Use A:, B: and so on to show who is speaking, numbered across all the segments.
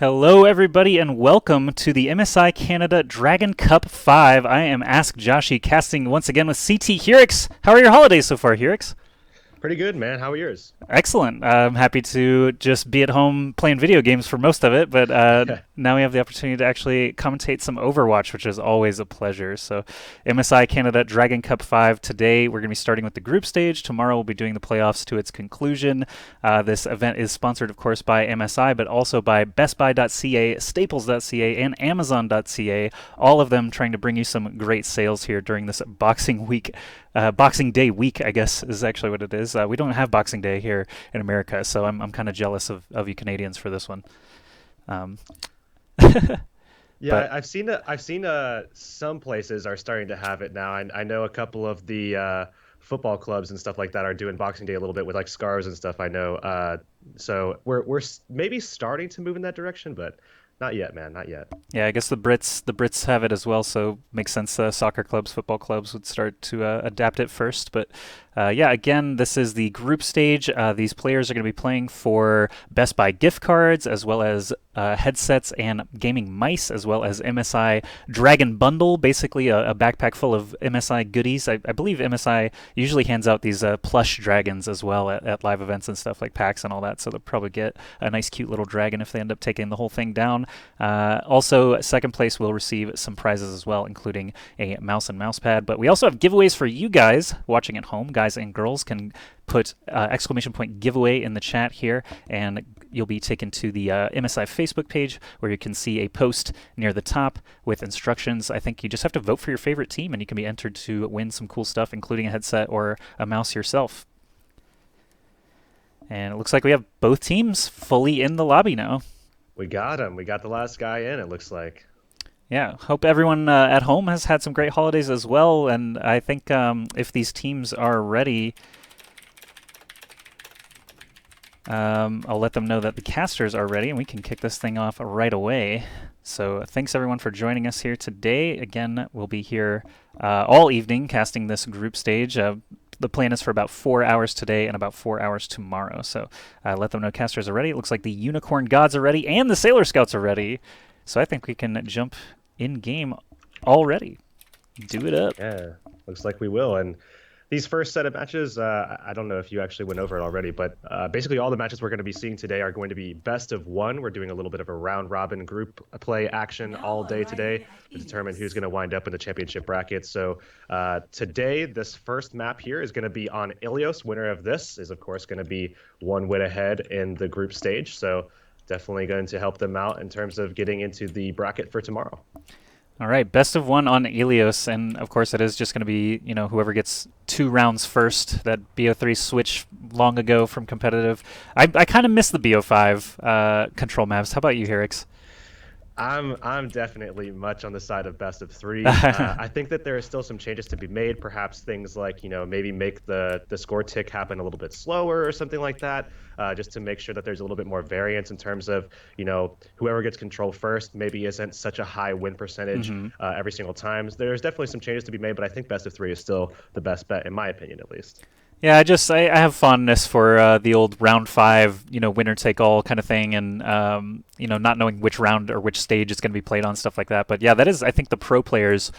A: Hello, everybody, and welcome to the MSI Canada Dragon Cup 5. I am Ask Joshi, casting once again with CT Hurix. How are your holidays so far, Hurix?
B: Pretty good, man. How are yours?
A: Excellent. I'm happy to just be at home playing video games for most of it, but now we have the opportunity to actually commentate some Overwatch, which is always a pleasure. So, MSI Canada Dragon Cup 5. Today, we're going to be starting with the group stage. Tomorrow, we'll be doing the playoffs to its conclusion. This event is sponsored, of course, by MSI, but also by BestBuy.ca, Staples.ca, and Amazon.ca. All of them trying to bring you some great sales here during this Boxing Week. Boxing Day week, I guess, is actually what it is. We don't have Boxing Day here in America, so I'm kind of jealous of you Canadians for this one.
B: Yeah, I've seen some places are starting to have it now, and I know a couple of the football clubs and stuff like that are doing Boxing Day a little bit with like scarves and stuff. I know, so we're maybe starting to move in that direction, but not yet, man, not yet.
A: Yeah, I guess the Brits have it as well, so makes sense. Soccer clubs, football clubs would start to adapt it first. But yeah, again, this is the group stage. These players are going to be playing for Best Buy gift cards, as well as headsets and gaming mice, as well as MSI Dragon Bundle, basically a backpack full of MSI goodies. I believe MSI usually hands out these plush dragons as well at live events and stuff like PAX and all that, so they'll probably get a nice cute little dragon if they end up taking the whole thing down. Also, second place will receive some prizes as well, including a mouse and mouse pad. But we also have giveaways for you guys watching at home. Guys and girls can put exclamation point giveaway in the chat here, and you'll be taken to the MSI Facebook page where you can see a post near the top with instructions. I think you just have to vote for your favorite team, and you can be entered to win some cool stuff, including a headset or a mouse yourself. And it looks like we have both teams fully in the lobby now.
B: We got him. We got the last guy in, it looks like.
A: Yeah, hope everyone at home has had some great holidays as well. And I think if these teams are ready, I'll let them know that the casters are ready, and we can kick this thing off right away. So thanks everyone for joining us here today. Again, we'll be here all evening casting this group stage. The plan is for about 4 hours today and about 4 hours tomorrow. So let them know casters are ready. It looks like the Unicorn Gods are ready and the Sailor Scouts are ready. So I think we can jump in game already. Do it up.
B: Yeah, looks like we will. And these first set of matches, I don't know if you actually went over it already, but basically all the matches we're going to be seeing today are going to be best of one. We're doing a little bit of a round-robin group play action all day today to determine who's going to wind up in the championship bracket. So today, this first map here is going to be on Ilios. Winner of this is, of course, going to be one win ahead in the group stage. So definitely going to help them out in terms of getting into the bracket for tomorrow.
A: All right, best of one on Ilios, and of course it is just going to be, whoever gets 2 rounds first. That BO3 switch long ago from competitive. I kind of miss the BO5 control maps. How about you, Herix?
B: I'm definitely much on the side of best of 3. I think that there are still some changes to be made. Perhaps things like, maybe make the score tick happen a little bit slower or something like that, just to make sure that there's a little bit more variance in terms of, whoever gets control first maybe isn't such a high win percentage every single time. There's definitely some changes to be made, but I think best of 3 is still the best bet, in my opinion, at least.
A: Yeah, I have fondness for the old round 5, winner take all kind of thing, and not knowing which round or which stage it's going to be played on, stuff like that. But yeah, that is, I think, the pro players'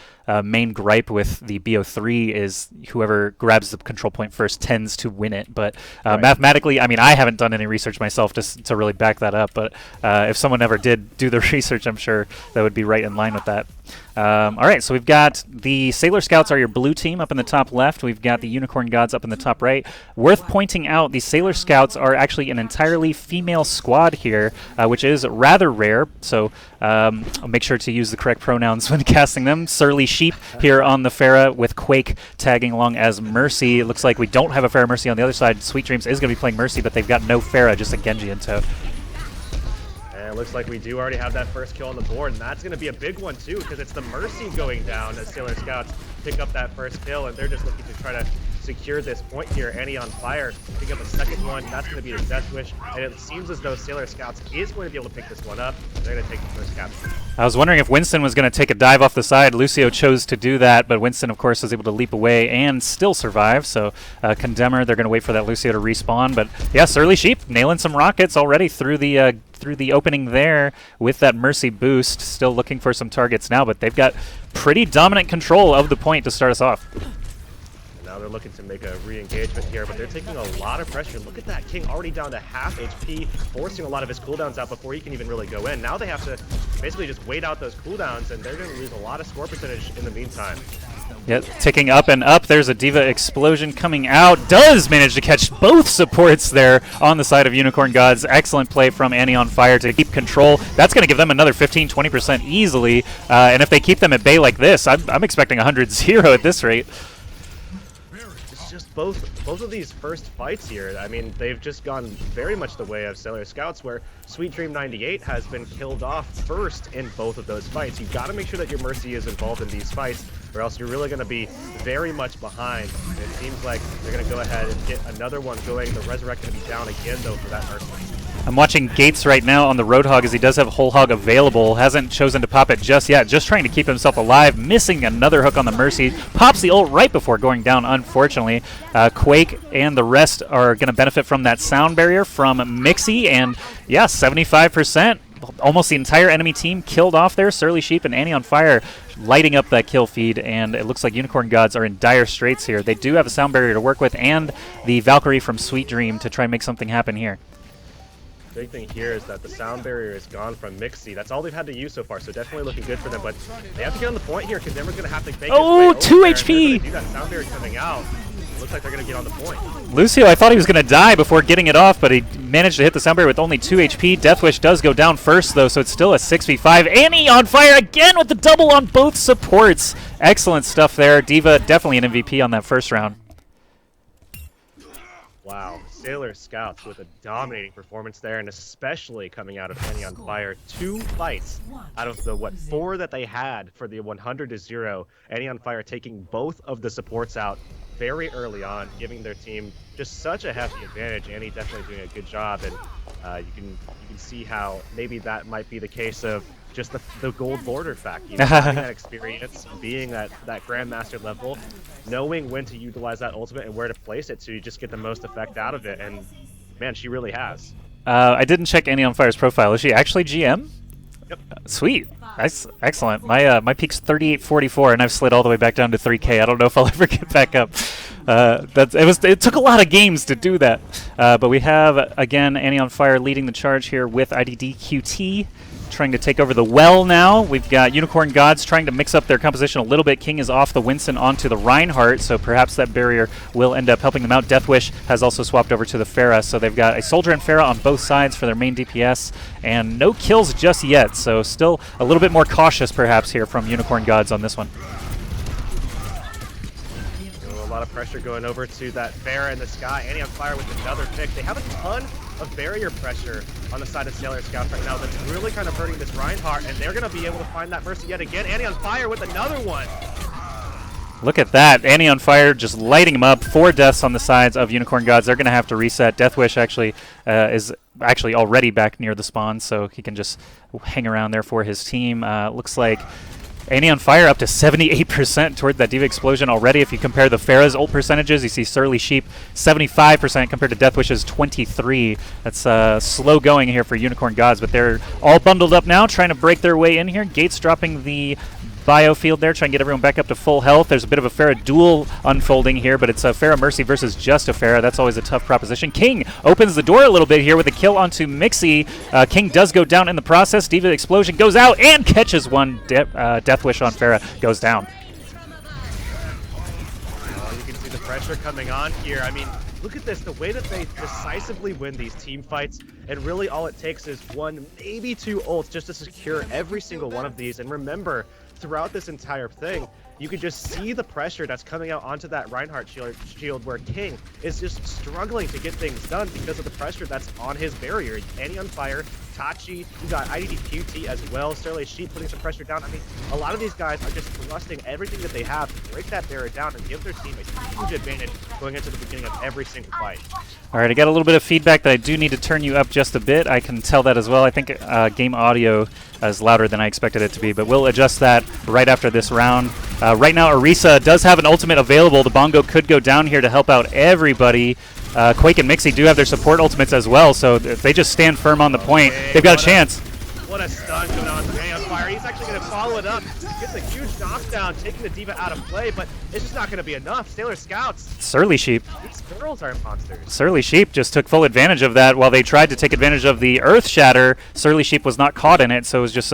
A: main gripe with the BO3 is whoever grabs the control point first tends to win it. But
B: Right.
A: mathematically, I mean, I haven't done any research myself to really back that up. But if someone ever did do the research, I'm sure that would be right in line with that. All right, so we've got the Sailor Scouts are your blue team up in the top left. We've got the Unicorn Gods up in the top right. Worth pointing out, the Sailor Scouts are actually an entirely female squad here, which is rather rare. So I'll make sure to use the correct pronouns when casting them. Surly Sheep here on the Pharah with Quake tagging along as Mercy. It looks like we don't have a Pharah Mercy on the other side. Sweet Dreams is going to be playing Mercy, but they've got no Pharah, just a Genji in tow.
B: It looks like we do already have that first kill on the board, and that's going to be a big one too, because it's the Mercy going down as Sailor Scouts pick up that first kill, and they're just looking to try to secure this point here. Annie on fire, pick up a second one. That's going to be the Death Wish, and it seems as though Sailor Scouts is going to be able to pick this one up. They're going to take the first capture.
A: I was wondering if Winston was going to take a dive off the side. Lucio chose to do that, but Winston, of course, was able to leap away and still survive. So Condemner, they're going to wait for that Lucio to respawn. But yeah, Surly Sheep nailing some rockets already through the through the opening there with that Mercy boost. Still looking for some targets now, but they've got pretty dominant control of the point to start us off.
B: Now they're looking to make a re-engagement here, but they're taking a lot of pressure. Look at that, King already down to half HP, forcing a lot of his cooldowns out before he can even really go in. Now they have to basically just wait out those cooldowns, and they're going to lose a lot of score percentage in the meantime.
A: Yep, ticking up and up. There's a D.Va explosion coming out. Does manage to catch both supports there on the side of Unicorn Gods. Excellent play from Annie on Fire to keep control. That's going to give them another 15-20% easily. And if they keep them at bay like this, I'm expecting 100-0 at this rate.
B: It's just both of these first fights here. I mean, they've just gone very much the way of Sailor Scouts, where Sweet Dream 98 has been killed off first in both of those fights. You've got to make sure that your Mercy is involved in these fights, or else you're really going to be very much behind. And it seems like they're going to go ahead and get another one going. The Resurrect going to be down again, though, for that Mercy.
A: I'm watching Gates right now on the Roadhog as he does have Whole Hog available. Hasn't chosen to pop it just yet. Just trying to keep himself alive. Missing another hook on the Mercy. Pops the ult right before going down, unfortunately. Quake and the rest are going to benefit from that sound barrier from Mixie. And, yeah, 75%. Almost the entire enemy team killed off there. Surly Sheep and Annie on Fire lighting up that kill feed, and it looks like Unicorn Gods are in dire straits here. They do have a sound barrier to work with and the Valkyrie from Sweet Dream to try and make something happen here.
B: Big thing here is that the sound barrier is gone from Mixie. That's all they've had to use so far, so definitely looking good for them. But they have to get on the point here because then we're going to have to fake
A: Oh, 2 HP!
B: Do that sound barrier coming out. Looks like they're going to get on the point.
A: Lucio, I thought he was going to die before getting it off, but he managed to hit the sound barrier with only 2 HP. Deathwish does go down first, though, so it's still a 6v5. Annie on Fire again with the double on both supports. Excellent stuff there. D.Va definitely an MVP on that first round.
B: Wow, Sailor Scouts with a dominating performance there, and especially coming out of Annie on Fire. 2 fights out of the, 4 that they had for the 100-0. Annie on Fire taking both of the supports out very early on, giving their team just such a hefty advantage. Annie definitely doing a good job, and you can see how maybe that might be the case of just the gold border fact. You know, having that experience, being at that Grandmaster level, knowing when to utilize that ultimate and where to place it to just get the most effect out of it. And man, she really has.
A: I didn't check Annie on Fire's profile. Is she actually GM?
B: Yep.
A: Sweet. Excellent. My peak's 3844, and I've slid all the way back down to 3K. I don't know if I'll ever get back up. It took a lot of games to do that. But we have, again, Annie on Fire leading the charge here with IDDQT. Trying to take over the well now. We've got Unicorn Gods trying to mix up their composition a little bit. King is off the Winston onto the Reinhardt, so perhaps that barrier will end up helping them out. Deathwish has also swapped over to the Pharah, so they've got a Soldier and Pharah on both sides for their main DPS, and no kills just yet, so still a little bit more cautious perhaps here from Unicorn Gods on this one.
B: A lot of pressure going over to that Pharah in the sky. Annie on Fire with another pick. They have a ton of barrier pressure on the side of Sailor Scouts right now that's really kind of hurting this Reinhardt, and they're going to be able to find that Mercy yet again. Annie on Fire with another one.
A: Look at that. Annie on Fire just lighting them up. 4 deaths on the sides of Unicorn Gods. They're going to have to reset. Deathwish actually is already back near the spawn, so he can just hang around there for his team. Looks like Annie on Fire up to 78% toward that D.Va explosion already. If you compare the Pharah's ult percentages, you see Surly Sheep 75% compared to Deathwish's 23%. That's slow going here for Unicorn Gods, but they're all bundled up now, trying to break their way in here. Gates dropping the biofield there, trying to get everyone back up to full health. There's a bit of a Pharah duel unfolding here, but it's a Pharah Mercy versus just a Pharah. That's always a tough proposition. King opens the door a little bit here with a kill onto Mixie. King does go down in the process. D.Va explosion goes out and catches one. Deathwish on Pharah goes down.
B: Oh, you can see the pressure coming on here. I mean, look at this, the way that they decisively win these team fights, and really all it takes is 1, maybe 2 ults just to secure every single one of these. And remember, throughout this entire thing, you could just see the pressure that's coming out onto that Reinhardt shield where King is just struggling to get things done because of the pressure that's on his barrier. Annie on Fire, Tachi, you got IDDQT as well, Surly Sheep putting some pressure down. I mean, a lot of these guys are just thrusting everything that they have to break that barrier down and give their team a huge advantage going into the beginning of every single fight.
A: All right, I got a little bit of feedback that I do need to turn you up just a bit. I can tell that as well. I think game audio is louder than I expected it to be, but we'll adjust that right after this round. Right now, Orisa does have an ultimate available. The Bongo could go down here to help out everybody. Quake and Mixie do have their support ultimates as well, so if they just stand firm on the point, they've got a chance.
B: What a stun going on from on Fire. He's actually going to follow it up. Gets a huge knockdown, taking the D.Va out of play, but it's just not going to be enough. Sailor Scouts.
A: Surly Sheep.
B: These girls are monsters.
A: Surly Sheep just took full advantage of that while they tried to take advantage of the Earth Shatter. Surly Sheep was not caught in it, so it was just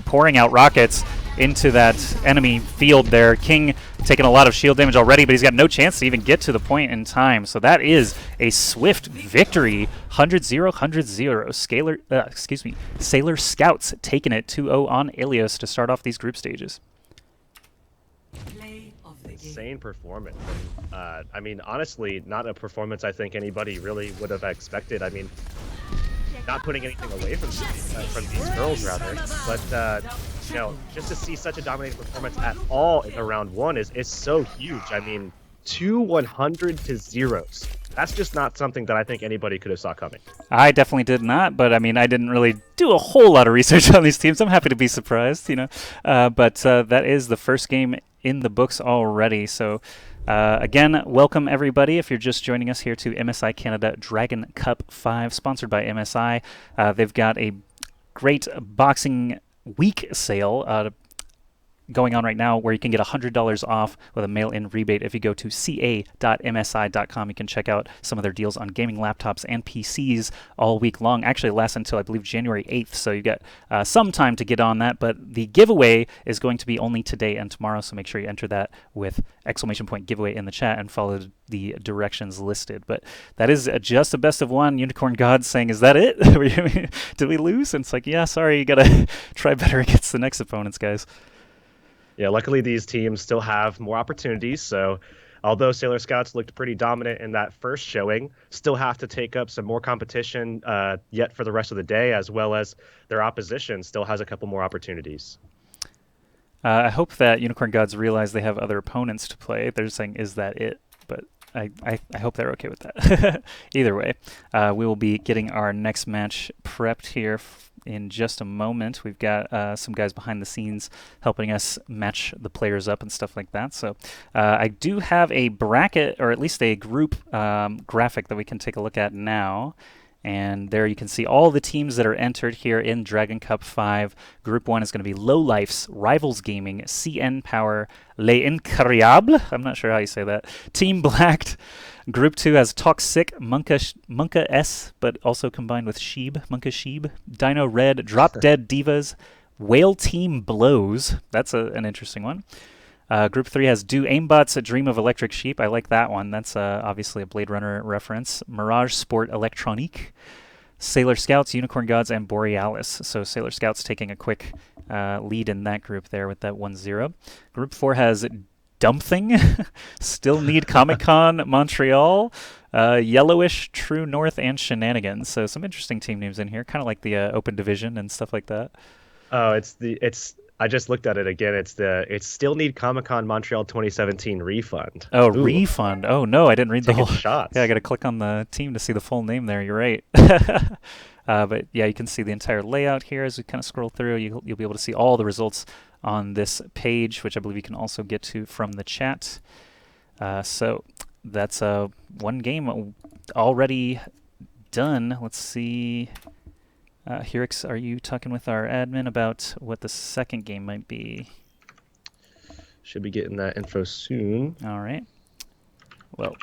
A: pouring out rockets into that enemy field there. King taking a lot of shield damage already, but he's got no chance to even get to the point in time. So that is a swift victory. 100-0, 100-0. Sailor Scouts taking it 2-0 on Ilios to start off these group stages.
B: Insane performance. I mean, honestly, not a performance I think anybody really would have expected. I mean, not putting anything away from these girls, rather, but just to see such a dominating performance at all in the round one is so huge. I mean, 2 100-0s. That's just not something that I think anybody could have saw coming.
A: I definitely did not, but I mean, I didn't really do a whole lot of research on these teams. I'm happy to be surprised, but that is the first game in the books already. So again, welcome everybody if you're just joining us here to MSI Canada Dragon Cup 5, sponsored by MSI. They've got a great boxing week sale going on right now where you can get $100 off with a mail-in rebate if you go to ca.msi.com. You can check out some of their deals on gaming laptops and PCs all week long. Actually, it lasts until, I believe, January 8th, so you got some time to get on that, but the giveaway is going to be only today and tomorrow, so make sure you enter that with !giveaway in the chat and follow the directions listed. But that is just a best of one. Unicorn God saying, is that it? Did we lose? And it's like, yeah, sorry, you gotta try better against the next opponents, guys.
B: Yeah, luckily these teams still have more opportunities, so although Sailor Scouts looked pretty dominant in that first showing, still have to take up some more competition yet for the rest of the day, as well as their opposition still has a couple more opportunities.
A: I hope that Unicorn Gods realize they have other opponents to play. They're saying, is that it? But I hope they're okay with that. Either way, we will be getting our next match prepped here in just a moment. We've got some guys behind the scenes helping us match the players up and stuff like that. So I do have a bracket, or at least a group graphic that we can take a look at now. And there you can see all the teams that are entered here in Dragon Cup 5. Group 1 is going to be Low Lifes, Rivals Gaming, CN Power, Les Incroyables, I'm not sure how you say that, Team Blacked. Group 2 has Toxic, Monka S, but also combined with Sheeb, Monka Sheeb, Dino Red, Drop Dead Divas, Whale Team Blows, that's an interesting one. Group 3 has Do Aimbots, A Dream of Electric Sheep. I like that one. That's obviously a Blade Runner reference. Mirage Sport Electronique. Sailor Scouts, Unicorn Gods, and Borealis. So Sailor Scouts taking a quick lead in that group there with that 1-0. Group 4 has Dumpthing, Still Need Comic-Con, Montreal, Yellowish, True North, and Shenanigans. So some interesting team names in here, kind of like the Open Division and stuff like that.
B: Oh, I just looked at it again. It's Still Need Comic-Con Montreal 2017 refund.
A: Oh,
B: Ooh.
A: Refund. Oh, no, I didn't read the whole...
B: shots.
A: Yeah, I got to click on the team to see the full name there. You're right. But yeah, you can see the entire layout here as we kind of scroll through. You'll be able to see all the results on this page, which I believe you can also get to from the chat. So that's one game already done. Let's see... Hirix, are you talking with our admin about what the second game might be?
B: Should be getting that info soon.
A: All right. Well,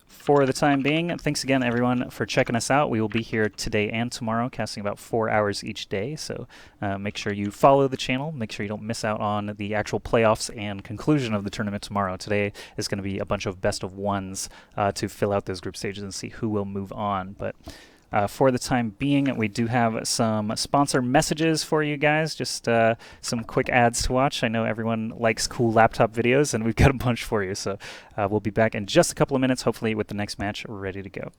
A: for the time being, thanks again, everyone, for checking us out. We will be here today and tomorrow, casting about 4 hours each day. So make sure you follow the channel. Make sure you don't miss out on the actual playoffs and conclusion of the tournament tomorrow. Today is going to be a bunch of best of ones to fill out those group stages and see who will move on. But for the time being, we do have some sponsor messages for you guys, just some quick ads to watch. I know everyone likes cool laptop videos, and we've got a bunch for you. So we'll be back in just a couple of minutes, hopefully with the next match ready to go.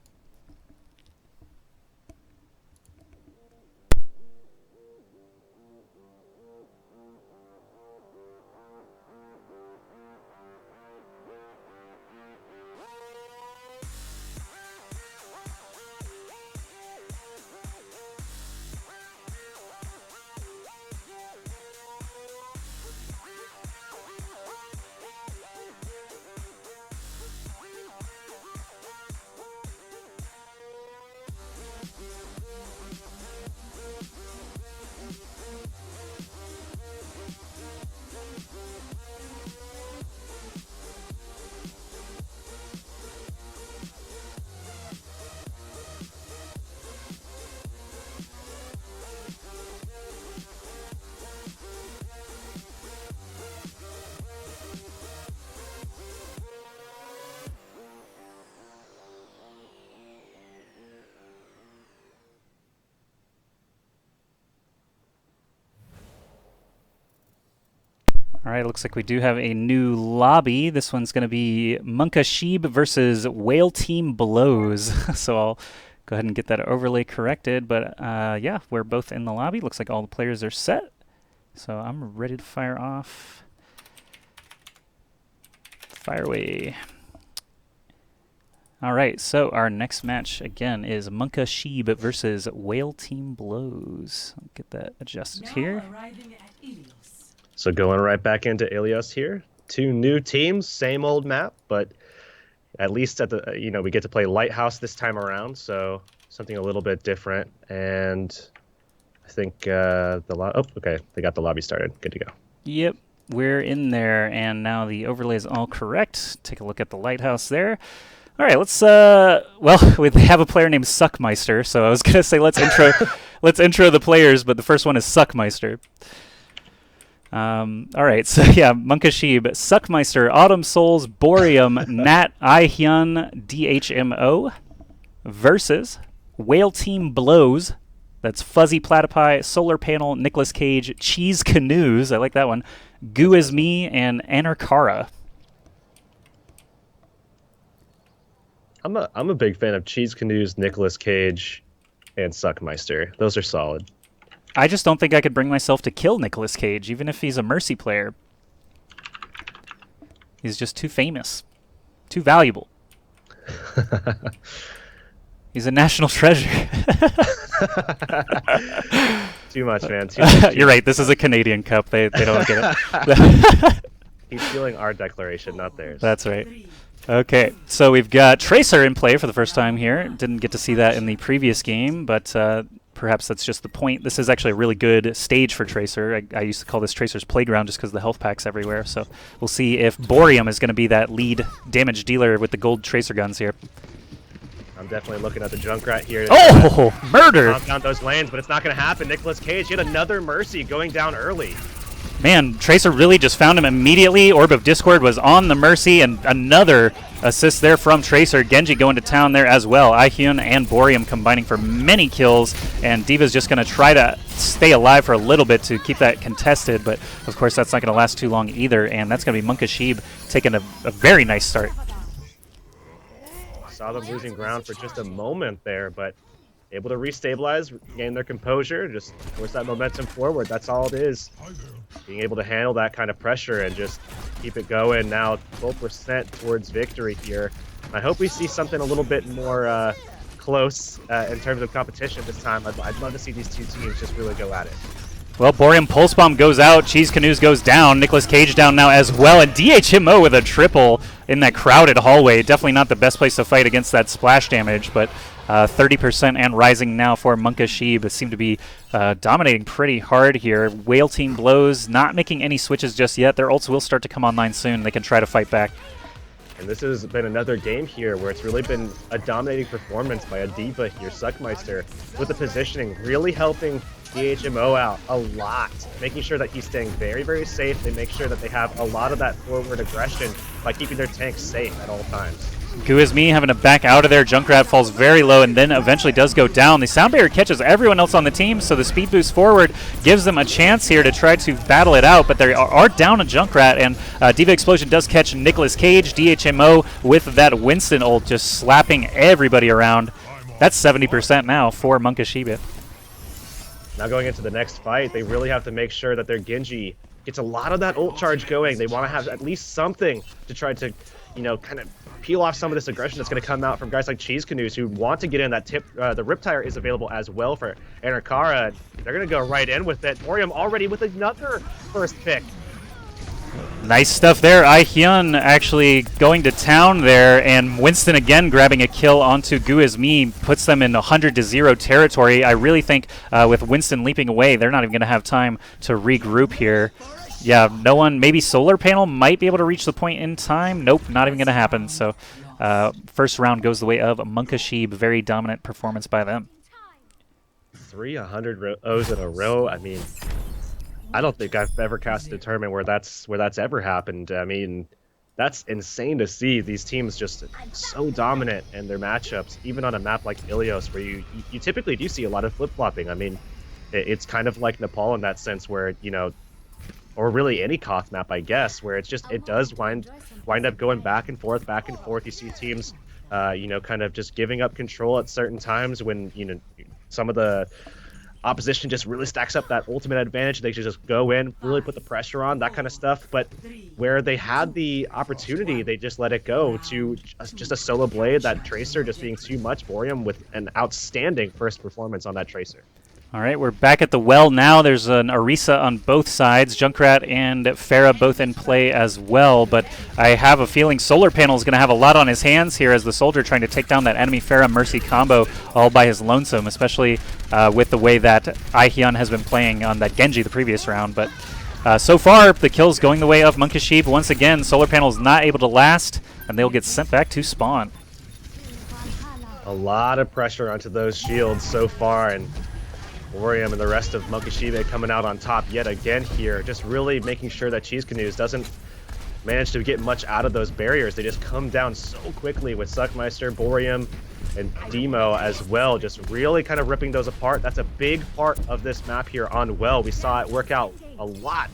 A: All right, looks like we do have a new lobby. This one's going to be Monka Sheeb versus Whale Team Blows. So I'll go ahead and get that overlay corrected. But yeah, we're both in the lobby. Looks like all the players are set. So I'm ready to fire off. Fire away. All right, so our next match again is Monka Sheeb versus Whale Team Blows. I'll get that adjusted here.
B: So going right back into Ilios here. 2 new teams, same old map, but at least at the we get to play Lighthouse this time around, so something a little bit different. And I think okay, they got the lobby started. Good to go.
A: Yep, we're in there, and now the overlay is all correct. Take a look at the Lighthouse there. All right, let's well, we have a player named Suckmeister, so I was gonna say let's intro the players, but the first one is Suckmeister. All right, so yeah, Monka Sheeb, Suckmeister, Autumn Souls, Boreum, Nat, Ihyun, DHMO versus Whale Team Blows. That's Fuzzy Platypi, Solar Panel, Nicolas Cage, Cheese Canoes, I like that one, Goo Is Me, and Anarkara.
B: I'm a big fan of Cheese Canoes, Nicolas Cage, and Suckmeister. Those are solid.
A: I just don't think I could bring myself to kill Nicolas Cage, even if he's a Mercy player. He's just too famous. Too valuable. He's a national treasure.
B: Too much, man. Too much.
A: You're right, this is a Canadian Cup. They don't get it.
B: He's stealing our declaration, not theirs.
A: That's right. Okay, so we've got Tracer in play for the first time here. Didn't get to see that in the previous game, but perhaps that's just the point. This is actually a really good stage for Tracer. I used to call this Tracer's playground just because the health pack's everywhere. So we'll see if Boreum is going to be that lead damage dealer with the gold Tracer guns here.
B: I'm definitely looking at the Junkrat here.
A: Oh, murder!
B: Knock down those lanes, but it's not going to happen. Nicolas Cage hit another Mercy going down early.
A: Man, Tracer really just found him immediately. Orb of Discord was on the Mercy, and another assist there from Tracer. Genji going to town there as well. Ihyun and Boreum combining for many kills, and D.Va's just going to try to stay alive for a little bit to keep that contested, but of course that's not going to last too long either, and that's going to be Monka Sheeb taking a very nice start.
B: Saw them losing ground for just a moment there, but able to restabilize, gain their composure, just force that momentum forward. That's all it is. Being able to handle that kind of pressure and just keep it going. Now 12% towards victory here. I hope we see something a little bit more close in terms of competition this time. I'd love to see these two teams just really go at it.
A: Well, Boreum Pulse Bomb goes out, Cheese Canoes goes down, Nicolas Cage down now as well, and DHMO with a triple in that crowded hallway. Definitely not the best place to fight against that splash damage, but 30% and rising now for Monka Sheeb. Seem to be dominating pretty hard here. Whale Team Blows not making any switches just yet. Their ults will start to come online soon. They can try to fight back.
B: And this has been another game here where it's really been a dominating performance by a D.Va here, Suckmeister, with the positioning, really helping DHMO out a lot, making sure that he's staying very, very safe. They make sure that they have a lot of that forward aggression by keeping their tanks safe at all times.
A: Goo Is Me having to back out of there. Junkrat falls very low and then eventually does go down. The Sound Barrier catches everyone else on the team, so the speed boost forward gives them a chance here to try to battle it out, but they are down a Junkrat, and D.Va Explosion does catch Nicolas Cage. DHMO with that Winston ult just slapping everybody around. That's 70% now for Monka Sheeb.
B: Now going into the next fight, they really have to make sure that their Genji gets a lot of that ult charge going. They want to have at least something to try to, kind of peel off some of this aggression that's going to come out from guys like Cheese Canoes who want to get in that tip. The Riptire is available as well for Anarkara. They're going to go right in with it. Boreum already with another first pick.
A: Nice stuff there. Ihyun actually going to town there, and Winston again grabbing a kill onto Goo Is Me puts them in 100-0 territory. I really think with Winston leaping away, they're not even going to have time to regroup here. Yeah, no one, maybe Solar Panel might be able to reach the point in time. Nope, not even going to happen. So first round goes the way of Monka Sheeb. Very dominant performance by them.
B: 300 O's in a row. I mean, I don't think I've ever cast a tournament where that's ever happened. I mean, that's insane to see. These teams just so dominant in their matchups, even on a map like Ilios, where you typically do see a lot of flip-flopping. I mean, it's kind of like Nepal in that sense where, or really any Koth map, I guess, where it's just it does wind up going back and forth, back and forth. You see teams, kind of just giving up control at certain times when some of the opposition just really stacks up that ultimate advantage. They should just go in, really put the pressure on, that kind of stuff. But where they had the opportunity, they just let it go to just a solo blade, that Tracer just being too much for him with an outstanding first performance on that Tracer.
A: All right, we're back at the well now. There's an Orisa on both sides. Junkrat and Pharah both in play as well, but I have a feeling Solar Panel is going to have a lot on his hands here as the Soldier trying to take down that enemy Pharah Mercy combo all by his lonesome, especially with the way that Aihyun has been playing on that Genji the previous round. But so far, the kill's going the way of Monkashib. Once again, Solar Panel is not able to last, and they'll get sent back to spawn.
B: A lot of pressure onto those shields so far, and Orium and the rest of Monkashibe coming out on top yet again here, just really making sure that Cheese Canoes doesn't manage to get much out of those barriers. They just come down so quickly with Suckmeister, Borium, and Demo as well, just really kind of ripping those apart. That's a big part of this map here on Well. We saw it work out a lot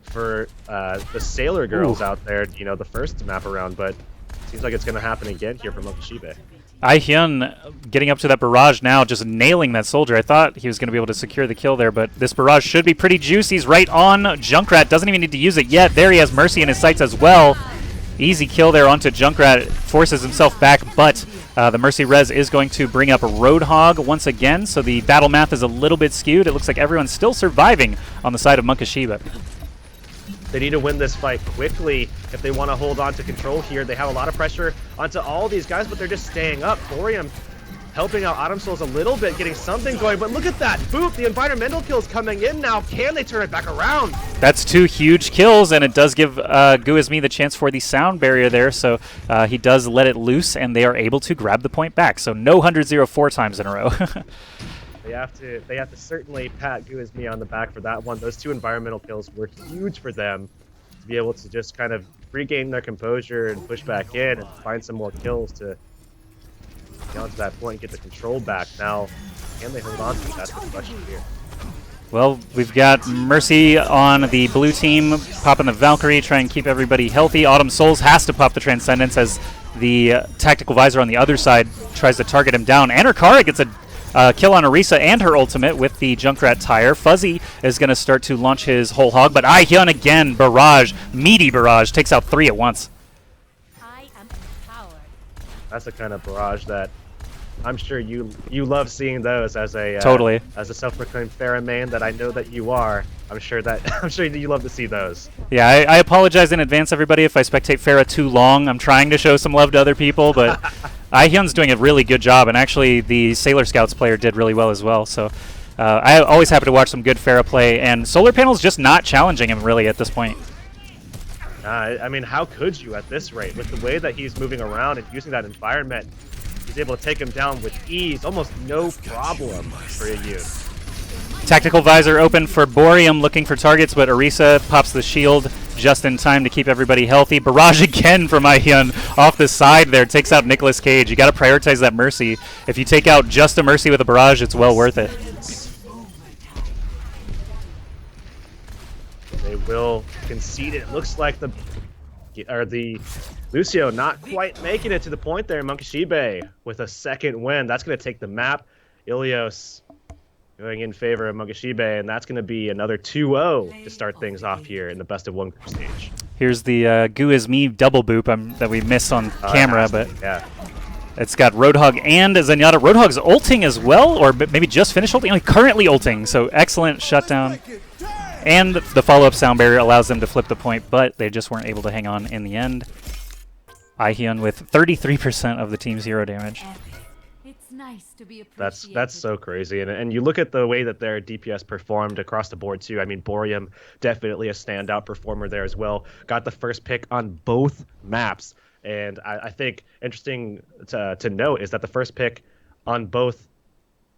B: for the Sailor Girls out there, the first map around, but it seems like it's going to happen again here for Monkashibe.
A: Aihyun getting up to that barrage now, just nailing that Soldier. I thought he was going to be able to secure the kill there, but this barrage should be pretty juicy. He's right on Junkrat. Doesn't even need to use it yet. There he has Mercy in his sights as well. Easy kill there onto Junkrat. Forces himself back, but the Mercy res is going to bring up Roadhog once again, so the battle math is a little bit skewed. It looks like everyone's still surviving on the side of Monkashiba.
B: They need to win this fight quickly if they want to hold on to control here. They have a lot of pressure onto all these guys, but they're just staying up. Borium helping out Autumn Souls a little bit, getting something going, but look at that. Boop, the environmental kill's coming in now. Can they turn it back around? That's
A: 2 huge kills, and it does give Guizmi the chance for the sound barrier there, so he does let it loose, and they are able to grab the point back. So no 100-0 4 times in a row.
B: They have to certainly pat Guizmi on the back for that one. Those 2 environmental kills were huge for them to be able to just kind of regain their composure and push back in and find some more kills to get onto that point and get the control back. Now, can they hold on to it? That's the question here.
A: Well, we've got Mercy on the blue team, popping the Valkyrie, trying to keep everybody healthy. Autumn Souls has to pop the Transcendence as the Tactical Visor on the other side tries to target him down. And Kara gets a kill on Orisa and her ultimate with the Junkrat tire. Fuzzy is going to start to launch his whole hog, but Aihyun again, barrage, meaty barrage, takes out 3 at once.
C: I am empowered.
B: That's the kind of barrage that I'm sure you love seeing those as a
A: totally
B: as a self-proclaimed Pharah main that I know that you are. I'm sure you love to see those.
A: Yeah, I apologize in advance, everybody, if I spectate Pharah too long. I'm trying to show some love to other people, but Aihyun's doing a really good job, and actually the Sailor Scouts player did really well as well. So I'm always happy to watch some good Pharah play, and Solar Panel's just not challenging him really at this point.
B: I mean, how could you at this rate? With the way that he's moving around and using that environment, he's able to take him down with ease, almost no problem for you.
A: Tactical Visor open for Borium, looking for targets, but Orisa pops the shield just in time to keep everybody healthy. Barrage again from Aihyun off the side there, takes out Nicolas Cage. You got to prioritize that Mercy. If you take out just a Mercy with a barrage, it's well worth it.
B: They will concede it. Looks like the Lucio not quite making it to the point there. Monkashibe with a second win. That's going to take the map. Ilios going in favor of Monkashibe, and that's going to be another 2-0 to start things off here in the best of 1 group stage.
A: Here's the Goo is Me double boop that we miss on camera, but
B: yeah.
A: It's got Roadhog and Zenyatta. Roadhog's ulting as well, or maybe just finished ulting? Currently ulting, so excellent shutdown. And the follow-up sound barrier allows them to flip the point, but they just weren't able to hang on in the end. Aihyun with 33% of the team's hero damage.
C: It's nice to be
B: appreciated. That's so crazy. And you look at the way that their DPS performed across the board too. I mean, Borium definitely a standout performer there as well. Got the first pick on both maps. And I think interesting to note is that the first pick on both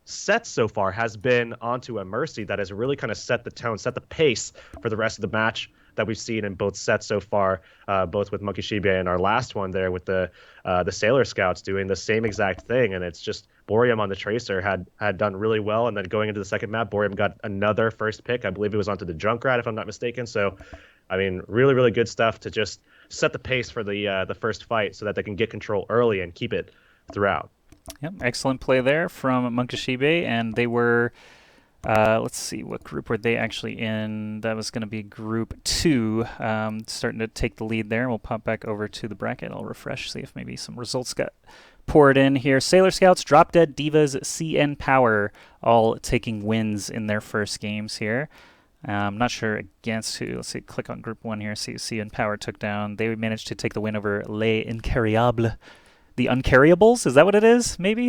B: sets so far has been onto a Mercy that has really kind of set the tone, set the pace for the rest of the match that we've seen in both sets so far, both with Monkashibe and our last one there with the Sailor Scouts doing the same exact thing. And it's just Boreum on the Tracer had done really well, and then going into the second map, Boreum got another first pick. I believe it was onto the Junkrat, if I'm not mistaken. So, I mean, really, really good stuff to just set the pace for the first fight so that they can get control early and keep it throughout.
A: Yep, excellent play there from Munkashibe, and they were, let's see, what group were they actually in? That was going to be Group 2, starting to take the lead there. We'll pop back over to the bracket. I'll refresh, see if maybe some results got poured in here. Sailor Scouts, Drop Dead, Divas, CN Power, all taking wins in their first games here. I'm not sure against who. Let's see, click on Group 1 here, see who CN Power took down. They managed to take the win over Les Incarriables. The Uncarryables? Is that what it is? Maybe?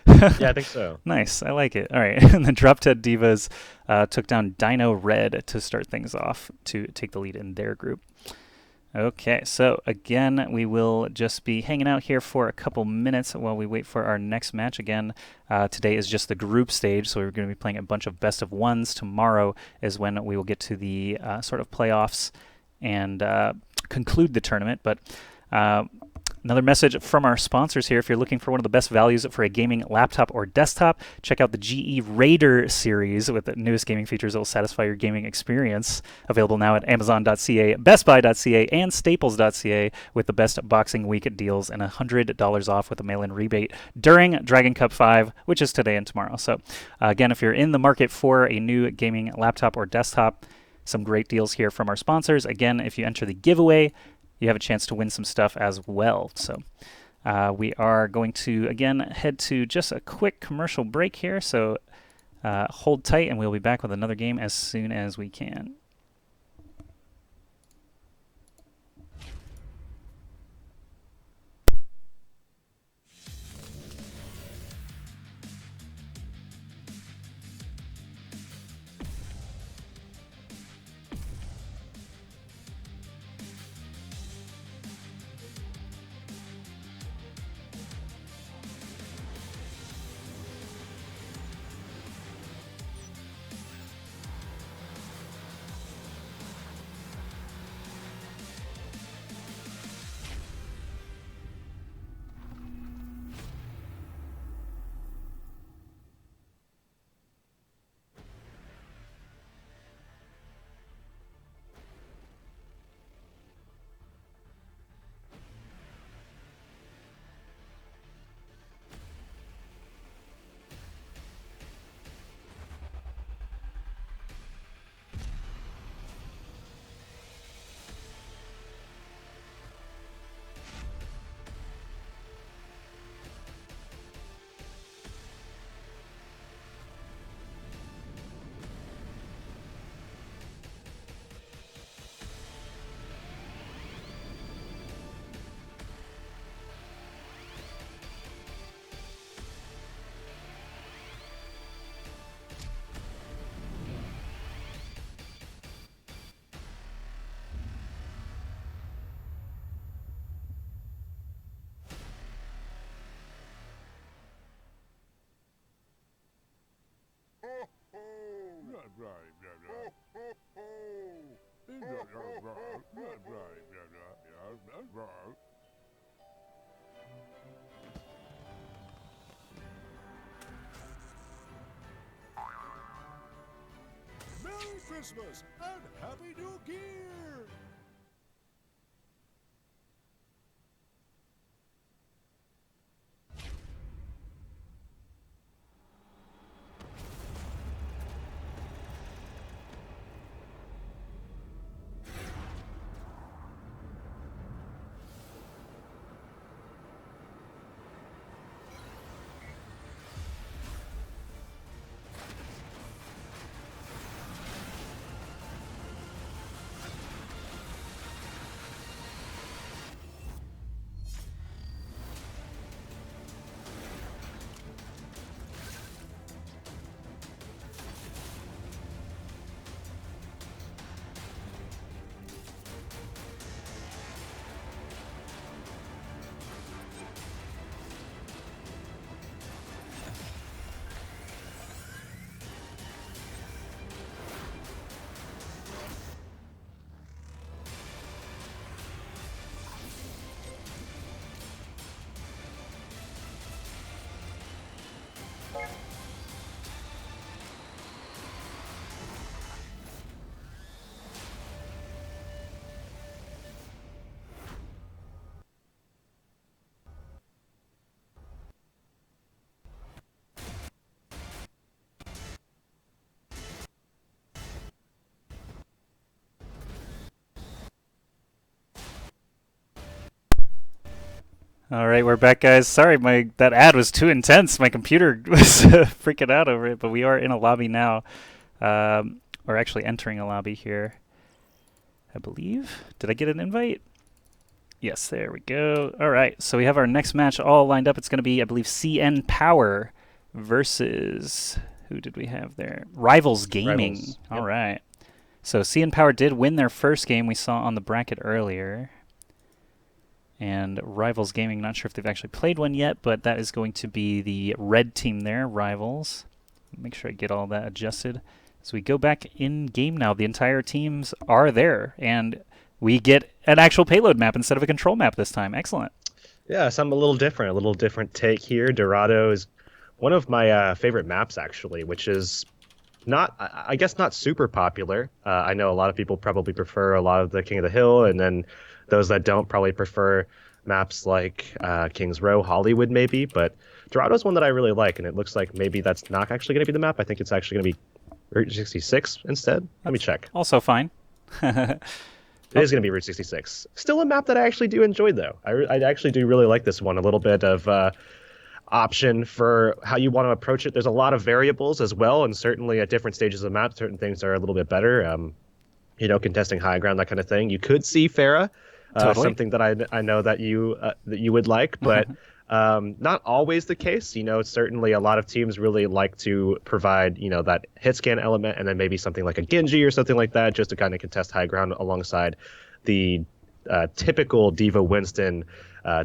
B: Yeah, I think so.
A: Nice. I like it. All right. And then Drop Dead Divas took down Dino Red to start things off to take the lead in their group. Okay. So, again, we will just be hanging out here for a couple minutes while we wait for our next match. Again, today is just the group stage, so we're going to be playing a bunch of best of ones. Tomorrow is when we will get to the sort of playoffs and conclude the tournament. But another message from our sponsors here. If you're looking for one of the best values for a gaming laptop or desktop, check out the GE Raider series with the newest gaming features that will satisfy your gaming experience. Available now at Amazon.ca, BestBuy.ca, and Staples.ca with the best Boxing Week deals and $100 off with a mail-in rebate during Dragon Cup 5, which is today and tomorrow. So, again, if you're in the market for a new gaming laptop or desktop, some great deals here from our sponsors. Again, if you enter the giveaway, you have a chance to win some stuff as well. So we are going to, again, head to just a quick commercial break here. So hold tight, and we'll be back with another game as soon as we can.
D: Merry Christmas and Happy New Year!
A: All right, we're back, guys. Sorry, that ad was too intense. My computer was freaking out over it, but we are in a lobby now. We're actually entering a lobby here, I believe. Did I get an invite? Yes, there we go. All right, so we have our next match all lined up. It's going to be, I believe, CN Power versus... Who did we have there? Rivals Gaming.
B: Rivals.
A: All
B: Yep.
A: right. So CN Power did win their first game we saw on the bracket earlier. And Rivals Gaming, not sure if they've actually played one yet, but that is going to be the red team there, Rivals. Make sure I get all that adjusted. So we go back in game now. The entire teams are there, and we get an actual payload map instead of a control map this time. Excellent.
B: Yeah, something a little different take here. Dorado is one of my favorite maps, actually, which is not, I guess, not super popular. I know a lot of people probably prefer a lot of the King of the Hill, and then those that don't probably prefer maps like Kings Row, Hollywood, maybe. But Dorado's one that I really like, and it looks like maybe that's not actually going to be the map. I think it's actually going to be Route 66 instead. Let me check.
A: Also fine.
B: It is going to be Route 66. Still a map that I actually do enjoy, though. I actually do really like this one. A little bit of option for how you want to approach it. There's a lot of variables as well, and certainly at different stages of the map, certain things are a little bit better. Contesting high ground, that kind of thing. You could see Farah,
A: Totally.
B: something that I know that you would like, but not always the case. Certainly a lot of teams really like to provide, that hit scan element, and then maybe something like a Genji or something like that, just to kind of contest high ground alongside the typical Diva Winston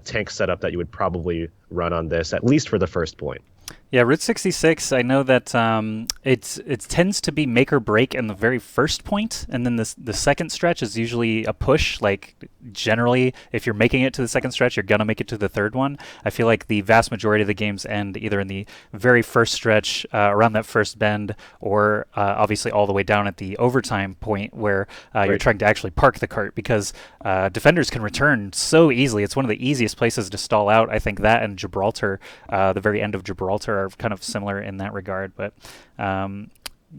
B: tank setup that you would probably run on this, at least for the first point.
A: Yeah, Route 66, I know that it tends to be make or break in the very first point, and then the second stretch is usually a push. Like, generally, if you're making it to the second stretch, you're going to make it to the third one. I feel like the vast majority of the games end either in the very first stretch, around that first bend, or obviously all the way down at the overtime point where you're
B: Right.
A: trying to actually park the cart, because defenders can return so easily. It's one of the easiest places to stall out. I think that and Gibraltar, the very end of Gibraltar, are kind of similar in that regard. But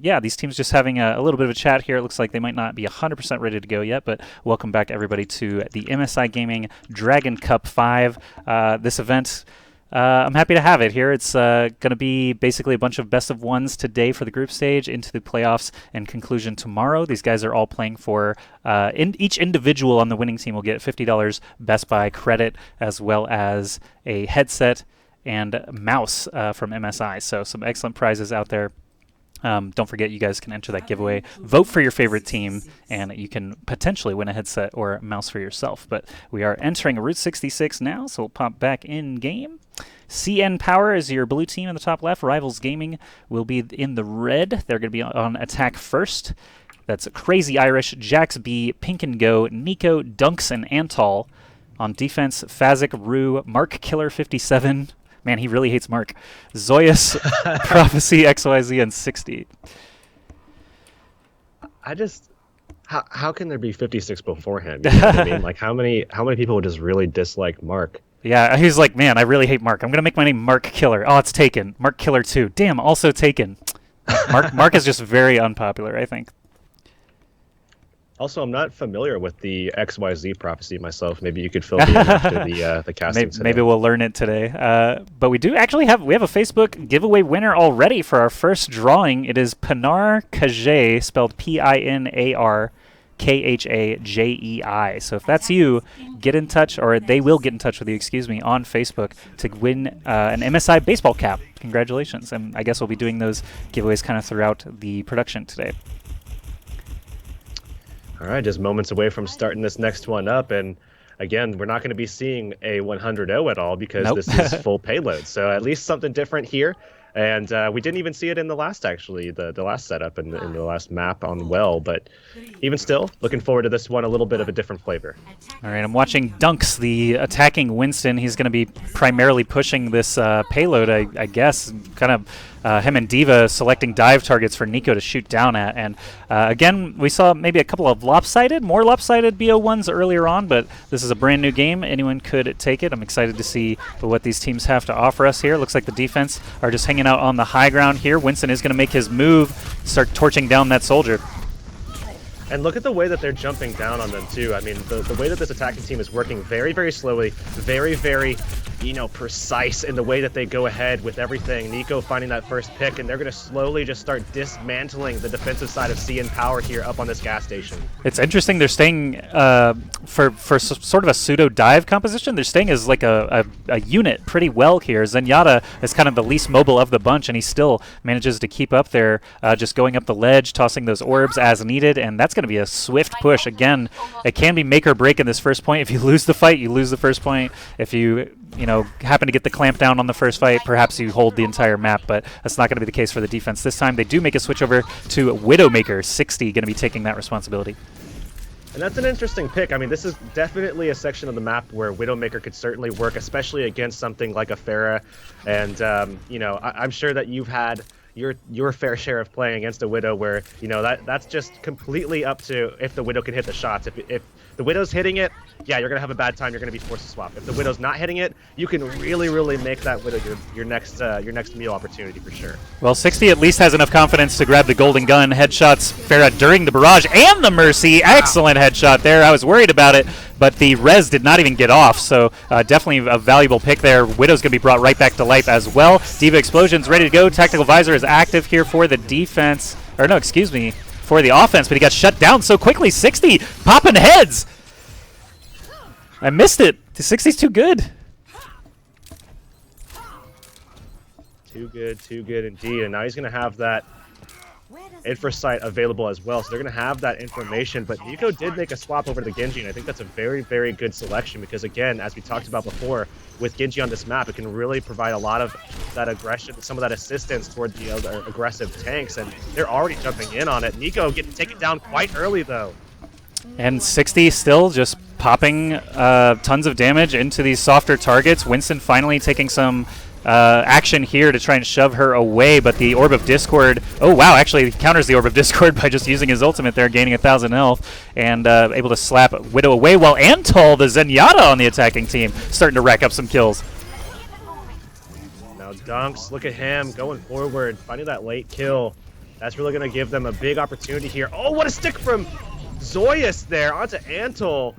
A: yeah, these teams just having a little bit of a chat here. It looks like they might not be 100% ready to go yet, but welcome back, everybody, to the MSI Gaming Dragon Cup 5. This event, I'm happy to have it here. It's going to be basically a bunch of best of ones today for the group stage, into the playoffs and conclusion tomorrow. These guys are all playing for, each individual on the winning team will get $50 Best Buy credit, as well as a headset and mouse from MSI. So some excellent prizes out there. Don't forget, you guys can enter that giveaway. Vote for your favorite team, and you can potentially win a headset or a mouse for yourself. But we are entering Route 66 now, so we'll pop back in game. CN Power is your blue team in the top left. Rivals Gaming will be in the red. They're going to be on attack first. That's Crazy Irish, Jax B, Pink and Go, Nico, Dunks, and Antal. On defense, Fazik, Rue, Mark Killer 57. Man, he really hates Mark. Zoyas, Prophecy, XYZ, and 60.
B: I just, how can there be 56 beforehand? You know what I mean? Like, how many people would just really dislike Mark?
A: Yeah, he's like, man, I really hate Mark. I'm going to make my name Mark Killer. Oh, it's taken. Mark Killer 2. Damn, also taken. Mark is just very unpopular, I think.
B: Also, I'm not familiar with the XYZ prophecy myself. Maybe you could fill me in after the casting today.
A: Maybe we'll learn it today. But we do actually have a Facebook giveaway winner already for our first drawing. It is Pinar Kajay, spelled Pinarkhajei. So if that's you, get in touch, or they will get in touch with you, on Facebook to win an MSI baseball cap. Congratulations. And I guess we'll be doing those giveaways kind of throughout the production today.
B: All right, just moments away from starting this next one up, and again, we're not going to be seeing a 100-0 at all, because
A: Nope.
B: this is full payload. So at least something different here, and we didn't even see it in the last, actually, the last setup in the last map on Well, but even still, looking forward to this one, a little bit of a different flavor.
A: All right, I'm watching Dunks, the attacking Winston. He's going to be primarily pushing this payload, I guess. Kind of him and Diva selecting dive targets for Nico to shoot down at. And again, we saw maybe a couple of more lopsided BO1s earlier on, but this is a brand new game. Anyone could take it. I'm excited to see what these teams have to offer us here. Looks like the defense are just hanging out on the high ground here. Winston is going to make his move, start torching down that soldier.
B: And look at the way that they're jumping down on them too. I mean, the way that this attacking team is working very, very slowly, very, very, you know, precise in the way that they go ahead with everything. Nico finding that first pick, and they're going to slowly just start dismantling the defensive side of CN Power here up on this gas station.
A: It's interesting they're staying for sort of a pseudo dive composition. They're staying as like a unit pretty well here. Zenyatta is kind of the least mobile of the bunch, and he still manages to keep up there, just going up the ledge, tossing those orbs as needed, and that's going to be a swift push. Again, it can be make or break in this first point. If you lose the fight, you lose the first point. If you happen to get the clamp down on the first fight, perhaps you hold the entire map, but that's not going to be the case for the defense this time. They do make a switch over to Widowmaker. 60 going to be taking that responsibility.
B: And that's an interesting pick. I mean, this is definitely a section of the map where Widowmaker could certainly work, especially against something like a Pharah. And, I'm sure that you've had your fair share of playing against a Widow where, that's just completely up to if the Widow can hit the shots. If the Widow's hitting it, yeah, you're going to have a bad time. You're going to be forced to swap. If the Widow's not hitting it, you can really, really make that Widow your next meal opportunity for sure.
A: Well, 60 at least has enough confidence to grab the golden gun. Headshots Pharah during the barrage and the Mercy. Excellent headshot there. I was worried about it, but the res did not even get off, so definitely a valuable pick there. Widow's going to be brought right back to life as well. Diva Explosion's ready to go. Tactical Visor is active here for the defense. Or no, excuse me, for the offense, but he got shut down so quickly. 60 popping heads. I missed it. The 60's too good.
B: Too good indeed. And now he's going to have that infra site available as well, so they're going to have that information. But Nico did make a swap over to Genji, and I think that's a very, very good selection because, again, as we talked about before, with Genji on this map, it can really provide a lot of that aggression, some of that assistance toward the other aggressive tanks, and they're already jumping in on it. Nico getting taken down quite early, though.
A: And 60 still just popping tons of damage into these softer targets. Winston finally taking some action here to try and shove her away, but the Orb of Discord, oh wow, actually he counters the Orb of Discord by just using his ultimate there, gaining 1,000 health, and able to slap Widow away, while Antol, the Zenyatta on the attacking team, starting to rack up some kills.
B: Now Dunks, look at him going forward, finding that late kill. That's really going to give them a big opportunity here. Oh, what a stick from Zoyas there onto Antol.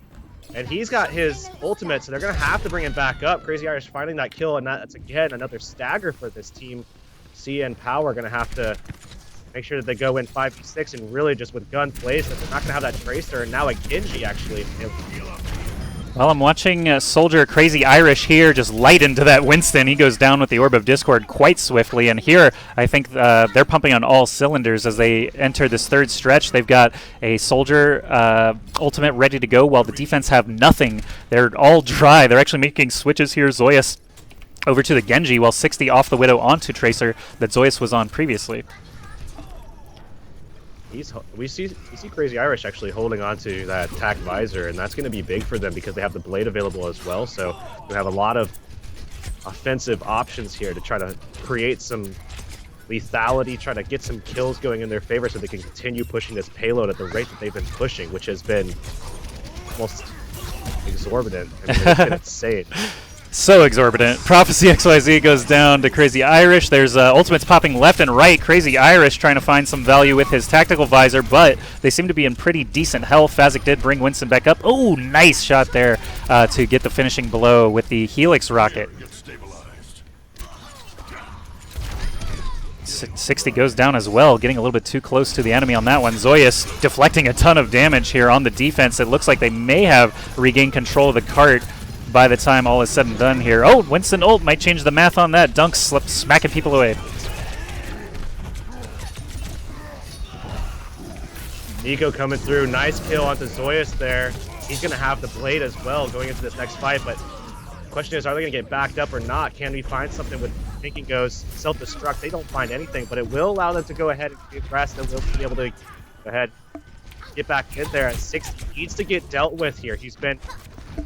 B: And he's got his ultimate, so they're going to have to bring him back up. Crazy Irish finding that kill, and that's, again, another stagger for this team. CN Power going to have to make sure that they go in 5v6 and really just with gun plays, that they're not going to have that Tracer, and now a Genji, actually.
A: Well, I'm watching Soldier Crazy Irish here just light into that Winston. He goes down with the Orb of Discord quite swiftly, and here I think they're pumping on all cylinders as they enter this third stretch. They've got a Soldier ultimate ready to go while the defense have nothing. They're all dry. They're actually making switches here. Zoyas over to the Genji, while 60 off the Widow onto Tracer that Zoyas was on previously.
B: We see Crazy Irish actually holding on to that attack visor, and that's going to be big for them because they have the blade available as well. So we have a lot of offensive options here to try to create some lethality, try to get some kills going in their favor so they can continue pushing this payload at the rate that they've been pushing, which has been almost exorbitant. I mean, it's been insane.
A: So exorbitant. Prophecy XYZ goes down to Crazy Irish. There's ultimates popping left and right. Crazy Irish trying to find some value with his tactical visor, but they seem to be in pretty decent health. Fazic did bring Winston back up. Oh, nice shot there to get the finishing blow with the Helix rocket. 60 goes down as well, getting a little bit too close to the enemy on that one. Zoyas deflecting a ton of damage here on the defense. It looks like they may have regained control of the cart by the time all is said and done here. Oh, Winston ult might change the math on that. Dunk smacking people away.
B: Nico coming through. Nice kill onto Zoyas there. He's going to have the blade as well going into this next fight, but the question is, are they going to get backed up or not? Can we find something with Thinking Goes self-destruct? They don't find anything, but it will allow them to go ahead and be aggressive. They'll be able to go ahead, get back in there. 60 needs to get dealt with here. He's been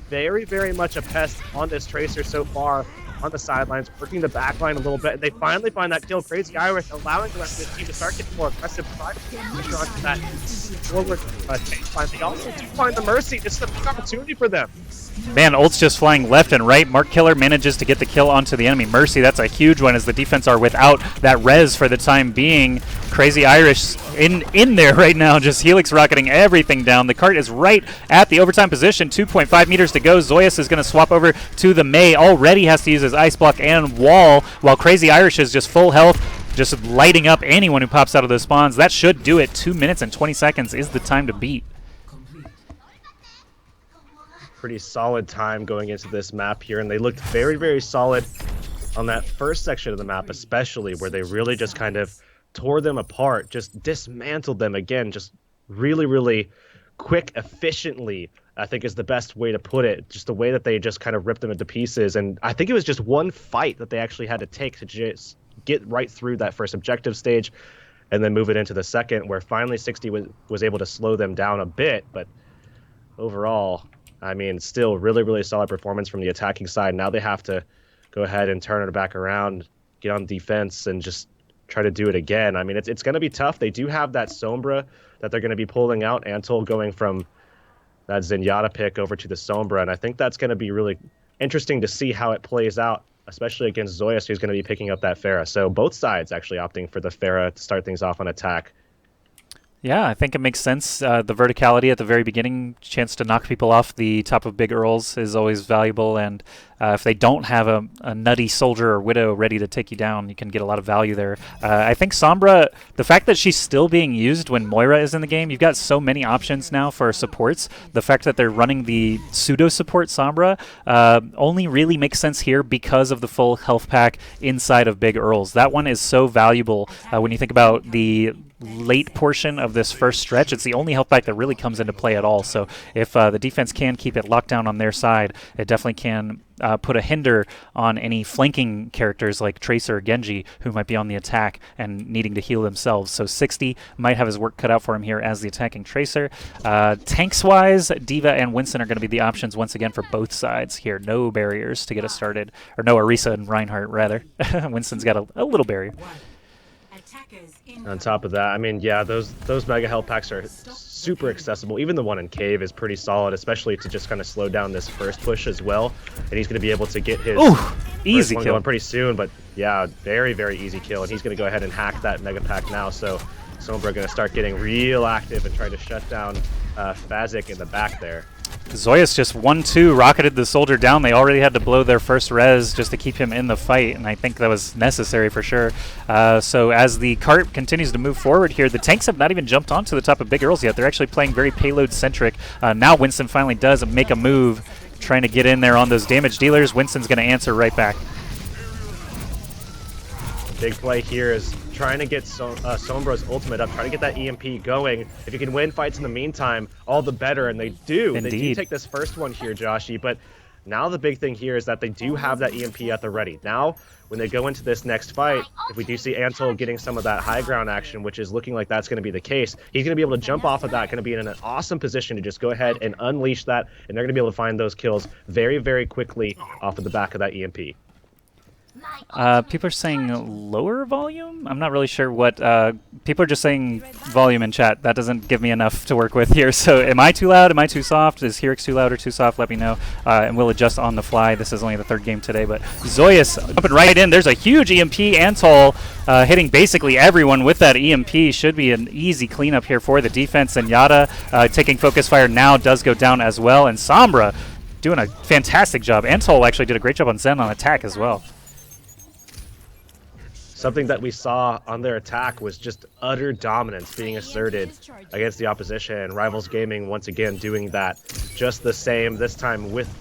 B: very, very much a pest on this Tracer so far on the sidelines, working the back line a little bit, and they finally find that kill. Crazy Irish allowing the rest of the team to start getting more aggressive, trying to pressure onto that forward tank line. They also do find the Mercy. This is a big opportunity for them.
A: Man, ult's just flying left and right. Mark Killer manages to get the kill onto the enemy Mercy. That's a huge one as the defense are without that res for the time being. Crazy Irish in there right now, just Helix rocketing everything down. The cart is right at the overtime position, 2.5 meters to go. Zoyas is going to swap over to the Mei. Already has to use his ice block and wall, while Crazy Irish is just full health, just lighting up anyone who pops out of those spawns. That should do it. 2 minutes and 20 seconds is the time to beat.
B: Pretty solid time going into this map here, and they looked very, very solid on that first section of the map, especially where they really just kind of tore them apart, just dismantled them again, just really, really quick, efficiently, I think is the best way to put it. Just the way that they just kind of ripped them into pieces, and I think it was just one fight that they actually had to take to just get right through that first objective stage and then move it into the second, where finally 60 was able to slow them down a bit, but overall, I mean, still really, really solid performance from the attacking side. Now they have to go ahead and turn it back around, get on defense, and just try to do it again. I mean, it's going to be tough. They do have that Sombra that they're going to be pulling out. Antol going from that Zenyatta pick over to the Sombra, and I think that's going to be really interesting to see how it plays out, especially against Zoyas, who's going to be picking up that Pharah. So both sides actually opting for the Pharah to start things off on attack.
A: Yeah, I think it makes sense. The verticality at the very beginning, chance to knock people off the top of big Earls is always valuable, and if they don't have a nutty soldier or widow ready to take you down, you can get a lot of value there. I think Sombra, the fact that she's still being used when Moira is in the game, you've got so many options now for supports. The fact that they're running the pseudo-support Sombra only really makes sense here because of the full health pack inside of big Earls. That one is so valuable when you think about the late portion of this first stretch. It's the only health pack that really comes into play at all. So if the defense can keep it locked down on their side, it definitely can put a hinder on any flanking characters like Tracer or Genji who might be on the attack and needing to heal themselves. So 60 might have his work cut out for him here as the attacking Tracer. Tanks-wise, D.Va and Winston are going to be the options once again for both sides here. No barriers to get us started. Or no, Orisa and Reinhardt, rather. Winston's got a little barrier.
B: On top of that, I mean, yeah, those mega health packs are super accessible. Even the one in Cave is pretty solid, especially to just kind of slow down this first push as well. And he's going to be able to get his
A: easy
B: one
A: kill
B: going pretty soon. But yeah, very, very easy kill. And he's going to go ahead and hack that mega pack now. So Sombra going to start getting real active and try to shut down Fazik in the back there.
A: Zoyas just 1-2 rocketed the soldier down. They already had to blow their first res just to keep him in the fight, and I think that was necessary for sure. So as the cart continues to move forward here, the tanks have not even jumped onto the top of Big Earls yet. They're actually playing very payload-centric. Now Winston finally does make a move, trying to get in there on those damage dealers. Winston's going to answer right back.
B: Big play here is trying to get Sombra's ultimate up, trying to get that EMP going. If you can win fights in the meantime, all the better, and they do.
A: Indeed.
B: They do take this first one here, Joshy, but now the big thing here is that they do have that EMP at the ready. Now, when they go into this next fight, if we do see Antol getting some of that high ground action, which is looking like that's going to be the case, he's going to be able to jump off of that, going to be in an awesome position to just go ahead and unleash that, and they're going to be able to find those kills very, very quickly off of the back of that EMP.
A: People are saying lower volume? I'm not really sure what... people are just saying volume in chat. That doesn't give me enough to work with here. So am I too loud? Am I too soft? Is Herix too loud or too soft? Let me know. And we'll adjust on the fly. This is only the third game today. But Zoyas jumping right in. There's a huge EMP. Antol hitting basically everyone with that EMP. Should be an easy cleanup here for the defense. And Yada taking focus fire now does go down as well. And Sombra doing a fantastic job. Antol actually did a great job on Zen on attack as well.
B: Something that we saw on their attack was just utter dominance being asserted against the opposition, and Rivals Gaming once again doing that just the same, this time with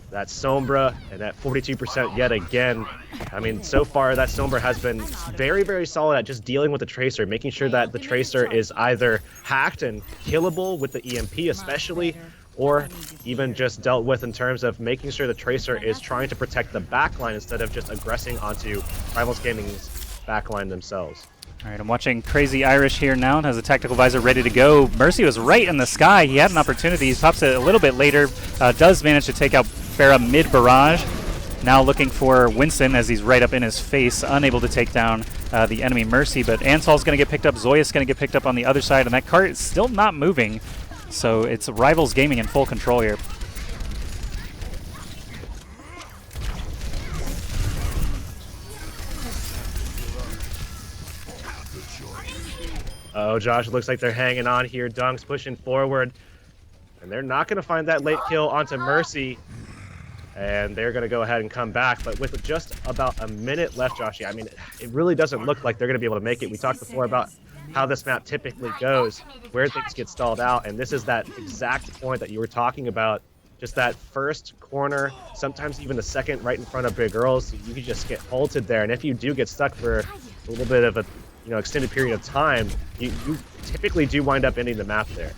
B: that Sombra and that 42% yet again. I mean, so far that Sombra has been very, very solid at just dealing with the Tracer, making sure that the Tracer is either hacked and killable with the EMP especially, or even just dealt with in terms of making sure the Tracer is trying to protect the backline instead of just aggressing onto Rivals Gaming's backline themselves.
A: All right, I'm watching Crazy Irish here now. Has a tactical visor ready to go. Mercy was right in the sky. He had an opportunity. He pops it a little bit later. Does manage to take out Pharah mid-barrage. Now looking for Winston as he's right up in his face, unable to take down the enemy Mercy. But Antol's going to get picked up. Zoya's going to get picked up on the other side, and that cart is still not moving. So it's Rivals Gaming in full control here.
B: Oh, Josh, it looks like they're hanging on here. Dunk's pushing forward. And they're not going to find that late kill onto Mercy. And they're going to go ahead and come back. But with just about a minute left, Joshy, I mean, it really doesn't look like they're going to be able to make it. We talked before about how this map typically goes, where things get stalled out. And this is that exact point that you were talking about. Just that first corner, sometimes even the second right in front of Big Girls, you could just get halted there. And if you do get stuck for a little bit of a extended period of time, you typically do wind up ending the map there.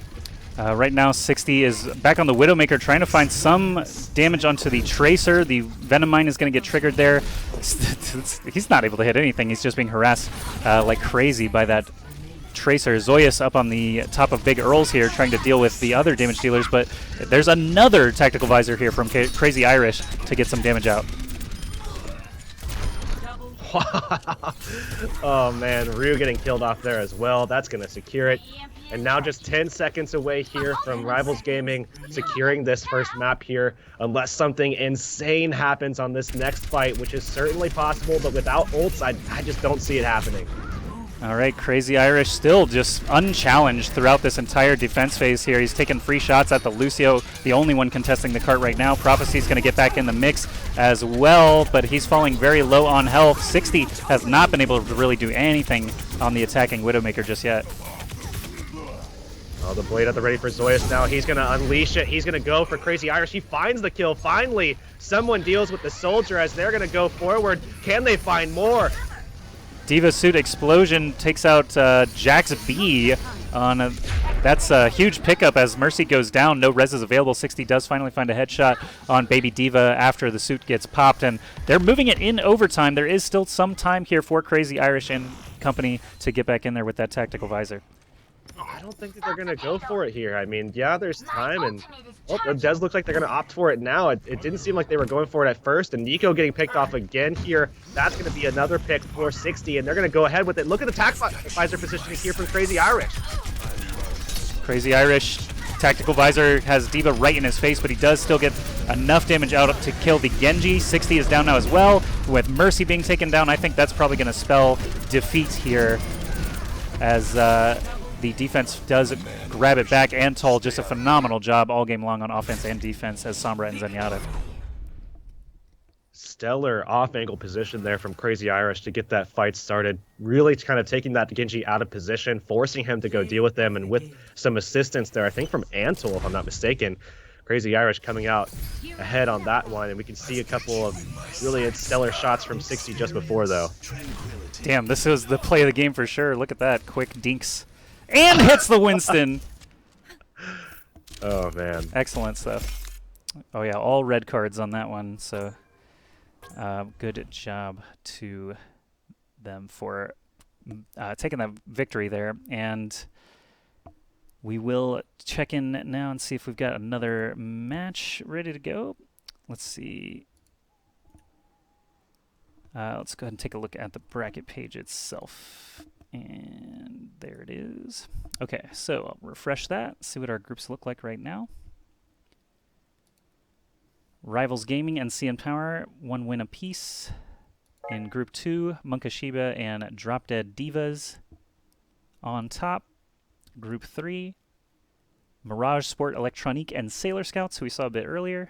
A: Right now, 60 is back on the Widowmaker, trying to find some damage onto the Tracer. The Venom Mine is going to get triggered there. He's not able to hit anything. He's just being harassed like crazy by that Tracer. Zoyas up on the top of Big Earls here, trying to deal with the other damage dealers, but there's another Tactical Visor here from Crazy Irish to get some damage out.
B: Oh man, Ryu getting killed off there as well. That's going to secure it. And now just 10 seconds away here from Rivals Gaming securing this first map here, unless something insane happens on this next fight, which is certainly possible, but without ults, I just don't see it happening.
A: All right, Crazy Irish still just unchallenged throughout this entire defense phase here. He's taking free shots at the Lucio, the only one contesting the cart right now. Prophecy's going to get back in the mix as well, but he's falling very low on health. 60 has not been able to really do anything on the attacking Widowmaker just yet.
B: Oh, the blade at the ready for Zoyas now. He's going to unleash it. He's going to go for Crazy Irish. He finds the kill. Finally, someone deals with the soldier as they're going to go forward. Can they find more?
A: Diva Suit Explosion takes out Jax B on that's a huge pickup as Mercy goes down. No res is available. 60 does finally find a headshot on Baby Diva after the suit gets popped, and they're moving it in overtime. There is still some time here for Crazy Irish and company to get back in there with that Tactical Visor.
B: I don't think that they're going to go for it here. I mean, yeah, there's time, and it does look like they're going to opt for it now. It didn't seem like they were going for it at first, and Nico getting picked off again here. That's going to be another pick for 60, and they're going to go ahead with it. Look at the Tactical Visor positioning here from Crazy Irish.
A: Crazy Irish Tactical Visor has Diva right in his face, but he does still get enough damage out to kill the Genji. 60 is down now as well. With Mercy being taken down, I think that's probably going to spell defeat here as the defense does grab it back. Antol, just a phenomenal job all game long on offense and defense as Sombra and Zenyatta.
B: Stellar off-angle position there from Crazy Irish to get that fight started. Really kind of taking that Genji out of position, forcing him to go deal with them, and with some assistance there, I think from Antol, if I'm not mistaken. Crazy Irish coming out ahead on that one, and we can see a couple of really stellar shots from 60 just before, though.
A: Damn, this was the play of the game for sure. Look at that. Quick dinks. And hits the Winston.
B: Oh, man.
A: Excellent stuff. Oh, yeah, all red cards on that one. So good job to them for taking that victory there. And we will check in now and see if we've got another match ready to go. Let's see. Let's go ahead and take a look at the bracket page itself. And there it is. Okay, so I'll refresh that, see what our groups look like right now. Rivals Gaming and CN Power, 1 win apiece. In Group 2, Munkashiba and Drop Dead Divas on top. Group 3, Mirage Sport Electronique and Sailor Scouts, who we saw a bit earlier.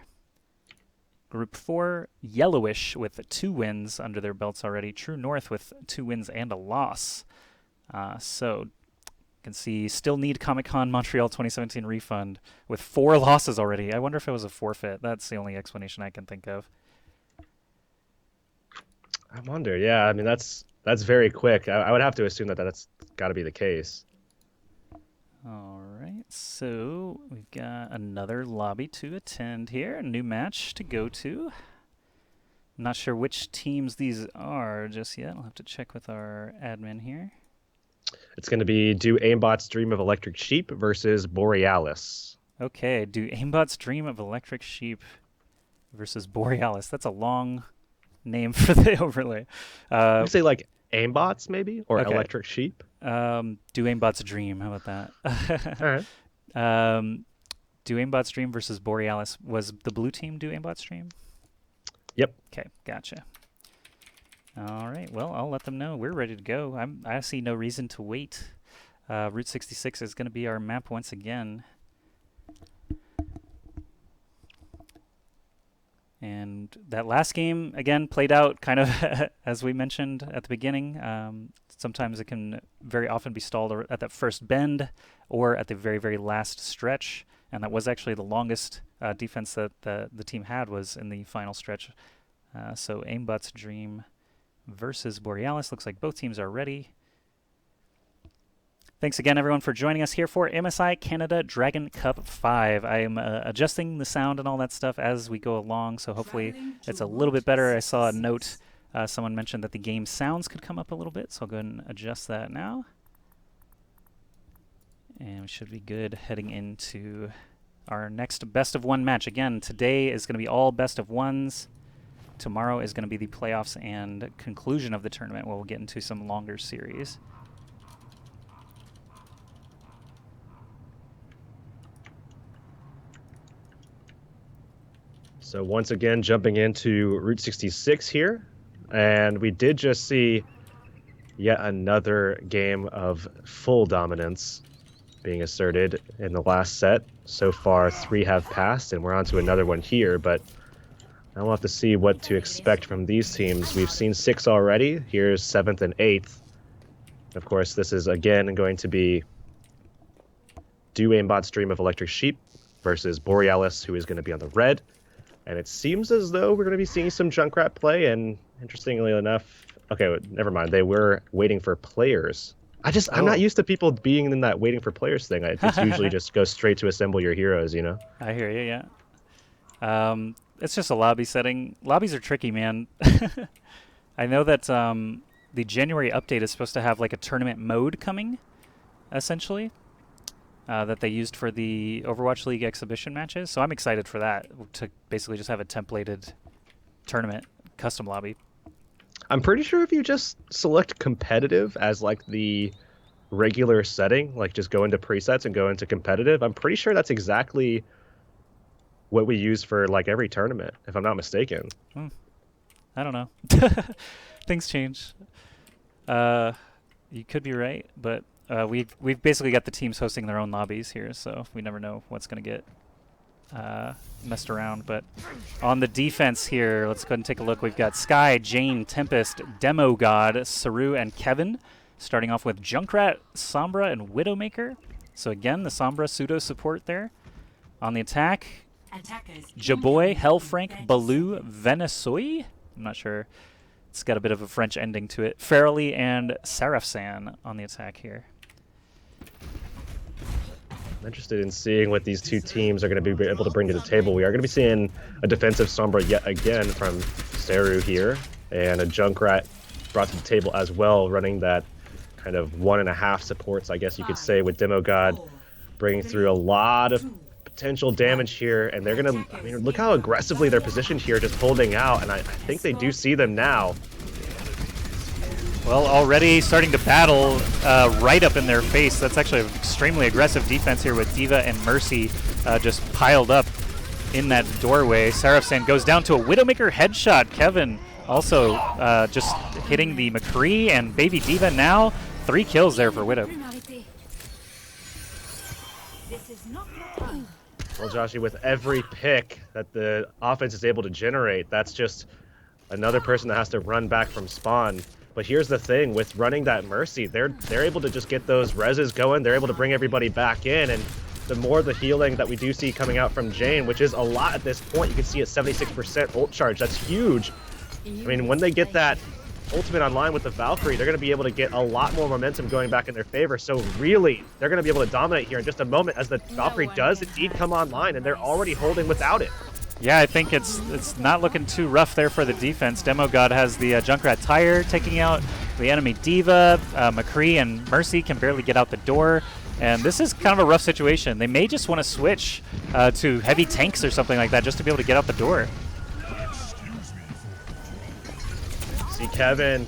A: Group 4, Yellowish with 2 wins under their belts already. True North with 2 wins and a loss. So you can see still need Comic-Con Montreal 2017 refund with 4 losses already. I wonder if it was a forfeit. That's the only explanation I can think of.
B: I wonder, yeah. I mean, that's very quick. I would have to assume that that's got to be the case.
A: All right, so we've got another lobby to attend here, a new match to go to. I'm not sure which teams these are just yet. I'll have to check with our admin here.
B: It's going to be Do Aimbot's Dream of Electric Sheep versus Borealis.
A: Okay, Do Aimbot's Dream of Electric Sheep versus Borealis. That's a long name for the overlay.
B: I'd say like Aimbots maybe, or
A: okay.
B: Electric Sheep.
A: Do Aimbot's Dream. How about that?
B: All right.
A: Do Aimbot's Dream versus Borealis. Was the blue team Do Aimbot's Dream?
B: Yep.
A: Okay, gotcha. All right, well, I'll let them know. We're ready to go. I see no reason to wait. Route 66 is going to be our map once again. And that last game, again, played out kind of as we mentioned at the beginning. Sometimes it can very often be stalled at that first bend or at the very, very last stretch. And that was actually the longest defense that the team had, was in the final stretch. So Aimbot's Dream versus Borealis. Looks like both teams are ready. Thanks again, everyone, for joining us here for MSI Canada Dragon Cup 5. I am adjusting the sound and all that stuff as we go along, so hopefully it's a little bit better. I saw a note, someone mentioned that the game sounds could come up a little bit, so I'll go ahead and adjust that now. And we should be good heading into our next best-of-1 match. Again, today is going to be all best-of-1s. Tomorrow is going to be the playoffs and conclusion of the tournament, where we'll get into some longer series.
B: So once again, jumping into Route 66 here, and we did just see yet another game of full dominance being asserted in the last set. So far, 3 have passed, and we're on to another one here, but I'll have to see what to expect from these teams. We've seen 6 already. Here's 7th and 8th. Of course, this is again going to be Aimbot's Dream of Electric Sheep versus Borealis, who is going to be on the red. And it seems as though we're going to be seeing some Junkrat play, and interestingly enough, okay, never mind. They were waiting for players. I'm not used to people being in that waiting for players thing. It's usually just go straight to assemble your heroes, you know?
A: I hear you, yeah. It's just a lobby setting. Lobbies are tricky, man. I know that the January update is supposed to have like a tournament mode coming, essentially. That they used for the Overwatch League exhibition matches. So I'm excited for that, to basically just have a templated tournament custom lobby.
B: I'm pretty sure if you just select competitive as like the regular setting, like just go into presets and go into competitive, I'm pretty sure that's exactly what we use for like every tournament, if I'm not mistaken.
A: I don't know. Things change. You could be right, but we've basically got the teams hosting their own lobbies here, so we never know what's going to get messed around. But on the defense here, let's go ahead and take a look. We've got Sky, Jane, Tempest, Demo God, Saru, and Kevin, starting off with Junkrat, Sombra, and Widowmaker. So again, the Sombra pseudo support there. On the attack, Jaboy, Hellfrank, Baloo, Venesoy. I'm not sure. It's got a bit of a French ending to it. Farrelly and Sarafsan on the attack here.
B: I'm interested in seeing what these two teams are going to be able to bring to the table. We are going to be seeing a defensive Sombra yet again from Saru here, and a Junkrat brought to the table as well, running that kind of 1.5 supports, I guess you could say, with Demo God bringing through a lot of potential damage here. And they're going to, I mean, look how aggressively they're positioned here, just holding out, and I think they do see them now.
A: Well, already starting to battle right up in their face. That's actually an extremely aggressive defense here with D.Va and Mercy just piled up in that doorway. Sarafsan goes down to a Widowmaker headshot. Kevin also just hitting the McCree, and Baby D.Va now 3 kills there for Widow.
B: Well, Joshy, with every pick that the offense is able to generate, that's just another person that has to run back from spawn. But here's the thing, with running that Mercy, they're able to just get those reses going. They're able to bring everybody back in, and the more the healing that we do see coming out from Jane, which is a lot at this point. You can see a 76% ult charge. That's huge. I mean, when they get that ultimate online with the Valkyrie, they're going to be able to get a lot more momentum going back in their favor. So really, they're going to be able to dominate here in just a moment, as the Valkyrie does indeed come online, and they're already holding without it.
A: Yeah, I think it's not looking too rough there for the defense. Demo God has the Junkrat tire taking out the enemy D.Va. McCree and Mercy can barely get out the door. And this is kind of a rough situation. They may just want to switch to heavy tanks or something like that just to be able to get out the door.
B: See Kevin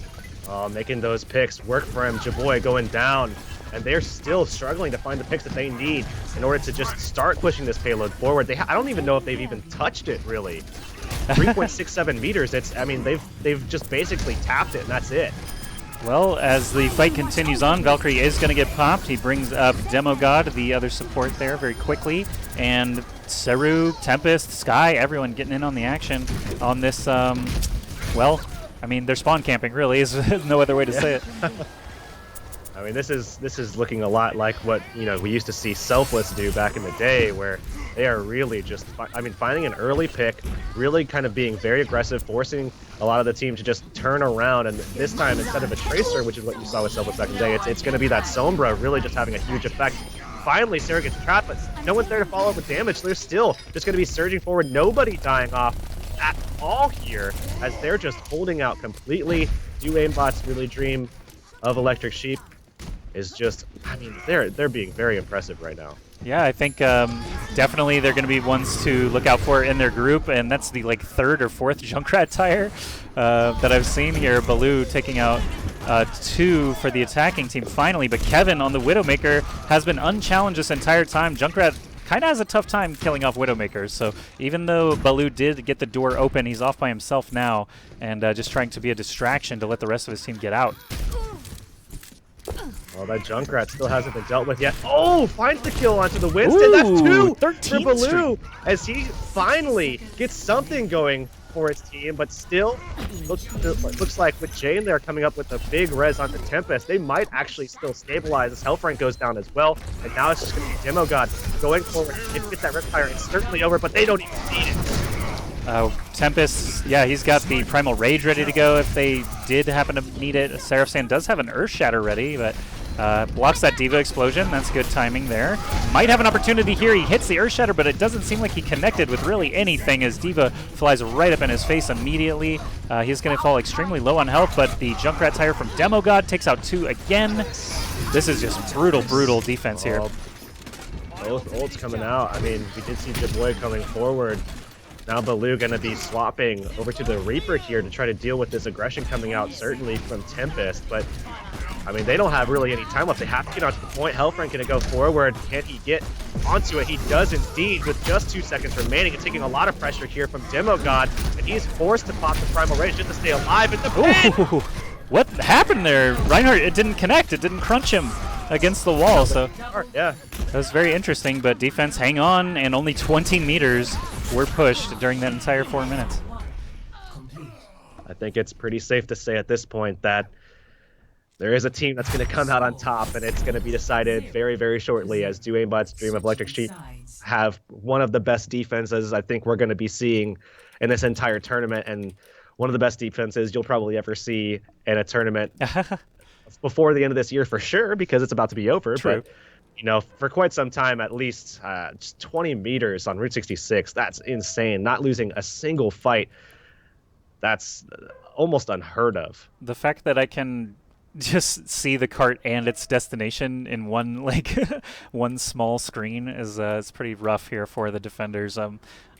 B: making those picks work for him. Jaboy going down. And they're still struggling to find the picks that they need in order to just start pushing this payload forward. I don't even know if they've even touched it, really. 3.67 meters. I mean, they've just basically tapped it, and that's it.
A: Well, as the fight continues on, Valkyrie is going to get popped. He brings up Demogod, the other support there, very quickly. And Saru, Tempest, Sky, everyone getting in on the action on this, well, I mean, they're spawn camping, really, is no other way to say it.
B: I mean, this is looking a lot like what, you know, we used to see Selfless do back in the day, where they are really just, I mean, finding an early pick, really kind of being very aggressive, forcing a lot of the team to just turn around. And this time, instead of a Tracer, which is what you saw with Selfless back in the day, it's going to be that Sombra really just having a huge effect. Finally, Sarah gets trapped, but no one's there to follow up with damage. They're still just going to be surging forward, nobody dying off at all here, as they're just holding out completely. Do Aimbot's really dream of Electric Sheep is just, I mean, they're being very impressive right now.
A: Yeah, I think definitely they're going to be ones to look out for in their group, and that's the like third or fourth Junkrat tire that I've seen here. Baloo taking out 2 for the attacking team finally, but Kevin on the Widowmaker has been unchallenged this entire time. Junkrat kind of has a tough time killing off Widowmakers, so even though Baloo did get the door open, he's off by himself now, and just trying to be a distraction to let the rest of his team get out.
B: Well, that Junkrat still hasn't been dealt with yet. Oh, finds the kill onto the Winston. That's 2 for Baloo, as he finally gets something going for his team, but still looks like with Jane there coming up with a big res on the Tempest, they might actually still stabilize as Hellfrank goes down as well. And now it's just going to be Demogod going forward. If get that Riptire, it's certainly over, but they don't even need it.
A: Tempest, yeah, he's got the Primal Rage ready to go if they did happen to need it. Seraphsan does have an Earth Shatter ready, but blocks that Diva Explosion. That's good timing there. Might have an opportunity here. He hits the Earth Shatter, but it doesn't seem like he connected with really anything as Diva flies right up in his face immediately. He's going to fall extremely low on health, but the Junkrat tire from Demogod takes out 2 again. This is just brutal defense here.
B: Both ults coming out. I mean, we did see Jaboy coming forward. Now Baloo going to be swapping over to the Reaper here to try to deal with this aggression coming out, certainly from Tempest. But, I mean, they don't have really any time left. They have to get onto the point. Hellfrank going to go forward. Can he get onto it? He does indeed, with just 2 seconds remaining. It's taking a lot of pressure here from Demogod, and he's forced to pop the Primal Rage just to stay alive in the pit.
A: What happened there? Reinhardt, it didn't connect. It didn't crunch him against the wall, so
B: yeah,
A: that was very interesting, but defense hang on, and only 20 meters were pushed during that entire 4 minutes.
B: I think it's pretty safe to say at this point that there is a team that's going to come out on top, and it's going to be decided very shortly, as do Aimbot's Dream of Electric Sheep have one of the best defenses I think we're going to be seeing in this entire tournament, and one of the best defenses you'll probably ever see in a tournament before the end of this year for sure, because it's about to be over.
A: True.
B: But you know, for quite some time, at least just 20 meters on Route 66, that's insane. Not losing a single fight, that's almost unheard of.
A: The fact that I can just see the cart and its destination in one one small screen is pretty rough here for the defenders.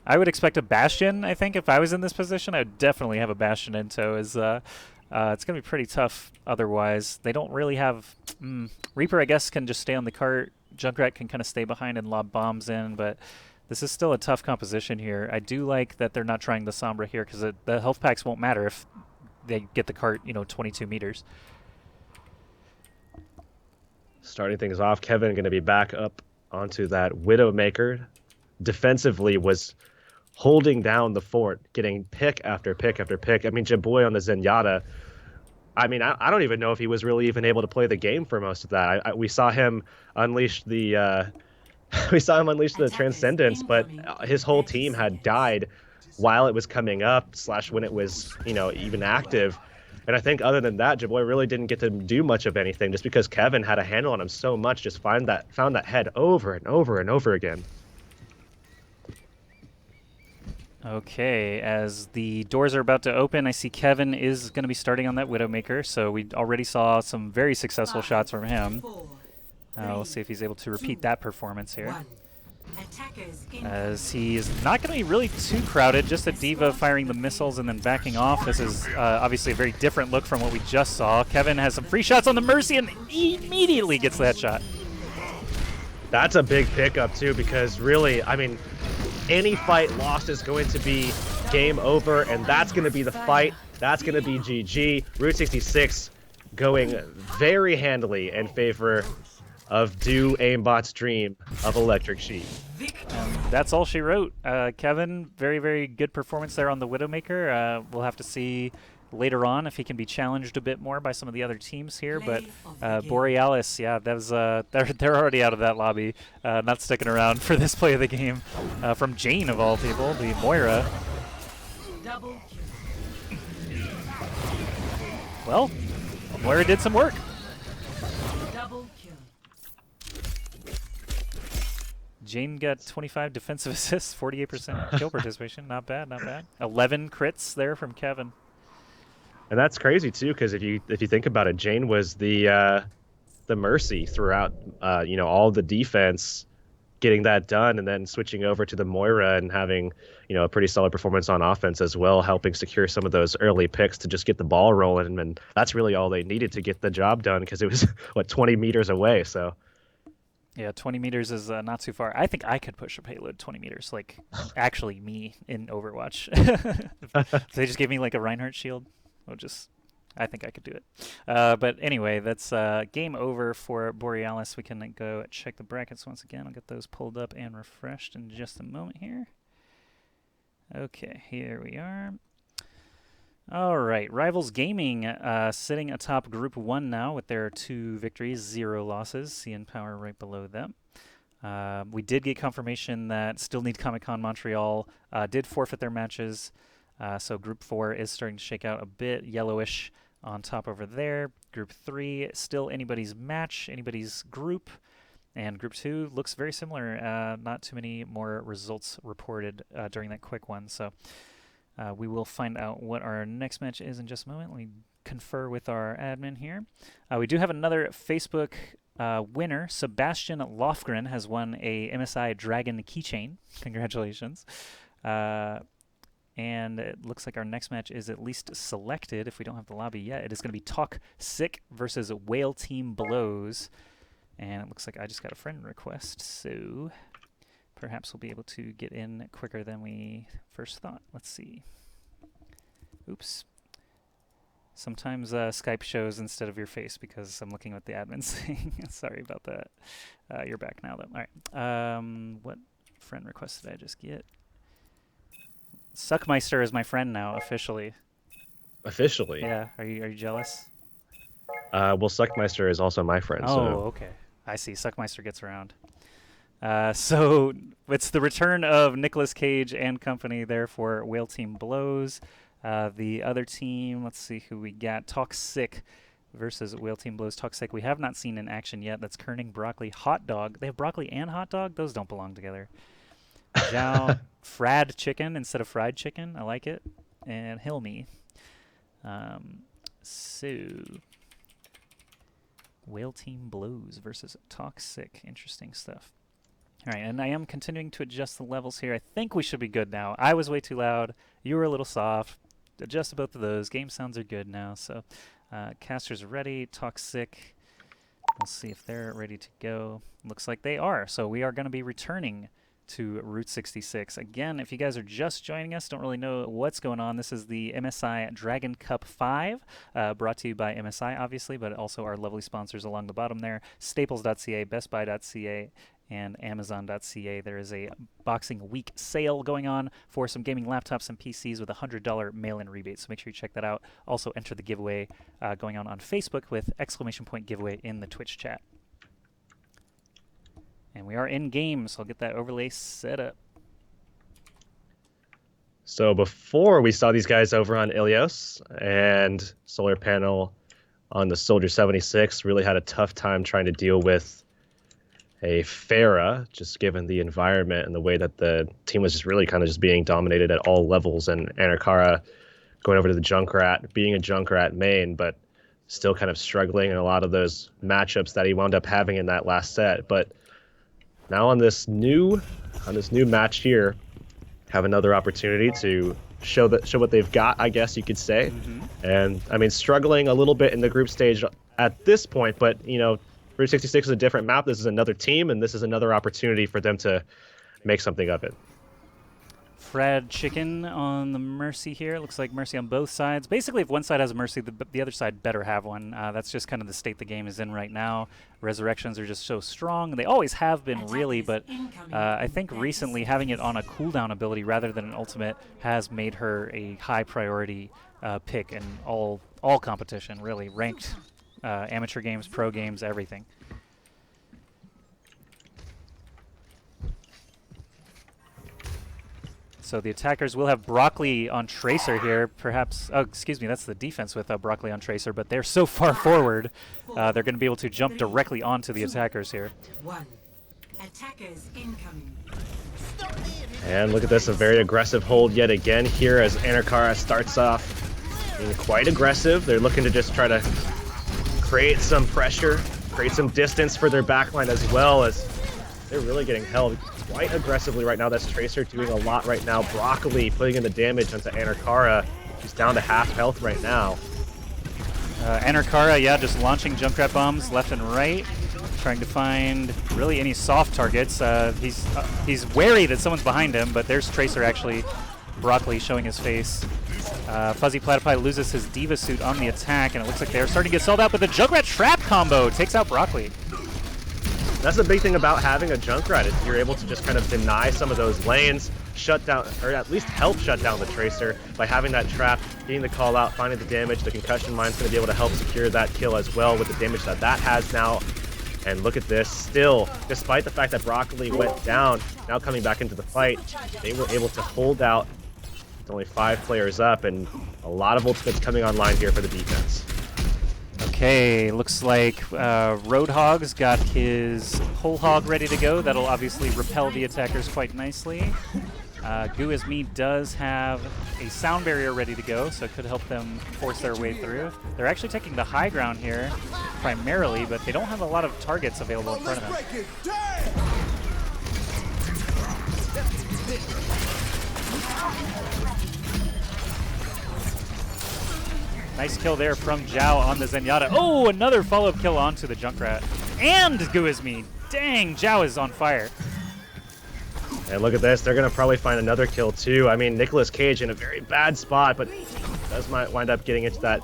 A: I would expect a Bastion. I think if I was in this position, I would definitely have a Bastion in tow. It's going to be pretty tough otherwise. They don't really have... Reaper, I guess, can just stay on the cart. Junkrat can kind of stay behind and lob bombs in, but this is still a tough composition here. I do like that they're not trying the Sombra here, because the health packs won't matter if they get the cart, 22 meters.
B: Starting things off, Kevin going to be back up onto that Widowmaker. Defensively was holding down the fort, getting pick after pick after pick. I mean, Jaboy on the Zenyatta, I mean, I don't even know if he was really even able to play the game for most of that. We saw him unleash the Transcendence, but his whole team had died while it was coming up / when it was, even active. And I think other than that, Jaboy really didn't get to do much of anything, just because Kevin had a handle on him so much, just found that head over and over and over again.
A: Okay, as the doors are about to open, I see Kevin is going to be starting on that Widowmaker, so we already saw some very successful shots from him. We'll see if he's able to repeat that performance here. As he is not going to be really too crowded, just a Diva firing the missiles and then backing off. This is obviously a very different look from what we just saw. Kevin has some free shots on the Mercy and immediately gets that shot.
B: That's a big pickup too, because really, I mean, any fight lost is going to be game over, and that's going to be the fight. That's going to be GG. Route 66 going very handily in favor of Do Aimbot's dream of Electric Sheep.
A: That's all she wrote. Kevin, very, very good performance there on the Widowmaker. We'll have to see later on if he can be challenged a bit more by some of the other teams here. But Borealis, yeah, that was they're already out of that lobby, not sticking around for this play of the game. From Jane of all people, the Moira. Well, Moira did some work. Jane got 25 defensive assists, 48% kill participation. Not bad, not bad. 11 crits there from Kevin.
B: And that's crazy too, because if you think about it, Jane was the mercy throughout, all the defense, getting that done, and then switching over to the Moira and having, a pretty solid performance on offense as well, helping secure some of those early picks to just get the ball rolling. And that's really all they needed to get the job done, because it was 20 meters away. So.
A: Yeah, 20 meters is not too far. I think I could push a payload 20 meters, like actually me in Overwatch. If they just gave me like a Reinhardt shield, I think I could do it. But anyway, that's game over for Borealis. We can go check the brackets once again. I'll get those pulled up and refreshed in just a moment here. Okay, here we are. All right, Rivals Gaming sitting atop Group 1 now with their 2 victories, 0 losses. CN Power right below them. We did get confirmation that Still Need Comic-Con Montreal did forfeit their matches. So Group 4 is starting to shake out a bit yellowish on top over there. Group 3, still anybody's match, anybody's group. And Group 2 looks very similar. Not too many more results reported during that quick one. So we will find out what our next match is in just a moment. Let me confer with our admin here. We do have another Facebook winner. Sebastian Lofgren has won a MSI Dragon keychain. Congratulations. And it looks like our next match is at least selected, if we don't have the lobby yet. It is going to be Talk Sick versus Whale Team Blows. And it looks like I just got a friend request, so perhaps we'll be able to get in quicker than we first thought. Let's see. Oops. Sometimes Skype shows instead of your face because I'm looking at the admin saying. Sorry about that. You're back now, though. All right. What friend request did I just get? Suckmeister is my friend now, officially.
B: Officially?
A: Yeah. Are you jealous?
B: Well, Suckmeister is also my friend.
A: Oh,
B: so.
A: Okay. I see. Suckmeister gets around. So it's the return of Nicolas Cage and company there for Whale Team Blows. The other team, let's see who we got. Talk Sick versus Whale Team Blows. Talk Sick we have not seen in action yet. That's Kerning, Broccoli, Hot Dog. They have Broccoli and Hot Dog? Those don't belong together. Zhao, Frad Chicken instead of Fried Chicken. I like it. And Hilmi. So Whale Team Blows versus Talk Sick. Interesting stuff. All right, and I am continuing to adjust the levels here. I think we should be good now. I was way too loud. You were a little soft. Adjust both of those. Game sounds are good now. So casters are ready. Talk Sick. We'll see if they're ready to go. Looks like they are. So we are going to be returning to Route 66. Again, if you guys are just joining us, don't really know what's going on, this is the MSI Dragon Cup 5, brought to you by MSI, obviously, but also our lovely sponsors along the bottom there, Staples.ca, BestBuy.ca, and Amazon.ca. There is a Boxing Week sale going on for some gaming laptops and PCs with a $100 mail-in rebate, so make sure you check that out. Also, enter the giveaway going on Facebook with ! giveaway in the Twitch chat. And we are in game, so I'll get that overlay set up.
B: So before we saw these guys over on Ilios, and Solar Panel on the Soldier 76 really had a tough time trying to deal with a Pharah, just given the environment and the way that the team was just really kind of just being dominated at all levels, and Anarkara going over to the Junkrat, being a Junkrat main, but still kind of struggling in a lot of those matchups that he wound up having in that last set. But now on this new match here, have another opportunity to show what they've got, I guess you could say. And I mean, struggling a little bit in the group stage at this point, but Route 66 is a different map. This is another team, and this is another opportunity for them to make something of it.
A: Frad chicken on the Mercy here. It looks like Mercy on both sides. Basically, if one side has a Mercy, the other side better have one. That's just kind of the state the game is in right now. Resurrections are just so strong. They always have been, really, but I think recently having it on a cooldown ability rather than an ultimate has made her a high priority pick in all competition, really. Ranked, amateur games, pro games, everything. So the attackers will have Broccoli on Tracer here, perhaps. Oh, excuse me, that's the defense with Broccoli on Tracer, but they're so far forward, they're going to be able to jump directly onto the attackers here.
E: Attackers incoming.
B: And look at this, a very aggressive hold yet again here as Anarkara starts off being quite aggressive. They're looking to just try to create some pressure, create some distance for their backline as well, as they're really getting held quite aggressively right now. That's Tracer doing a lot right now. Broccoli putting in the damage onto Anarkara. She's down to half health right now.
A: Anarkara, yeah, just launching Junkrat bombs left and right, trying to find really any soft targets. He's wary that someone's behind him, but there's Tracer actually. Broccoli showing his face. Fuzzy Platypi loses his Diva suit on the attack, and it looks like they're starting to get sold out, but the Junkrat trap combo takes out Broccoli.
B: That's the big thing about having a Junkrat, is you're able to just kind of deny some of those lanes, shut down, or at least help shut down the Tracer by having that trap, getting the call out, finding the damage. The concussion mine's going to be able to help secure that kill as well with the damage that has now. And look at this, still, despite the fact that Broccoli went down, now coming back into the fight, they were able to hold out. It's only 5 players up, and a lot of ultimates coming online here for the defense.
A: Okay, looks like Roadhog's got his Whole Hog ready to go. That'll obviously repel the attackers quite nicely. Goo As Me does have a sound barrier ready to go, so it could help them force their way through. They're actually taking the high ground here, primarily, but they don't have a lot of targets available in front of them. Nice kill there from Zhao on the Zenyatta. Oh, another follow-up kill onto the Junkrat. And Goo As Me. Dang, Zhao is on fire.
B: And look at this, they're going to probably find another kill too. I mean, Nicolas Cage in a very bad spot, but does might wind up getting into that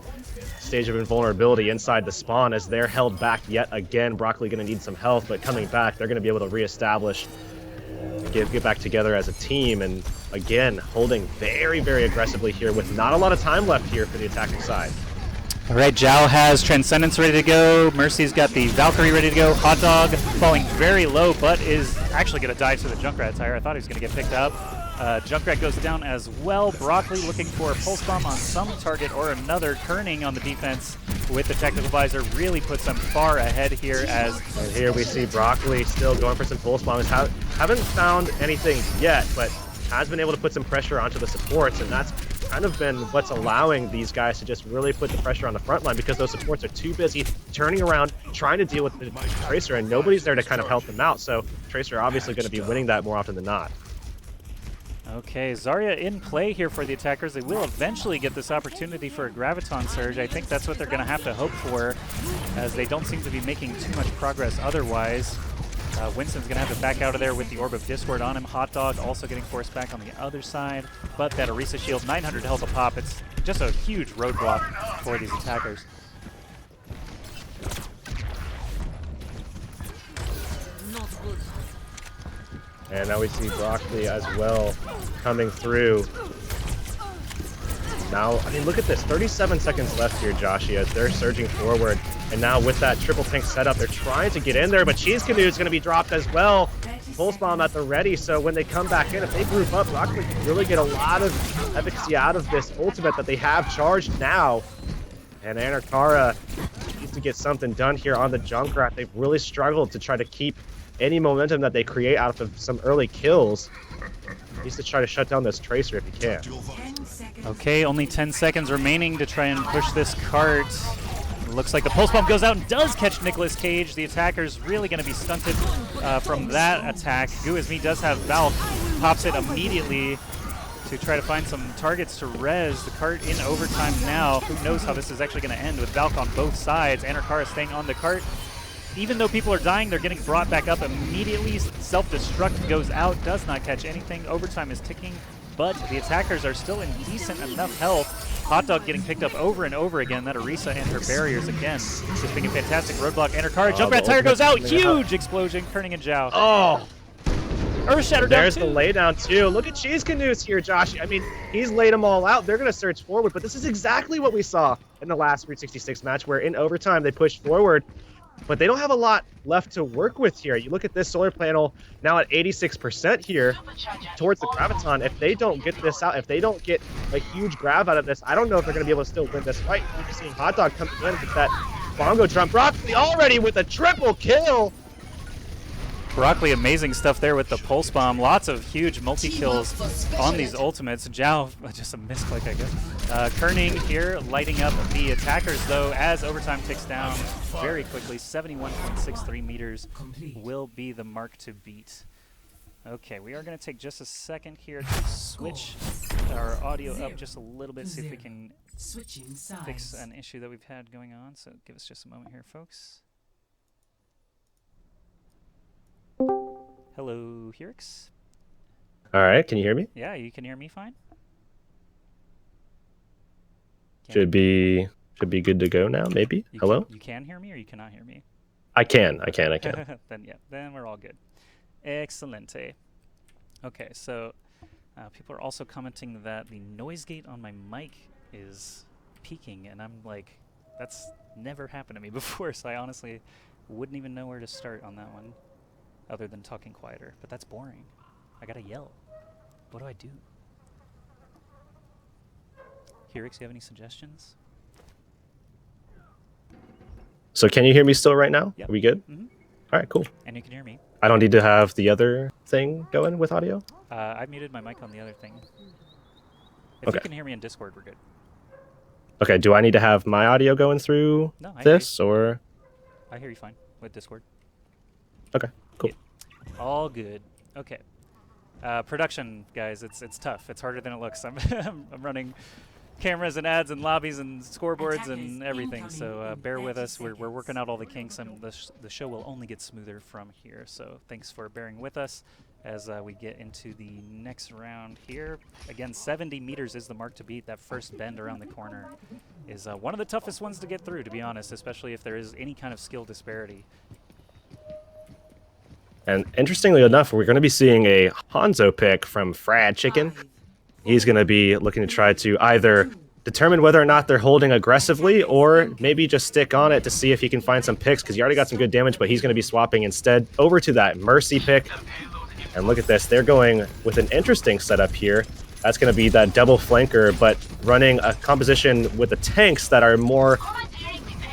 B: stage of invulnerability inside the spawn as they're held back yet again. Broccoli going to need some health, but coming back, they're going to be able to reestablish, get back together as a team, and again, holding very, very aggressively here with not a lot of time left here for the attacking side.
A: All right, Zhao has Transcendence ready to go. Mercy's got the Valkyrie ready to go. Hot Dog falling very low, but is actually going to die to the Junkrat tire. I thought he was going to get picked up. Junkrat goes down as well. Broccoli looking for a Pulse Bomb on some target or another. Kerning on the defense with the Technical Visor really puts them far ahead here as...
B: And here we see Broccoli still going for some Pulse Bombs. Haven't found anything yet, but has been able to put some pressure onto the supports, and that's kind of been what's allowing these guys to just really put the pressure on the front line, because those supports are too busy turning around, trying to deal with the Tracer, and nobody's there to kind of help them out. So Tracer obviously going to be winning that more often than not.
A: Okay, Zarya in play here for the attackers. They will eventually get this opportunity for a Graviton Surge. I think that's what they're going to have to hope for, as they don't seem to be making too much progress otherwise. Winston's going to have to back out of there with the Orb of Discord on him. Hot Dog also getting forced back on the other side. But that Orisa shield, 900 health a pop. It's just a huge roadblock for these attackers.
B: And now we see Broccoli as well coming through. Now, I mean, look at this. 37 seconds left here, Joshie, as they're surging forward. And now with that triple tank setup, they're trying to get in there, but Cheese Canoe is going to be dropped as well. Pulse Bomb at the ready, so when they come back in, if they group up, Broccoli can really get a lot of efficacy out of this ultimate that they have charged now. And Anarkara needs to get something done here on the Junkrat. They've really struggled to try to keep any momentum that they create out of some early kills. He needs to try to shut down this Tracer if he can.
A: Okay, only 10 seconds remaining to try and push this cart. Looks like the Pulse Bomb goes out and does catch Nicolas Cage. The attacker's really going to be stunted from that attack. Goo As Me does have Valk, pops it immediately to try to find some targets to res. The cart in overtime now. Who knows how this is actually going to end with Valk on both sides. Anarkara staying on the cart. Even though people are dying, they're getting brought back up immediately. Self-destruct goes out, does not catch anything. Overtime is ticking. but the attackers are still in decent enough health. Hot Dog getting picked up over and over again. That Orisa and her barriers again. Just being a fantastic roadblock. And her card. Junkrat Tire goes out. Huge explosion. Kerning and Zhao.
B: Oh!
A: Earth Shatter down
B: There's
A: two.
B: the laydown too. Look at Cheese Canoes here, Josh. I mean, he's laid them all out. They're going to search forward, but this is exactly what we saw in the last Route 66 match, where in overtime they pushed forward, but they don't have a lot left to work with here. You look at this solar panel now at 86% here towards the Graviton. If they don't get this out, if they don't get a huge grab out of this, I don't know if they're going to be able to still win this fight. You're seeing Hot Dog coming in with that bongo drum. Broccoli already with a triple kill.
A: Broccoli, amazing stuff there with the pulse bomb. Lots of huge multi-kills on these ultimates. Zhao, just a misclick, I guess. Kerning here, lighting up the attackers, though, as overtime ticks down very quickly. 71.63 meters will be the mark to beat. Okay, we are going to take just a second here to switch our audio up just a little bit, see if we can fix an issue that we've had going on. So give us just a moment here, folks. Hello, Hirix.
B: All right, can you hear me?
A: Yeah, you can hear me fine?
B: Should be good to go now, maybe. Hello?
A: You can hear me or you cannot hear me?
B: I can.
A: Then yeah, then we're all good. Excelente. Okay, so people are also commenting that the noise gate on my mic is peaking, and I'm like, that's never happened to me before, so I honestly wouldn't even know where to start on that one, other than talking quieter. But that's boring. I gotta yell. What do I do? Hirix, you have any suggestions?
B: So can you hear me still right now?
A: Yep.
B: Are we good?
A: Mm-hmm.
B: All right, cool.
A: And you can hear me.
B: I don't need to have the other thing going with audio?
A: I muted my mic on the other thing. If
B: Okay.
A: you can hear me in Discord, we're good.
B: Okay, do I need to have my audio going through
A: No, I hear
B: this, or?
A: I hear you fine with Discord.
B: Okay, cool.
A: Yeah. All good. Okay. Production, guys, it's tough. It's harder than it looks. I'm running cameras and ads and lobbies and scoreboards and everything. So bear with us. We're working out all the kinks, and the show will only get smoother from here. So thanks for bearing with us as we get into the next round here. Again, 70 meters is the mark to beat. That first bend around the corner is one of the toughest ones to get through, to be honest, especially if there is any kind of skill disparity.
B: And interestingly enough, we're going to be seeing a Hanzo pick from Frad Chicken. He's going to be looking to try to either determine whether or not they're holding aggressively, or maybe just stick on it to see if he can find some picks, because he already got some good damage, but he's going to be swapping instead over to that Mercy pick. And look at this. They're going with an interesting setup here. That's going to be that double flanker, but running a composition with the tanks that are more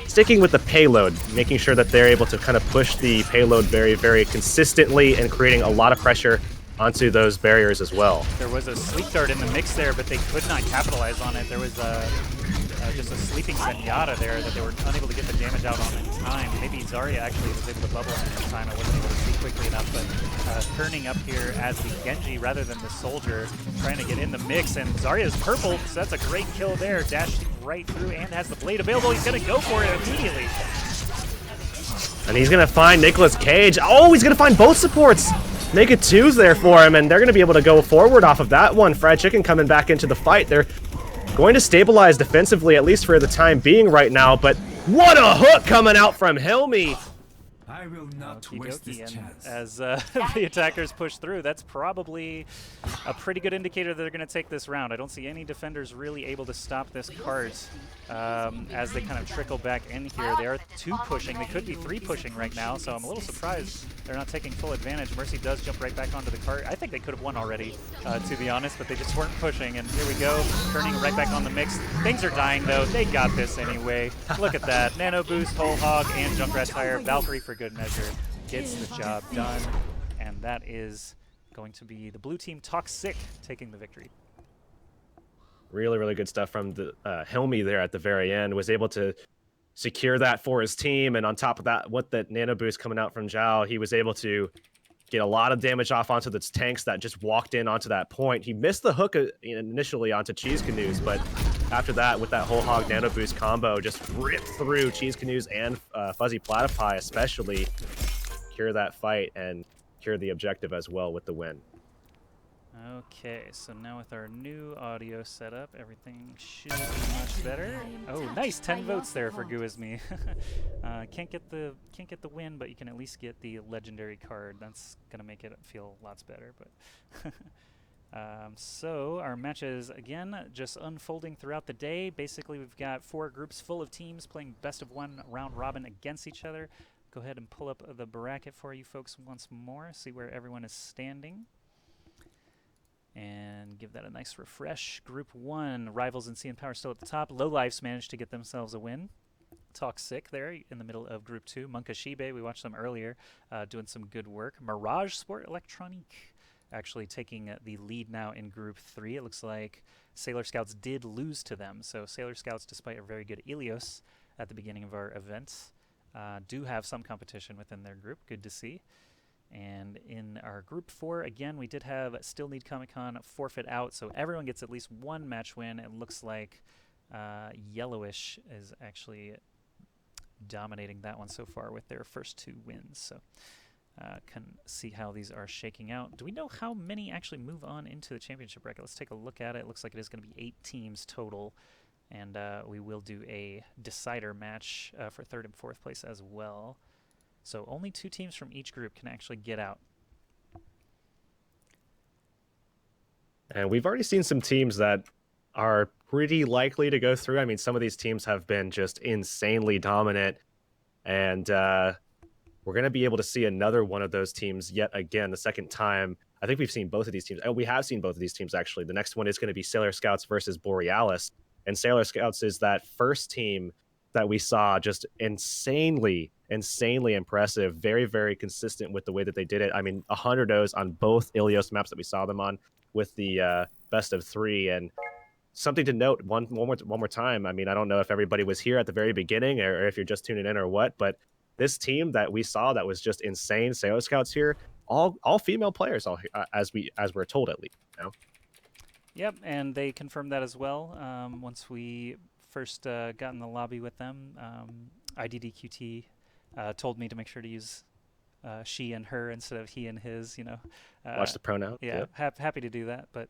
B: sticking with the payload, making sure that they're able to kind of push the payload very, very consistently and creating a lot of pressure onto those barriers as well.
A: There was a sleep dart in the mix there, but they could not capitalize on it. There was just a sleeping Zenyatta there that they were unable to get the damage out on in time. Maybe Zarya actually was able to bubble him in time. I wasn't able to see quickly enough, but turning up here as the Genji rather than the soldier, trying to get in the mix, and Zarya's purple, so that's a great kill there. Dashing right through and has the blade available. He's going to go for it immediately.
B: And he's going to find Nicolas Cage. Oh, he's going to find both supports. Make it twos there for him, and they're going to be able to go forward off of that one. Fried Chicken coming back into the fight. They're going to stabilize defensively, at least for the time being right now, but what a hook coming out from Helmy.
F: I will not waste this
A: And
F: chance.
A: as the attackers push through, that's probably a pretty good indicator that they're going to take this round. I don't see any defenders really able to stop this cart as they kind of trickle back in here. They are 2 pushing. They could be 3 pushing right now, so I'm a little surprised they're not taking full advantage. Mercy does jump right back onto the cart. I think they could have won already, to be honest, but they just weren't pushing. And here we go, turning right back on the mix. Things are dying, though. They got this anyway. Look at that. Nano Boost, Whole Hog, and Junkrat Tire. Valkyrie, for good measure, gets the job done. And that is going to be the blue team Toxic taking the victory.
B: Really, really good stuff from the Helmy there at the very end. Was able to secure that for his team, and on top of that, with that nano boost coming out from Zhao, he was able to get a lot of damage off onto the tanks that just walked in onto that point. He missed the hook initially onto Cheese Canoes, but after that, with that whole hog nano boost combo, just ripped through Cheese Canoes and Fuzzy Platypi especially, cure that fight and cure the objective as well with the win.
A: Okay, so now with our new audio setup, everything should be much better. Oh, nice! 10 votes there for Guizme. Can't get the win, but you can at least get the legendary card. That's gonna make it feel lots better. But so our matches again just unfolding throughout the day. Basically, we've got 4 groups full of teams playing best of 1 round robin against each other. Go ahead and pull up the bracket for you folks once more. See where everyone is standing. And give that a nice refresh. Group 1, Rivals and CN Power still at the top. Lowlifes managed to get themselves a win. Talk Sick there in the middle of Group 2. Munkashibe, we watched them earlier, doing some good work. Mirage Sport Electronique actually taking the lead now in Group 3. It looks like Sailor Scouts did lose to them. So Sailor Scouts, despite a very good Ilios at the beginning of our event, do have some competition within their group. Good to see. And in our Group 4, again, we did have Still Need Comic-Con forfeit out, so everyone gets at least 1 match win. It looks like Yellowish is actually dominating that one so far with their first 2 wins. So can see how these are shaking out. Do we know how many actually move on into the championship bracket? Let's take a look at it. It looks like it is going to be 8 teams total, and we will do a decider match for 3rd and 4th place as well. So only 2 teams from each group can actually get out.
B: And we've already seen some teams that are pretty likely to go through. I mean, some of these teams have been just insanely dominant. And we're going to be able to see another one of those teams yet again, the second time. I think we've seen both of these teams. Oh, we have seen both of these teams, actually. The next one is going to be Sailor Scouts versus Borealis. And Sailor Scouts is that first team that we saw, just insanely impressive, very, very consistent with the way that they did it. I mean, 100 O's on both Ilios maps that we saw them on with the best of 3. And something to note one more time. I mean, I don't know if everybody was here at the very beginning or if you're just tuning in or what, but this team that we saw that was just insane, Sailor Scouts here, all female players, as we're told at least. You know?
A: Yep, and they confirmed that as well. Once we first got in the lobby with them, IDDQT told me to make sure to use she and her instead of he and his, you know.
B: Watch the pronoun.
A: Yeah,
B: yep.
A: happy to do that. But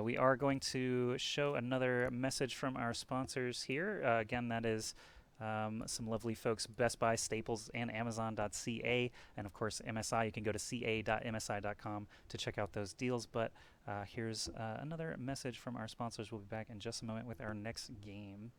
A: we are going to show another message from our sponsors here. Again, that is some lovely folks, Best Buy, Staples, and Amazon.ca. And, of course, MSI. You can go to ca.msi.com to check out those deals. But here's another message from our sponsors. We'll be back in just a moment with our next game.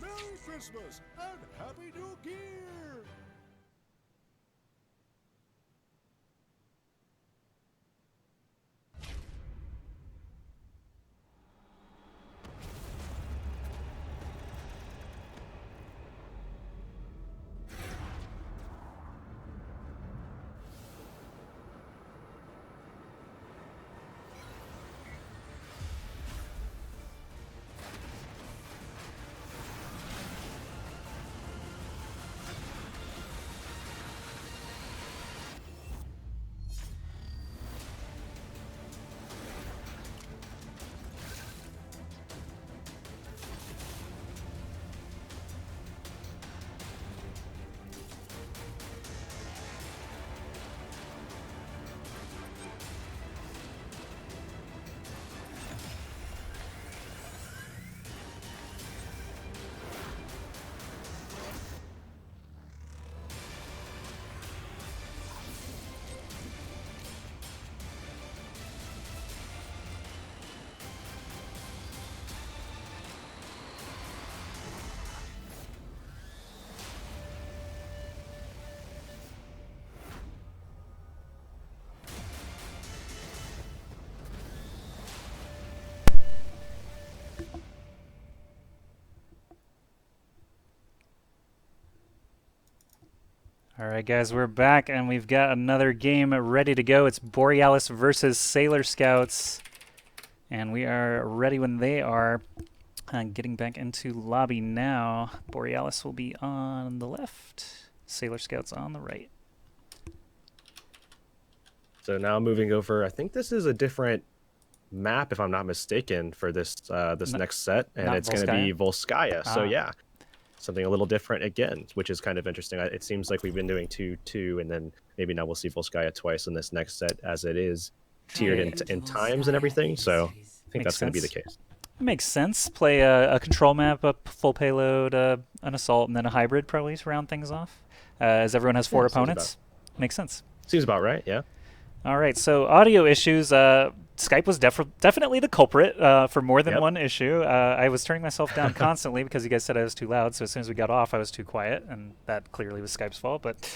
D: Merry Christmas and Happy New Year!
A: All right, guys, we're back, and we've got another game ready to go. It's Borealis versus Sailor Scouts, and we are ready when they are. Getting back into lobby now. Borealis will be on the left, Sailor Scouts on the right.
B: So now moving over, I think this is a different map, if I'm not mistaken, for this next set, and it's going to be Volskaya. So yeah, something a little different again, which is kind of interesting. It seems like we've been doing 2-2, and then maybe now we'll see Volskaya twice in this next set, as it is tiered in times and everything. So I think that's going to be the case.
A: It makes sense. Play a control map, a full payload, an assault, and then a hybrid probably to round things off. As everyone has 4 opponents. Makes sense.
B: Seems about right, yeah.
A: All right, so audio issues. Skype was definitely the culprit for more than one issue. I was turning myself down constantly because you guys said I was too loud, so as soon as we got off, I was too quiet, and that clearly was Skype's fault. But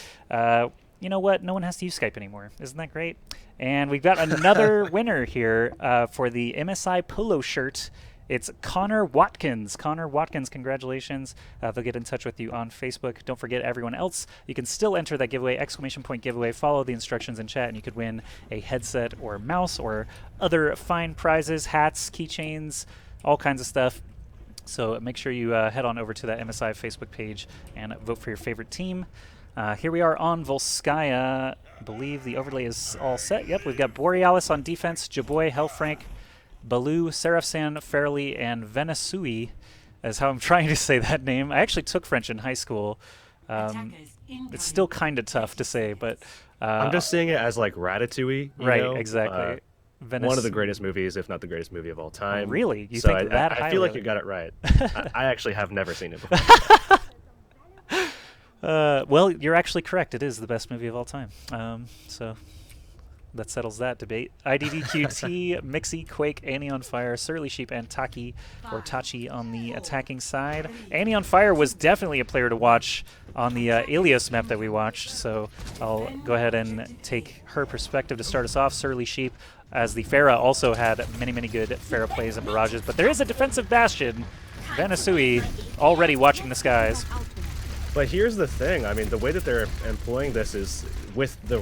A: you know what? No one has to use Skype anymore. Isn't that great? And we've got another winner here for the MSI polo shirt. It's Connor Watkins. Connor Watkins, congratulations. They'll get in touch with you on Facebook. Don't forget, everyone else, you can still enter that giveaway, exclamation point giveaway. Follow the instructions in chat, and you could win a headset or mouse or other fine prizes, hats, keychains, all kinds of stuff. So make sure you head on over to that MSI Facebook page and vote for your favorite team. Here we are on Volskaya. I believe the overlay is all set. Yep, we've got Borealis on defense, Jaboy, Hellfrank, Baloo, Serafsan, Fairley, and Venesui is how I'm trying to say that name. I actually took French in high school. It's still kind of tough to say, but...
B: I'm just seeing it as like Ratatouille.
A: Right,
B: know?
A: Exactly.
B: One of the greatest movies, if not the greatest movie of all time.
A: Oh, really? You
B: so
A: think that highly?
B: I feel like you got it right. I actually have never seen it before.
A: Well, you're actually correct. It is the best movie of all time. So... that settles that debate. IDDQT, Mixie, Quake, Annie on Fire, Surly Sheep, and Taki or Tachi on the attacking side. Annie on Fire was definitely a player to watch on the Alias map that we watched, so I'll go ahead and take her perspective to start us off. Surly Sheep, as the Pharah, also had many, many good Pharah plays and barrages, but there is a defensive bastion. Venesui already watching the skies.
B: But here's the thing. I mean, the way that they're employing this is with the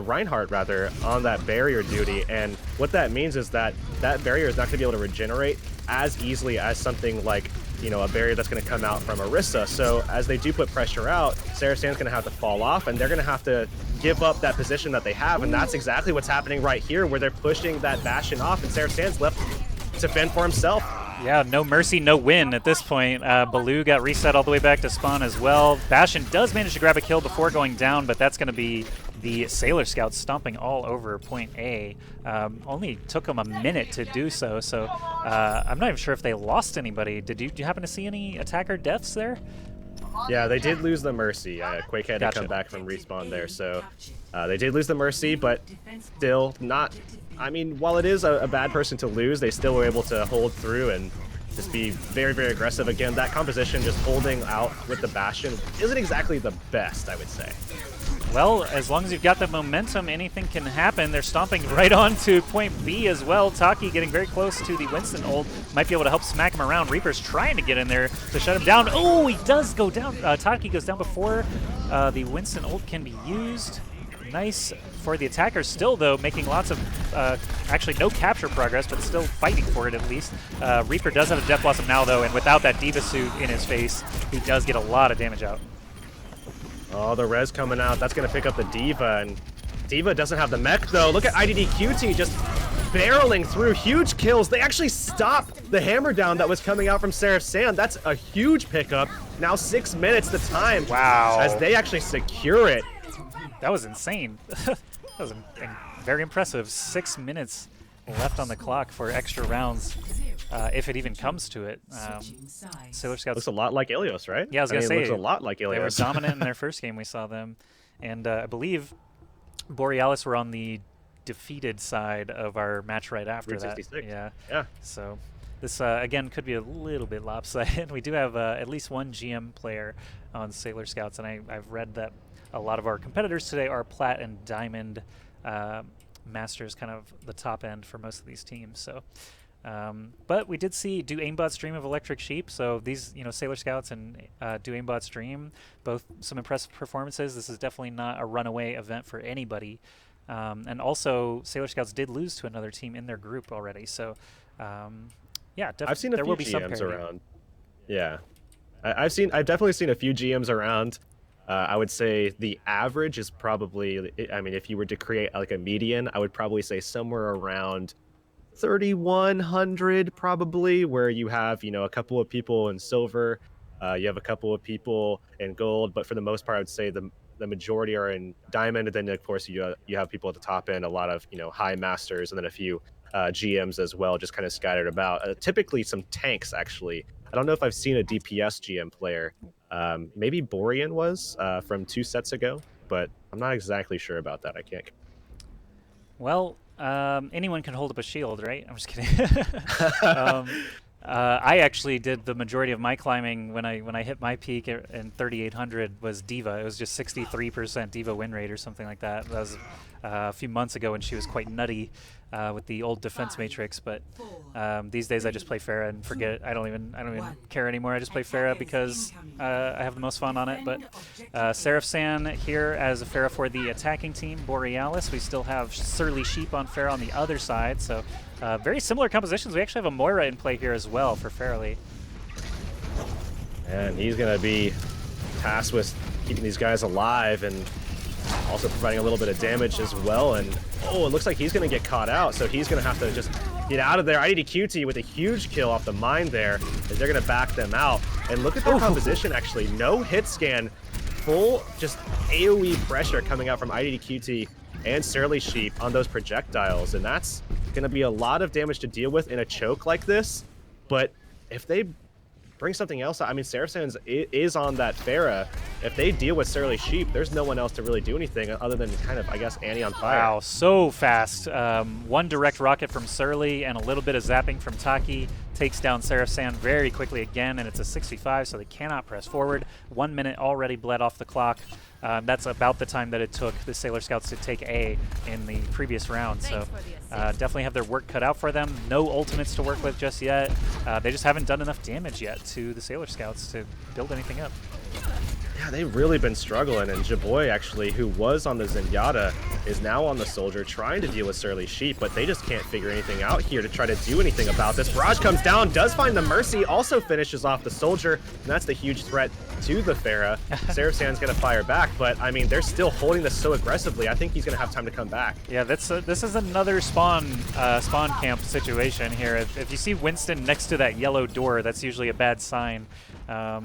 B: Reinhardt rather on that barrier duty, and what that means is that that barrier is not going to be able to regenerate as easily as something like, you know, a barrier that's going to come out from Orisa. So as they do put pressure out, Sarasan's going to have to fall off, and they're going to have to give up that position that they have, and that's exactly what's happening right here, where they're pushing that Bastion off, and Sarasan's left to fend for himself.
A: Yeah, no mercy, no win at this point. Baloo got reset all the way back to spawn as well. Bastion does manage to grab a kill before going down, but that's going to be the Sailor Scouts stomping all over point A. Only took them a minute to do so, so I'm not even sure if they lost anybody. Do you happen to see any attacker deaths there?
B: Yeah, they did lose the Mercy. Quake had to come back from respawn there, so they did lose the Mercy, but still not... I mean, while it is a bad person to lose, they still were able to hold through and just be very, very aggressive. Again, that composition, just holding out with the Bastion, isn't exactly the best, I would say.
A: Well, as long as you've got the momentum, anything can happen. They're stomping right on to point B as well. Taki getting very close to the Winston ult. Might be able to help smack him around. Reaper's trying to get in there to shut him down. Oh, he does go down. Taki goes down before the Winston ult can be used. Nice for the attackers still, though, making lots of, actually no capture progress, but still fighting for it at least. Reaper does have a Death Blossom now, though, and without that D.Va suit in his face, he does get a lot of damage out.
B: Oh, the res coming out. That's going to pick up the D.Va, and D.Va doesn't have the mech, though. Look at IDDQT just barreling through huge kills. They actually stopped the hammer down that was coming out from Sarasan. That's a huge pickup. Now 6 minutes the time.
A: Wow.
B: As they actually secure it.
A: That was insane. That was very impressive. 6 minutes left on the clock for extra rounds, if it even comes to it. Sailor Scouts
B: looks a lot like Ilios, right?
A: Yeah, I was gonna say
B: it looks a lot like Ilios.
A: They were dominant in their first game. We saw them, and I believe Borealis were on the defeated side of our match right after that. Yeah.
B: Yeah.
A: So this again could be a little bit lopsided. We do have at least one GM player on Sailor Scouts, and I've read that a lot of our competitors today are Plat and Diamond masters, kind of the top end for most of these teams. So But we did see do Aimbot's Dream of Electric Sheep. So these, Sailor Scouts and do Aimbot's Dream, both some impressive performances. This is definitely not a runaway event for anybody. And also, Sailor Scouts did lose to another team in their group already. So, yeah,
B: I've seen a
A: there
B: few
A: will be some
B: GMs
A: parity.
B: around. Yeah, I've definitely seen a few GMs around. I would say the average is probably, I mean, if you were to create like a median, I would probably say somewhere around 3,100 probably, where you have, a couple of people in silver, you have a couple of people in gold, but for the most part, I would say the majority are in diamond, and then of course you have people at the top end, a lot of high masters, and then a few GMs as well, just kind of scattered about. Typically some tanks actually. I don't know if I've seen a DPS GM player. Maybe Borean was from 2 sets ago, but I'm not exactly sure about that. I can't.
A: Well, anyone can hold up a shield, right? I'm just kidding. I actually did the majority of my climbing when I hit my peak in 3,800 was Diva. It was just 63% Diva win rate or something like that. That was a few months ago when she was quite nutty with the old defense matrix. But these days I just play Pharah and forget it. I don't even care anymore. I just play Pharah because I have the most fun on it. But Seraph San here as a Pharah for the attacking team. Borealis. We still have Surly Sheep on Pharah on the other side. So very similar compositions. We actually have a Moira in play here as well for Fairly.
B: And he's going to be tasked with keeping these guys alive and also providing a little bit of damage as well. And oh, it looks like he's going to get caught out, so he's going to have to just get out of there. IDDQT with a huge kill off the mine there, as they're going to back them out. And look at their composition, actually. No hit scan, full just AoE pressure coming out from IDDQT and Surly Sheep on those projectiles. And that's going to be a lot of damage to deal with in a choke like this. But if they bring something else out, I mean, Seraph Sans is on that Pharah. If they deal with Surly Sheep, there's no one else to really do anything other than kind of, I guess, Annie on fire.
A: Wow, so fast. One direct rocket from Surly and a little bit of zapping from Taki takes down Seraph San very quickly again, and it's a 65, so they cannot press forward. 1 minute already bled off the clock. That's about the time that it took the Sailor Scouts to take A in the previous round, so definitely have their work cut out for them. No ultimates to work with just yet. They just haven't done enough damage yet to the Sailor Scouts to build anything up.
B: Yeah, they've really been struggling, and Jaboy, actually, who was on the Zenyatta, is now on the Soldier trying to deal with Surly Sheep, but they just can't figure anything out here to try to do anything about this. Barrage comes down, does find the Mercy, also finishes off the Soldier, and that's the huge threat to the Pharah. Seraph San's going to fire back, but, I mean, they're still holding this so aggressively. I think he's going to have time to come back.
A: Yeah, this is another spawn camp situation here. If you see Winston next to that yellow door, that's usually a bad sign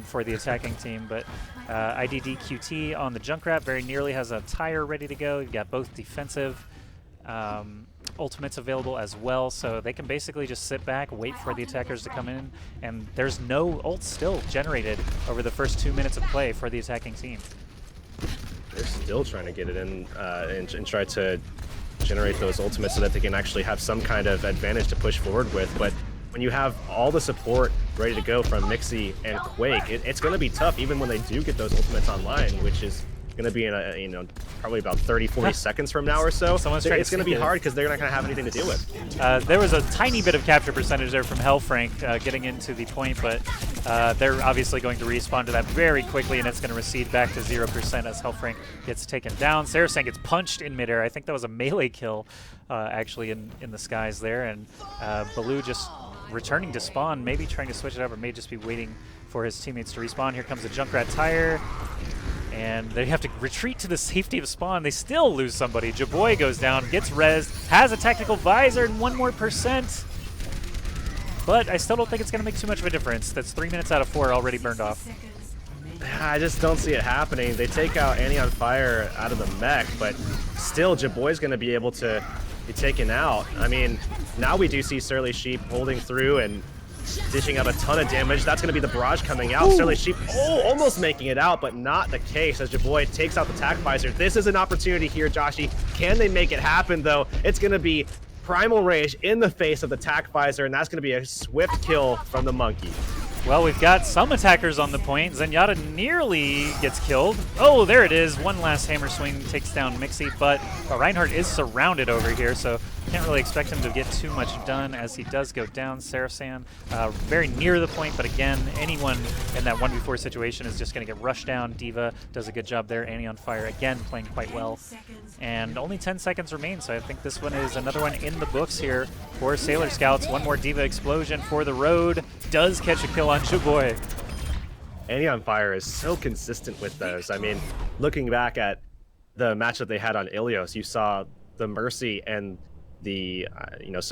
A: for the attacking team, but IDDQT on the Junkrat very nearly has a tire ready to go. You've got both defensive ultimates available as well, so they can basically just sit back, wait for the attackers to come in, and there's no ult still generated over the first 2 minutes of play for the attacking team.
B: They're still trying to get it in and try to generate those ultimates so that they can actually have some kind of advantage to push forward with, but when you have all the support ready to go from Nixie and Quake, it's going to be tough even when they do get those ultimates online, which is going to be in probably about 30-40 seconds from now or so. It's going to be hard because they're not going to have anything to deal with.
A: There was a tiny bit of capture percentage there from Hellfrank getting into the point, but they're obviously going to respawn to that very quickly, and it's going to recede back to 0% as Hellfrank gets taken down. Sarasan gets punched in midair. I think that was a melee kill actually in the skies there, and Baloo just returning to spawn, maybe trying to switch it up, or may just be waiting for his teammates to respawn. Here comes the Junkrat tire, and they have to retreat to the safety of spawn. They still lose somebody. Jaboy goes down, gets rezzed, has a tactical visor, and 1 more %. But I still don't think it's going to make too much of a difference. That's 3 minutes out of 4 already burned off.
B: I just don't see it happening. They take out Annie on fire out of the mech, but still Jaboy's going to be able to be taken out. I mean, now we do see Surly Sheep holding through and dishing out a ton of damage. That's going to be the barrage coming out. Ooh. Surly Sheep, almost making it out, but not the case as Jaboy takes out the tac visor. This is an opportunity here, Joshy. Can they make it happen, though? It's going to be Primal Rage in the face of the tac visor, and that's going to be a swift kill from the Monkey.
A: Well, we've got some attackers on the point. Zenyatta nearly gets killed. Oh, there it is. One last hammer swing takes down Mixie, but Reinhardt is surrounded over here, so can't really expect him to get too much done as he does go down. Sarasan very near the point, but again, anyone in that 1v4 situation is just going to get rushed down. D.Va does a good job there. Annie on fire again, playing quite well. And only 10 seconds remain, so I think this one is another one in the books here for Sailor Scouts. One more D.Va explosion for the road. Does catch a kill on Chuboy.
B: Annie on fire is so consistent with those. I mean, looking back at the match that they had on Ilios, you saw the Mercy and the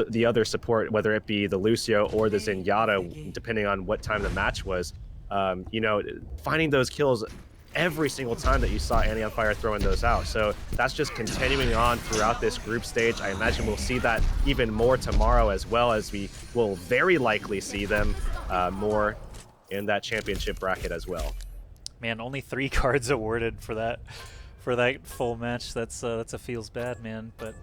B: the other support, whether it be the Lucio or the Zenyatta, depending on what time the match was, finding those kills every single time that you saw Annie on fire throwing those out. So that's just continuing on throughout this group stage. I imagine we'll see that even more tomorrow, as well as we will very likely see them more in that championship bracket as well.
A: Man, only 3 cards awarded for that full match. That's a feels bad, man. But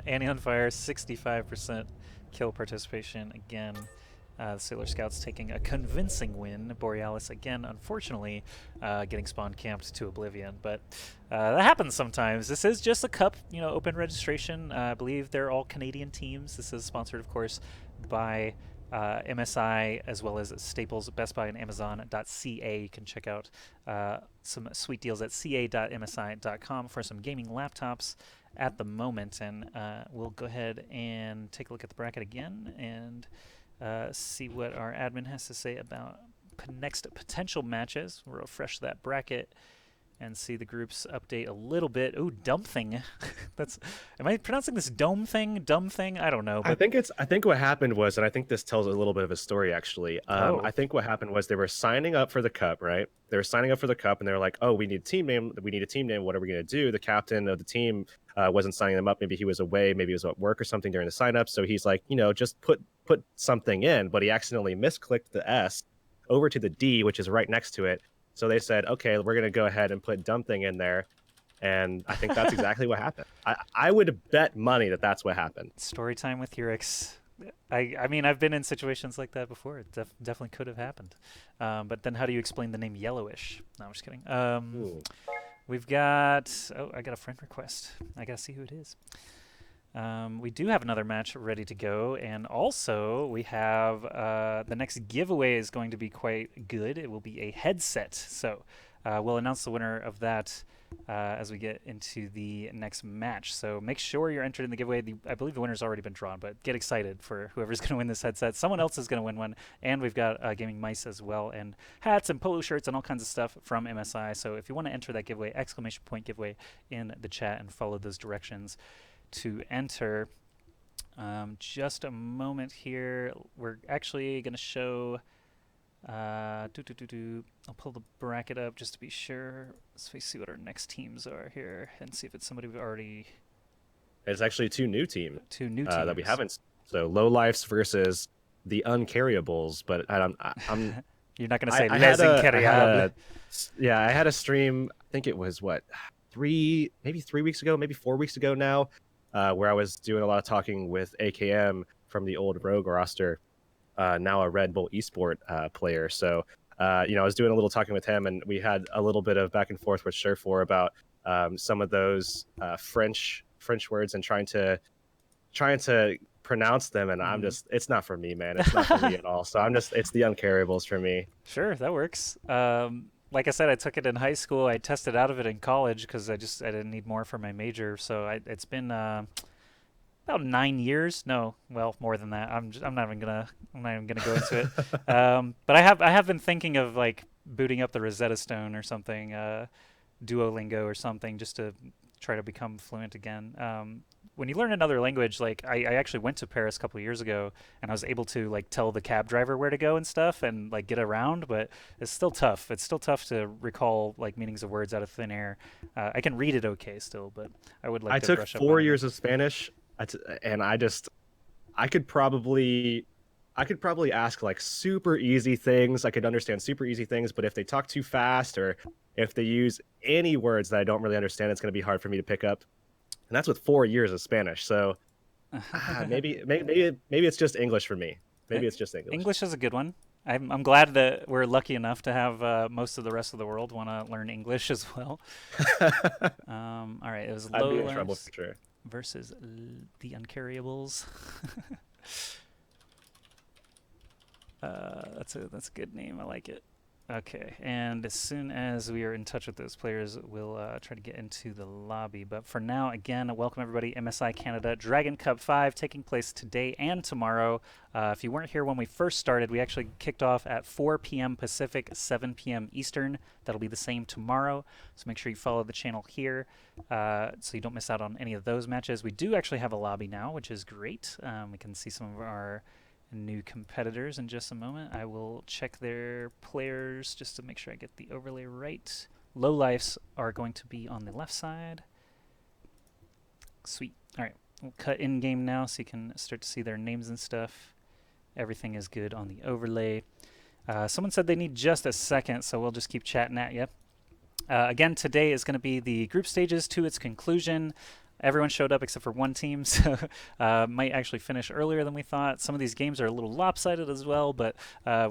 A: Annie on fire, 65% kill participation again. The Sailor Scouts taking a convincing win. Borealis again, unfortunately, getting spawn camped to oblivion. But that happens sometimes. This is just a cup, open registration. I believe they're all Canadian teams. This is sponsored, of course, by MSI, as well as Staples, Best Buy, and Amazon.ca. You can check out some sweet deals at ca.msi.com for some gaming laptops at the moment. And we'll go ahead and take a look at the bracket again and see what our admin has to say about next potential matches. We'll refresh that bracket and see the groups update a little bit. Ooh, dumb thing. Am I pronouncing this dome thing? Dumb thing? I don't know. But
B: I think what happened was, and I think this tells a little bit of a story actually. I think what happened was they were signing up for the cup, right? They were signing up for the cup, and they were like, "Oh, we need a team name. We need a team name. What are we going to do?" The captain of the team wasn't signing them up. Maybe he was away. Maybe he was at work or something during the sign up. So he's like, just put something in. But he accidentally misclicked the S over to the D, which is right next to it. So they said, okay, we're going to go ahead and put dumb thing in there. And I think that's exactly what happened. I would bet money that that's what happened.
A: Story time with Urix. I mean, I've been in situations like that before. It definitely could have happened. But then how do you explain the name Yellowish? No, I'm just kidding. We've got... Oh, I got a friend request. I got to see who it is. We do have another match ready to go, and also we have the next giveaway is going to be quite good. It will be a headset, so we'll announce the winner of that as we get into the next match. So make sure you're entered in the giveaway. I believe the winner's already been drawn, but get excited for whoever's going to win this headset. Someone else is going to win one, and we've got gaming mice as well, and hats and polo shirts and all kinds of stuff from MSI. So if you want to enter that giveaway, exclamation point giveaway in the chat and follow those directions to enter. Just a moment here. We're actually going to show... I'll pull the bracket up just to be sure. Let's see what our next teams are here and see if it's somebody we've already...
B: It's actually two new teams.
A: Two new teams.
B: That we haven't... So Low Lifes versus the Uncarryables, but I'm
A: You're not going to say Les Incarriables.
B: Yeah, I had a stream, I think it was, maybe 3 weeks ago, maybe 4 weeks ago now, where I was doing a lot of talking with AKM from the old Rogue roster, now a Red Bull Esport player. So, I was doing a little talking with him, and we had a little bit of back and forth with Surefour about some of those French words and trying to pronounce them, and I'm just, it's not for me, man. It's not for me at all. So it's the Uncarryables for me.
A: Sure, that works. Like I said, I took it in high school. I tested out of it in college because I didn't need more for my major. So it's been about 9 years. No, well, more than that. I'm not even gonna go into it. But I have been thinking of like booting up the Rosetta Stone or something, Duolingo or something, just to try to become fluent again. When you learn another language, like I actually went to Paris a couple of years ago, and I was able to like tell the cab driver where to go and stuff, and like get around. But it's still tough. It's still tough to recall like meanings of words out of thin air. I can read it okay still, but I would like.
B: I took 4 years of Spanish, and I could probably ask like super easy things. I could understand super easy things, but if they talk too fast or if they use any words that I don't really understand, it's going to be hard for me to pick up. And that's with 4 years of Spanish. So maybe it's just English for me. Maybe it's just English.
A: English is a good one. I'm glad that we're lucky enough to have most of the rest of the world want to learn English as well. All right, it was
B: I'd be
A: low
B: in trouble
A: lives
B: for sure.
A: versus the uncarryables. That's a good name. I like it. Okay, and as soon as we are in touch with those players, we'll try to get into the lobby. But for now, again, welcome everybody. MSI Canada Dragon Cup 5 taking place today and tomorrow. If you weren't here when we first started, we actually kicked off at 4 p.m. Pacific, 7 p.m. Eastern. That'll be the same tomorrow. So make sure you follow the channel here so you don't miss out on any of those matches. We do actually have a lobby now, which is great. We can see some of our new competitors in just a moment. I will check their players just to make sure I get the overlay right. Lowlifes are going to be on the left side. Sweet. All right, we'll cut in game now so you can start to see their names and stuff. Everything is good on the overlay. Someone said they need just a second, so we'll just keep chatting at you. Again, today is going to be the group stages to its conclusion. Everyone showed up except for one team, so might actually finish earlier than we thought. Some of these games are a little lopsided as well, but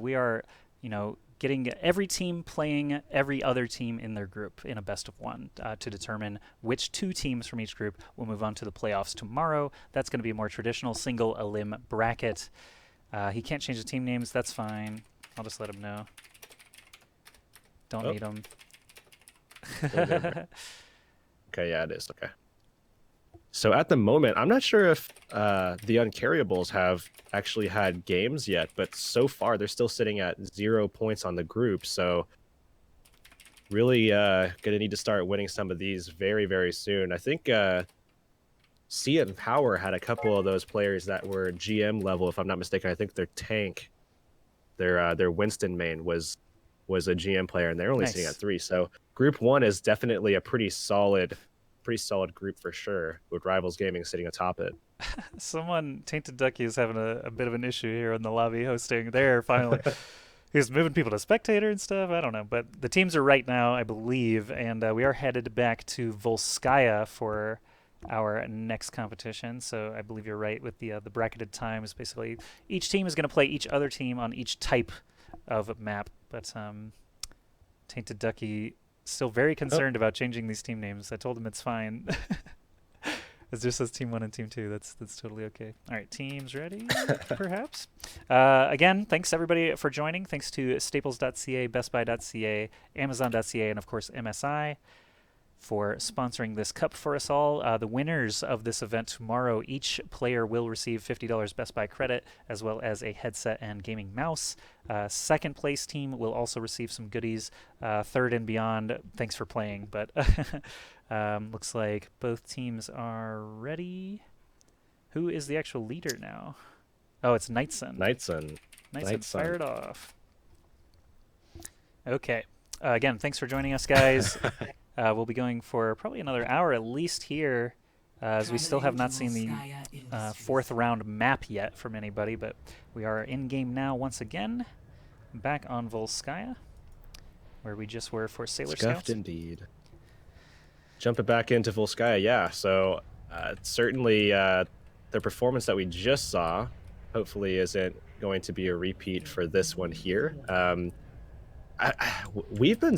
A: we are, getting every team playing every other team in their group in a best of one to determine which 2 teams from each group will move on to the playoffs tomorrow. That's going to be a more traditional single elim bracket. He can't change the team names. That's fine. I'll just let him know. Don't need him.
B: Okay, yeah, it is. Okay. So at the moment, I'm not sure if the uncarryables have actually had games yet, but so far they're still sitting at 0 points on the group. So really gonna need to start winning some of these very, very soon. I think Sea and Power had a couple of those players that were GM level, if I'm not mistaken. I think their tank, their Winston main was a GM player, and they're only sitting at 3. So Group 1 is definitely a pretty solid group for sure, with Rivals Gaming sitting atop it.
A: Someone, Tainted Ducky, is having a bit of an issue here in the lobby hosting. There, finally. He's moving people to spectator and stuff. I don't know. But the teams are right now, I believe, and we are headed back to Volskaya for our next competition. So I believe you're right with the bracketed times. Basically, each team is going to play each other team on each type of map. But Tainted Ducky still very concerned about changing these team names. I told him it's fine. It just says Team 1 and Team 2. That's totally okay. All right, teams ready, perhaps? Again, thanks everybody for joining. Thanks to Staples.ca, BestBuy.ca, Amazon.ca, and of course MSI for sponsoring this cup for us all. The winners of this event tomorrow, each player will receive $50 Best Buy credit, as well as a headset and gaming mouse. Second place team will also receive some goodies. Third and beyond, thanks for playing. But looks like both teams are ready. Who is the actual leader now? Oh, it's Knightson.
B: Knightson
A: fired off. Okay. Again, thanks for joining us, guys. We'll be going for probably another hour at least here, as we still have not seen the 4th round map yet from anybody, but we are in-game now once again, back on Volskaya, where we just were for Sailor
B: Scuffed
A: Scouts.
B: indeed. Jumping back into Volskaya, yeah, so certainly the performance that we just saw hopefully isn't going to be a repeat for this one here. We've been...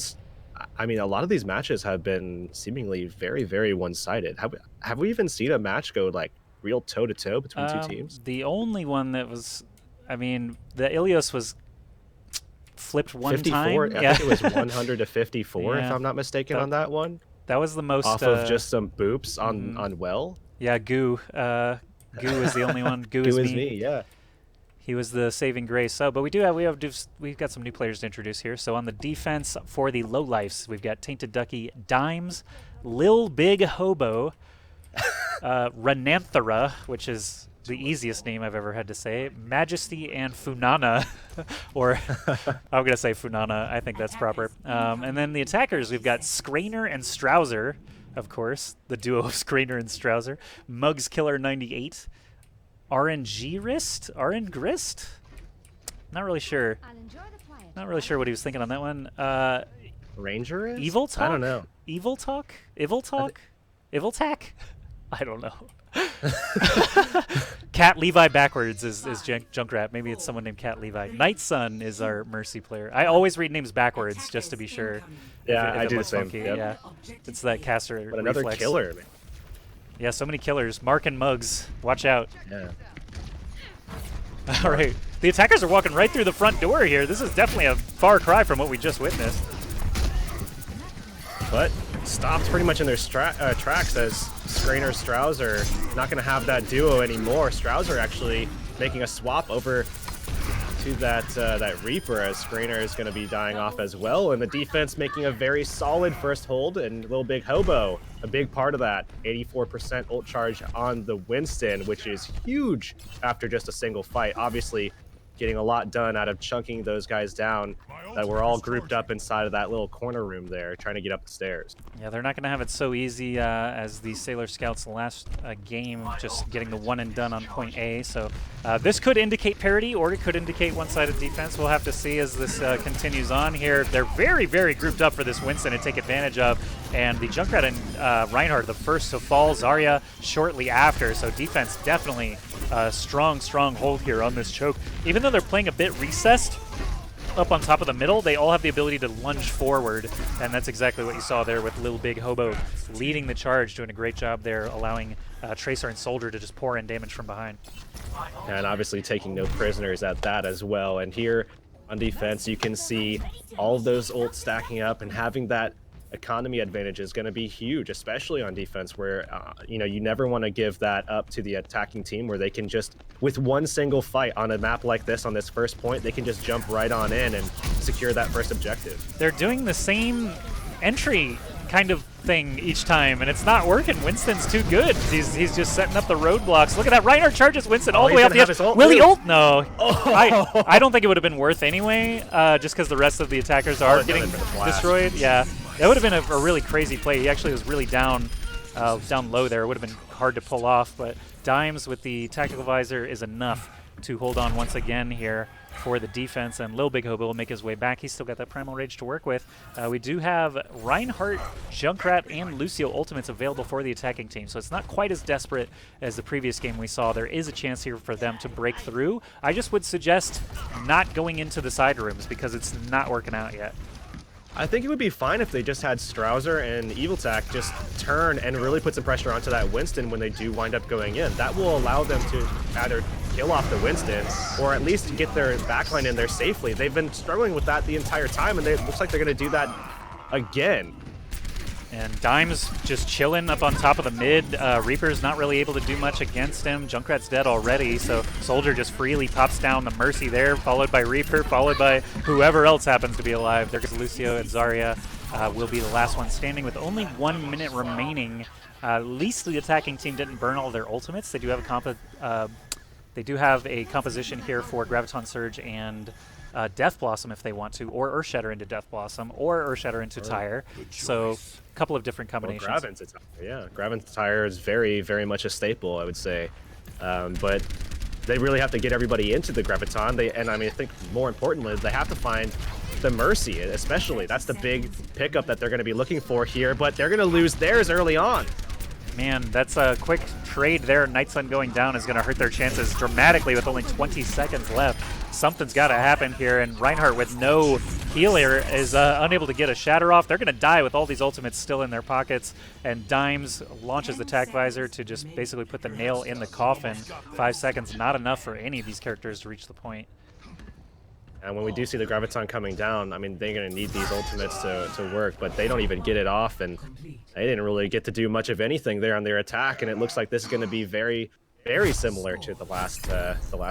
B: I mean, a lot of these matches have been seemingly very, very one-sided. Have we even seen a match go like real toe-to-toe between 2 teams?
A: The only one that was, I mean, the Ilios was flipped one
B: 54?
A: time.
B: I think it was 100 to 54, if I'm not mistaken, on that one.
A: That was the most...
B: Off of just some boops on Well?
A: Yeah, Goo. Goo is the only one. Goo is me.
B: Yeah.
A: He was the saving grace. So, but we've got some new players to introduce here. So on the defense for the Lowlifes, we've got Tainted Ducky, Dimes, Lil Big Hobo, Renanthera, which is the easiest name I've ever had to say, Majesty, and Funana, or I'm gonna say Funana. I think that's proper. And then the attackers, we've got Scrainer and Strouser, of course, the duo of Scrainer and Strouser, Mugs Killer 98. RNG Grist? Not really sure. Not really sure what he was thinking on that one.
B: Ranger is?
A: Evil Talk?
B: I don't know.
A: Evil Talk? Evil Talk? Evil Tack? I don't know. Cat Levi backwards is Junkrat. Maybe it's someone named Cat Levi. Night Sun is our Mercy player. I always read names backwards just to be sure.
B: Yeah,
A: if
B: I
A: it
B: do the
A: looks
B: same.
A: funky.
B: Yep.
A: Yeah, it's that caster
B: But another
A: reflex.
B: killer, man.
A: Yeah, so many killers. Mark and Mugs. Watch out.
B: Yeah.
A: All right. The attackers are walking right through the front door here. This is definitely a far cry from what we just witnessed.
B: But stopped pretty much in their tracks as Strainer Strauss are not going to have that duo anymore. Strauss are actually making a swap over to that Reaper as Strainer is going to be dying off as well. And the defense making a very solid first hold, and Little Big Hobo, a big part of that. 84% ult charge on the Winston, which is huge after just a single fight. Obviously, getting a lot done out of chunking those guys down that were all grouped up inside of that little corner room there, trying to get up the stairs.
A: Yeah, they're not going to have it so easy as the Sailor Scouts last game, just getting the one and done on point A. So this could indicate parity, or it could indicate one-sided defense. We'll have to see as this continues on here. They're very, very grouped up for this Winston to take advantage of. And the Junkrat and Reinhardt, the first to fall, Zarya shortly after. So defense definitely strong hold here on this choke. Even though they're playing a bit recessed up on top of the middle, they all have the ability to lunge forward, and that's exactly what you saw there with Lil Big Hobo leading the charge, doing a great job there, allowing Tracer and Soldier to just pour in damage from behind.
B: And obviously taking no prisoners at that as well. And here on defense, you can see all of those ults stacking up, and having that economy advantage is going to be huge, especially on defense, where you never want to give that up to the attacking team, where they can just, with one single fight on a map like this, on this first point, they can just jump right on in and secure that first objective.
A: They're doing the same entry kind of thing each time, and it's not working. Winston's too good. He's just setting up the roadblocks. Look at that. Reinhardt charges Winston all the way up the edge. Will he ult? No.
B: Oh.
A: I don't think it would have been worth anyway, just because the rest of the attackers are getting destroyed. Yeah. That would have been a really crazy play. He actually was really down low there. It would have been hard to pull off, but Dimes with the tactical visor is enough to hold on once again here for the defense, and Lil Big Hobo will make his way back. He's still got that Primal Rage to work with. We do have Reinhardt, Junkrat, and Lucio ultimates available for the attacking team, so it's not quite as desperate as the previous game we saw. There is a chance here for them to break through. I just would suggest not going into the side rooms because it's not working out yet.
B: I think it would be fine if they just had Strouser and Eviltac just turn and really put some pressure onto that Winston when they do wind up going in. That will allow them to either kill off the Winston or at least get their backline in there safely. They've been struggling with that the entire time, and it looks like they're going to do that again.
A: And Dimes just chilling up on top of the mid. Reaper's not really able to do much against him. Junkrat's dead already, so Soldier just freely pops down the Mercy there, followed by Reaper, followed by whoever else happens to be alive. There goes Lucio, and Zarya will be the last one standing with only 1 minute remaining. At least the attacking team didn't burn all their ultimates. They do have a composition here for Graviton Surge and Death Blossom if they want to, or Earth Shatter into Death Blossom, or Earth Shatter into Tire. So a couple of different combinations.
B: Graven's Tire. Yeah, Graven's Tire is very, very much a staple, I would say. But they really have to get everybody into the Graviton. And I think more importantly, they have to find the Mercy, especially. That's the big pickup that they're going to be looking for here, but they're going to lose theirs early on.
A: Man, that's a quick trade there. Night Sun going down is going to hurt their chances dramatically with only 20 seconds left. Something's got to happen here, and Reinhardt with no healer is unable to get a shatter off. They're going to die with all these ultimates still in their pockets, and Dimes launches the Tac Visor to just basically put the nail in the coffin. 5 seconds, not enough for any of these characters to reach the point.
B: And when we do see the Graviton coming down, they're going to need these ultimates to work, but they don't even get it off, and they didn't really get to do much of anything there on their attack, and it looks like this is going to be very, very similar to the last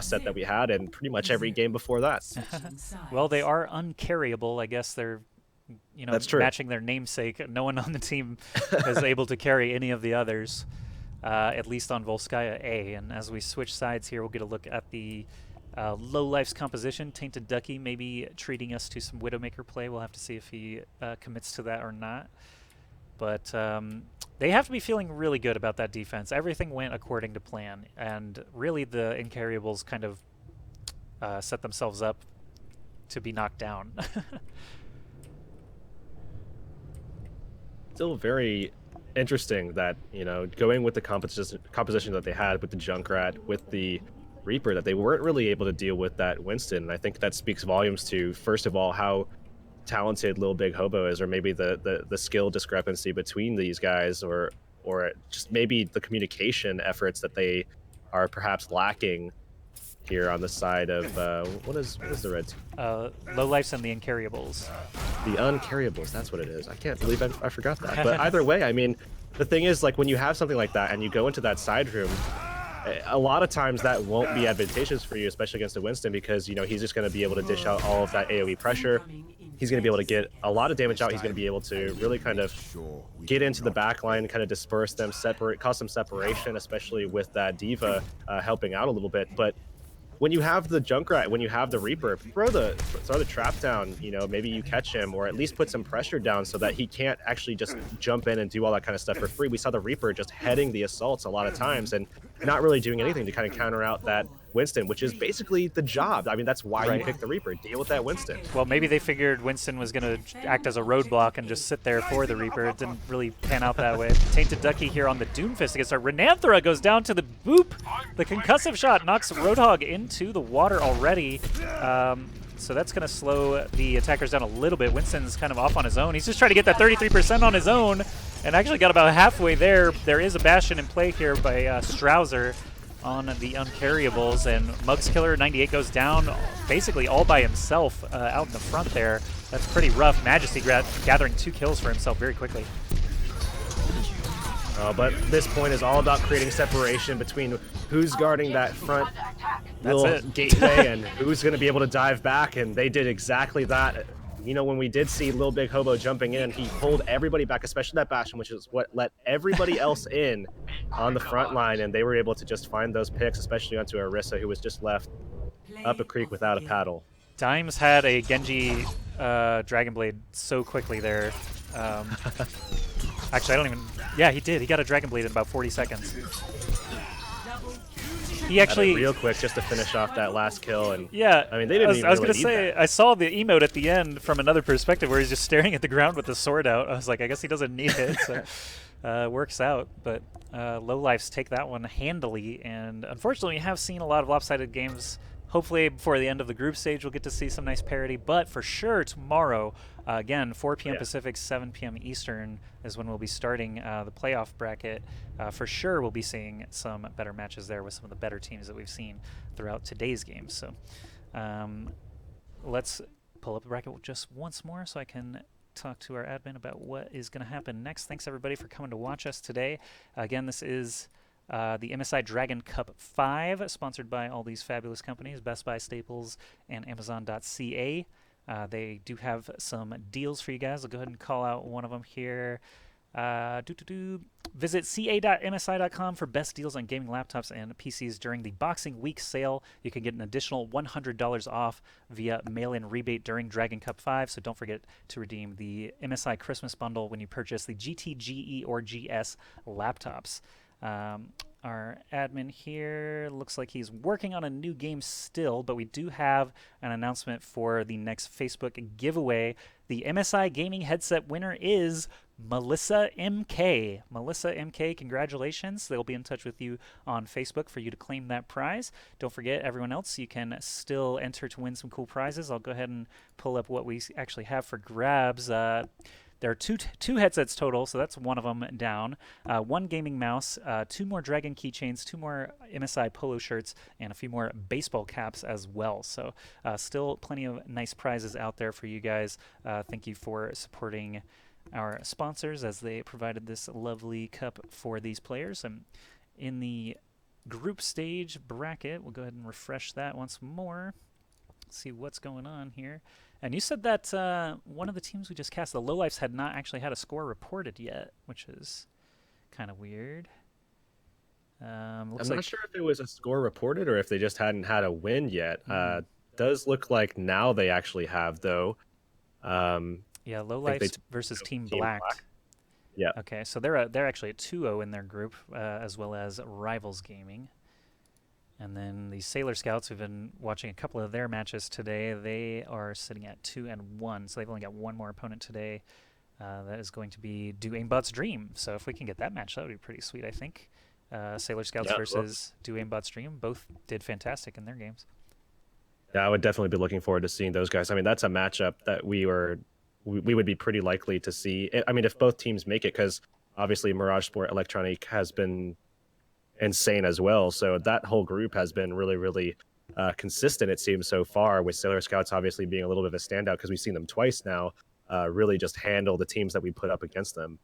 B: set that we had, and pretty much every game before that.
A: Well, they are uncarryable. I guess they're,
B: That's true.
A: Matching their namesake. No one on the team is able to carry any of the others, at least on Volskaya A. And as we switch sides here, we'll get a look at the Low Life's composition. Tainted Ducky maybe treating us to some Widowmaker play. We'll have to see if he commits to that or not. But they have to be feeling really good about that defense. Everything went according to plan, and really the Incarryables kind of set themselves up to be knocked down.
B: Still very interesting that, going with the composition that they had with the Junkrat, with the Reaper, that they weren't really able to deal with that Winston. And I think that speaks volumes to, first of all, how talented Lil Big Hobo is, or maybe the skill discrepancy between these guys, or just maybe the communication efforts that they are perhaps lacking here on the side of what is the red team?
A: Lowlifes and the Uncarryables.
B: The Uncarryables, that's what it is. I can't believe I forgot that. But either way, I mean, the thing is, like, when you have something like that and you go into that side room, a lot of times that won't be advantageous for you, especially against a Winston, because he's just going to be able to dish out all of that AoE pressure. He's going to be able to get a lot of damage out. He's going to be able to really kind of get into the back line, kind of disperse them, cause some separation, especially with that D.Va helping out a little bit. But when you have the Junkrat, when you have the Reaper, throw the trap down, maybe you catch him, or at least put some pressure down so that he can't actually just jump in and do all that kind of stuff for free. We saw the Reaper just heading the assaults a lot of times and not really doing anything to kind of counter out that Winston, which is basically the job. I mean, that's why you pick the Reaper. Deal with that Winston.
A: Well, maybe they figured Winston was going to act as a roadblock and just sit there for the Reaper. It didn't really pan out that way. Tainted Ducky here on the Doomfist against our Renanthera goes down to the boop. The concussive shot knocks Roadhog into the water already. So that's going to slow the attackers down a little bit. Winston's kind of off on his own. He's just trying to get that 33% on his own and actually got about halfway there. There is a Bastion in play here by Strouser on the Uncarryables, and Mugs Killer 98 goes down basically all by himself out in the front there. That's pretty rough. Majesty gathering 2 kills for himself very quickly.
B: But this point is all about creating separation between who's guarding that front little gateway and who's going to be able to dive back, and they did exactly that. When we did see Lil Big Hobo jumping in, he pulled everybody back, especially that Bastion, which is what let everybody else in on the front line, and they were able to just find those picks, especially onto Orisa, who was just left up a creek without a paddle.
A: Dimes had a Genji Dragon Blade so quickly there. Actually, I don't even... Yeah, he did. He got a Dragon Blade in about 40 seconds. He actually...
B: Real quick, just to finish off that last kill. And
A: yeah,
B: I mean, they didn't
A: I was going to say, I saw the emote at the end from another perspective where he's just staring at the ground with the sword out. I was like, I guess he doesn't need it. So works out. But Lowlifes take that one handily. And unfortunately, we have seen a lot of lopsided games. Hopefully, before the end of the group stage, we'll get to see some nice parity. But for sure, tomorrow, again, 4 p.m. Pacific, 7 p.m. Eastern is when we'll be starting the playoff bracket. For sure, we'll be seeing some better matches there with some of the better teams that we've seen throughout today's games. So let's pull up the bracket just once more so I can talk to our admin about what is going to happen next. Thanks, everybody, for coming to watch us today. Again, this is... the MSI Dragon Cup 5, sponsored by all these fabulous companies, Best Buy, Staples, and Amazon.ca. They do have some deals for you guys. I'll go ahead and call out one of them here. Visit ca.msi.com for best deals on gaming laptops and PCs during the Boxing Week sale. You can get an additional $100 off via mail-in rebate during Dragon Cup 5, so don't forget to redeem the MSI Christmas bundle when you purchase the GT, GE, or GS laptops. Our admin here looks like he's working on a new game still, but we do have an announcement for the next Facebook giveaway. The MSI gaming headset winner is Melissa MK. Melissa MK, congratulations. They'll be in touch with you on Facebook for you to claim that prize. Don't forget, everyone else, you can still enter to win some cool prizes. I'll go ahead and pull up what we actually have for grabs. There are two headsets total, so that's one of them down. 1 gaming mouse, 2 more Dragon keychains, 2 more MSI polo shirts, and a few more baseball caps as well. So still plenty of nice prizes out there for you guys. Thank you for supporting our sponsors as they provided this lovely cup for these players. And in the group stage bracket, we'll go ahead and refresh that once more. See what's going on here. And you said that one of the teams we just cast, the Lowlifes, had not actually had a score reported yet, which is kind of weird.
B: I'm not sure if it was a score reported or if they just hadn't had a win yet. Does look like now they actually have, though.
A: Yeah, Lowlifes versus Team Black.
B: Yeah.
A: Okay, so they're actually at 2-0 in their group, as well as Rivals Gaming. And then the Sailor Scouts, who've been watching a couple of their matches today, they are sitting at 2-1, so they've only got one more opponent today. That is going to be Do Aimbot's Dream. So if we can get that match, that would be pretty sweet, I think. Sailor Scouts versus Do Aimbot's Dream. Both did fantastic in their games.
B: Yeah, I would definitely be looking forward to seeing those guys. I mean, that's a matchup that we would be pretty likely to see. I mean, if both teams make it, because obviously Mirage Sport Electronic has been insane as well. So that whole group has been really, really consistent, it seems, so far, with Sailor Scouts obviously being a little bit of a standout because we've seen them twice now really just handle the teams that we put up against them.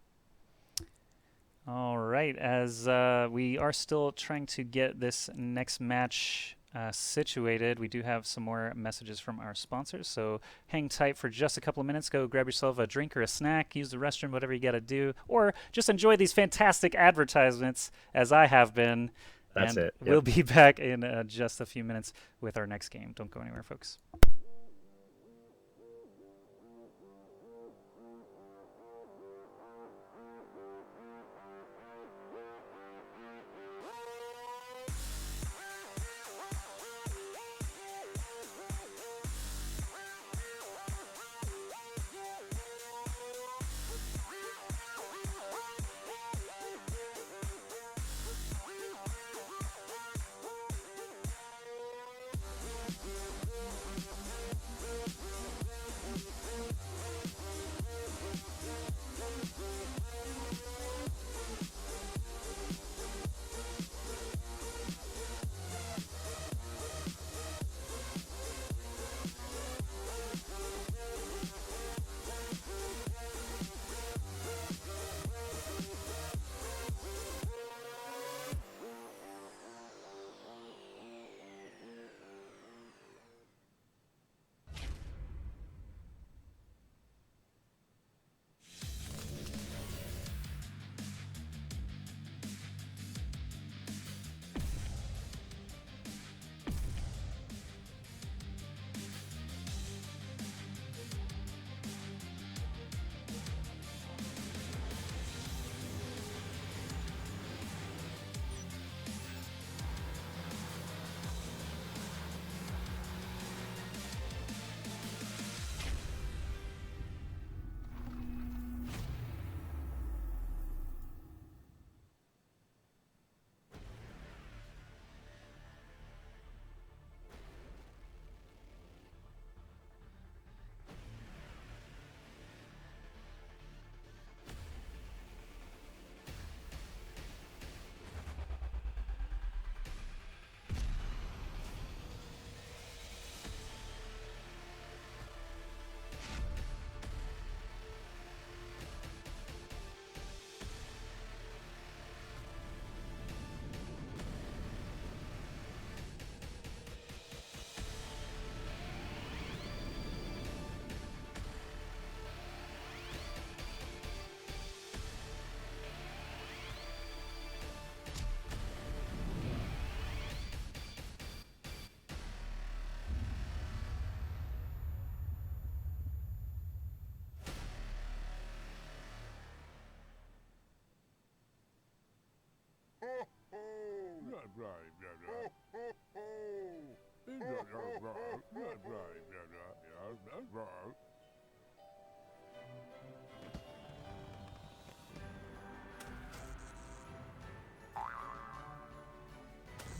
A: All right, as we are still trying to get this next match situated, we do have some more messages from our sponsors, so hang tight for just a couple of minutes. Go grab yourself a drink or a snack, use the restroom, whatever you got to do, or just enjoy these fantastic advertisements as I have been.
B: That's it. Yep.
A: We'll be back in just a few minutes with our next game. Don't go anywhere, folks.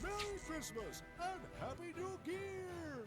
D: Merry Christmas and Happy New Year!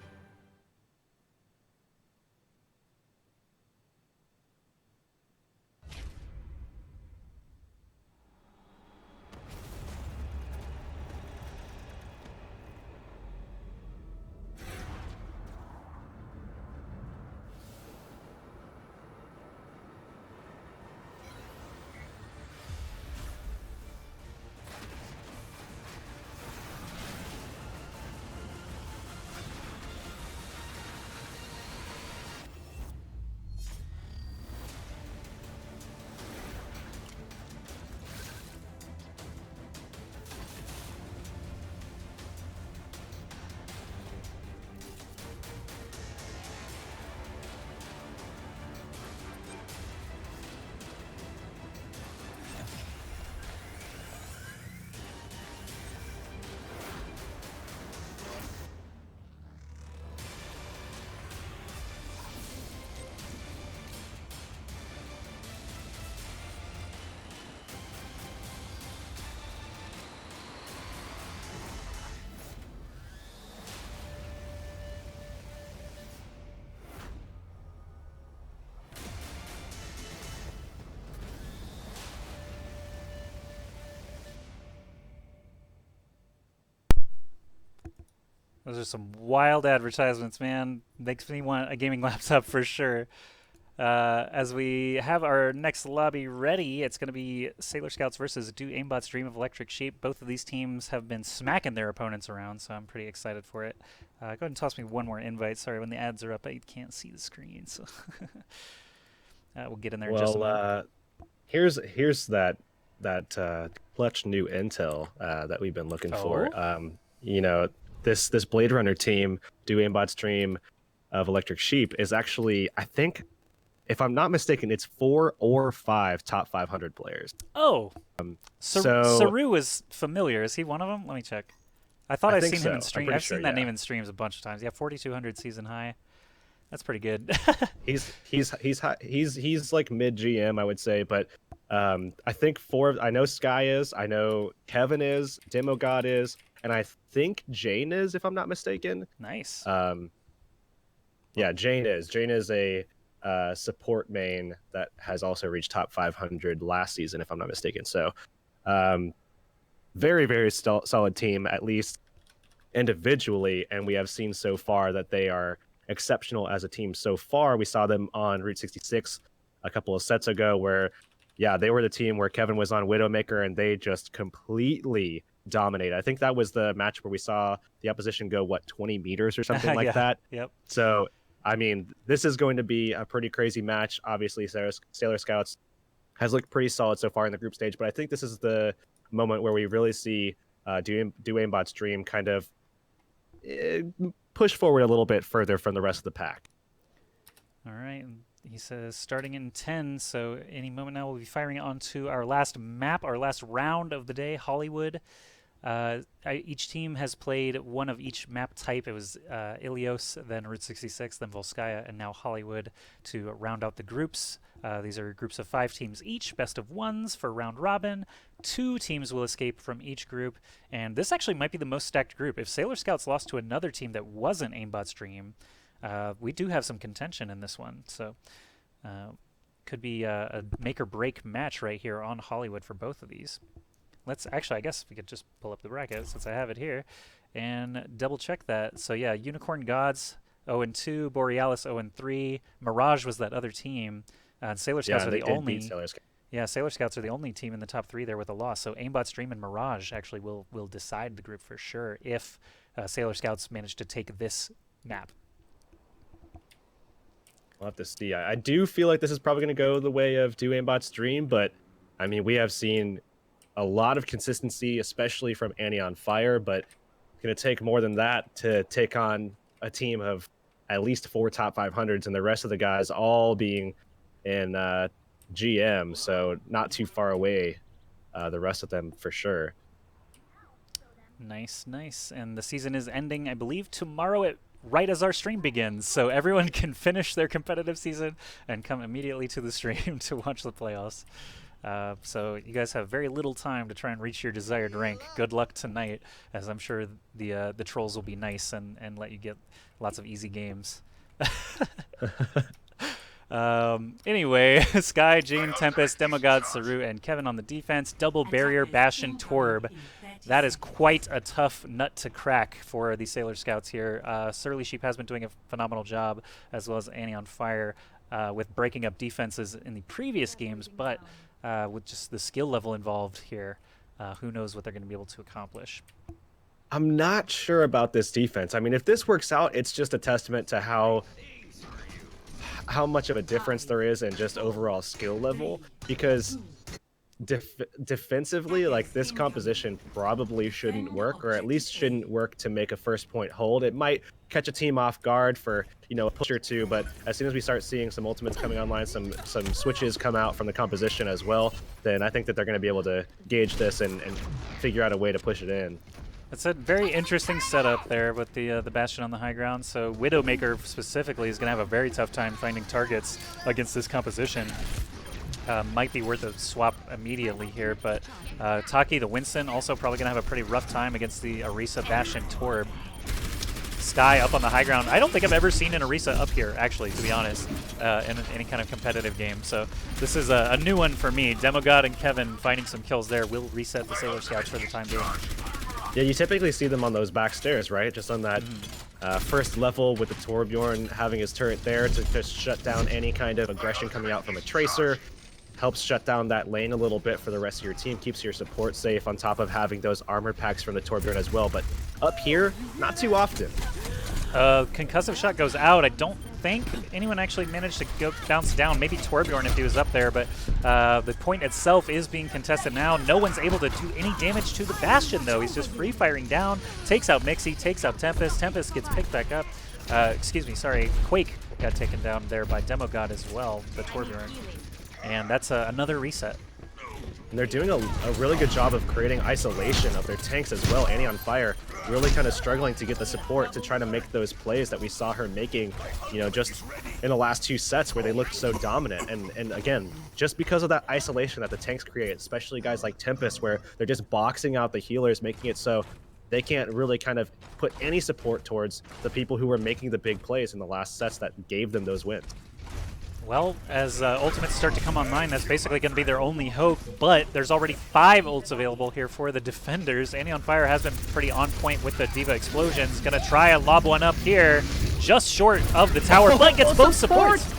A: Those are some wild advertisements, man. Makes me want a gaming laptop for sure. As we have our next lobby ready, it's going to be Sailor Scouts versus Do Aimbot's Dream of Electric Sheep. Both of these teams have been smacking their opponents around, so I'm pretty excited for it. Go ahead and toss me one more invite. Sorry, when the ads are up, I can't see the screen, so we'll get in there in just a moment.
B: Here's that clutch new intel that we've been looking for. You know, this Blade Runner team, Do Aimbot's Dream of Electric Sheep, is actually, I think, if I'm not mistaken, it's 4 or 5 top 500 players.
A: Oh,
B: so
A: Saru is familiar. Is he one of them? Let me check. I thought I've seen him in stream. I've seen that name in streams a bunch of times. Yeah, 4,200 season high. That's pretty good.
B: he's like mid GM, I would say, but I think I know Sky is, I know Kevin is, Demo God is, and I think Jane is, if I'm not mistaken.
A: Nice.
B: Yeah, Jane is a support main that has also reached top 500 last season, if I'm not mistaken. So, very, very solid team, at least individually, and we have seen so far that they are exceptional as a team so far. We saw them on Route 66 a couple of sets ago where, yeah, they were the team where Kevin was on Widowmaker and they just completely dominated. I think that was the match where we saw the opposition go, 20 meters or something like that?
A: Yep.
B: So, I mean, this is going to be a pretty crazy match. Obviously, Sailor Scouts has looked pretty solid so far in the group stage, but I think this is the moment where we really see Do Aimbot's Dream kind of push forward a little bit further from the rest of the pack.
A: All right. He says starting in 10, so any moment now we'll be firing onto our last map, our last round of the day, Hollywood. Each team has played one of each map type. It was Ilios, then Route 66, then Volskaya, and now Hollywood to round out the groups. These are groups of 5 teams each, best of ones for round robin. 2 teams will escape from each group, and this actually might be the most stacked group. If Sailor Scouts lost to another team that wasn't Aimbot's Dream, we do have some contention in this one. So could be a make-or-break match right here on Hollywood for both of these. Let's actually, I guess we could just pull up the bracket since I have it here and double check that. So yeah, Unicorn Gods 0-2, Borealis 0-3, Mirage was that other team. Sailor Scouts are the only. Sailor Scouts are the only team in the top 3 there with a loss. So Aimbot's Dream and Mirage actually will decide the group for sure if Sailor Scouts manage to take this map.
B: We'll have to see. I do feel like this is probably going to go the way of Do Aimbot's Dream, but I mean, we have seen a lot of consistency, especially from Annie on Fire, but it's going to take more than that to take on a team of at least 4 top 500s and the rest of the guys all being in GM, so not too far away, the rest of them for sure.
A: Nice. And the season is ending, I believe, tomorrow right as our stream begins, so everyone can finish their competitive season and come immediately to the stream to watch the playoffs. So you guys have very little time to try and reach your desired rank. Good luck tonight, as I'm sure the trolls will be nice and let you get lots of easy games. Anyway, Sky, Jane, Tempest, Demogod, Saru, and Kevin on the defense. Double Barrier, Bastion, Torb. That is quite a tough nut to crack for the Sailor Scouts here. Surly Sheep has been doing a phenomenal job, as well as Annie on Fire, with breaking up defenses in the previous games, but with just the skill level involved here, who knows what they're going to be able to accomplish.
B: I'm not sure about this defense. I mean, if this works out, it's just a testament to how much of a difference there is in just overall skill level, because defensively, like, this composition probably shouldn't work, or at least shouldn't work to make a first point hold. It might catch a team off guard for, a push or two, but as soon as we start seeing some ultimates coming online, some switches come out from the composition as well, then I think that they're going to be able to gauge this and figure out a way to push it in.
A: It's a very interesting setup there with the Bastion on the high ground. So Widowmaker specifically is going to have a very tough time finding targets against this composition. Might be worth a swap immediately here, but Taki the Winston also probably going to have a pretty rough time against the Orisa Bastion Torb. Sky up on the high ground. I don't think I've ever seen an Orisa up here, actually, to be honest, in any kind of competitive game. So this is a new one for me. Demogod and Kevin finding some kills there will reset the Sailor Scouts for the time being.
B: Yeah, you typically see them on those back stairs, right? Just on that first level with the Torbjorn having his turret there to just shut down any kind of aggression coming out from a Tracer. Helps shut down that lane a little bit for the rest of your team, keeps your support safe on top of having those armor packs from the Torbjorn as well. But up here, not too often.
A: Concussive shot goes out. I don't think anyone actually managed to go bounce down. Maybe Torbjorn if he was up there, but the point itself is being contested now. No one's able to do any damage to the Bastion, though. He's just free-firing down, takes out Mixie, takes out Tempest. Tempest gets picked back up. Excuse me, sorry. Quake got taken down there by Demogod as well, the Torbjorn. And that's another reset.
B: And they're doing a really good job of creating isolation of their tanks as well. Annie on fire, really kind of struggling to get the support to try to make those plays that we saw her making, you know, just in the last 2 sets where they looked so dominant. And again, just because of that isolation that the tanks create, especially guys like Tempest, where they're just boxing out the healers, making it so they can't really kind of put any support towards the people who were making the big plays in the last sets that gave them those wins.
A: Well, as ultimates start to come online, that's basically going to be their only hope, but there's already 5 ults available here for the defenders. Annie on Fire has been pretty on point with the D.Va explosions. Going to try a lob one up here, just short of the tower, but gets both supports.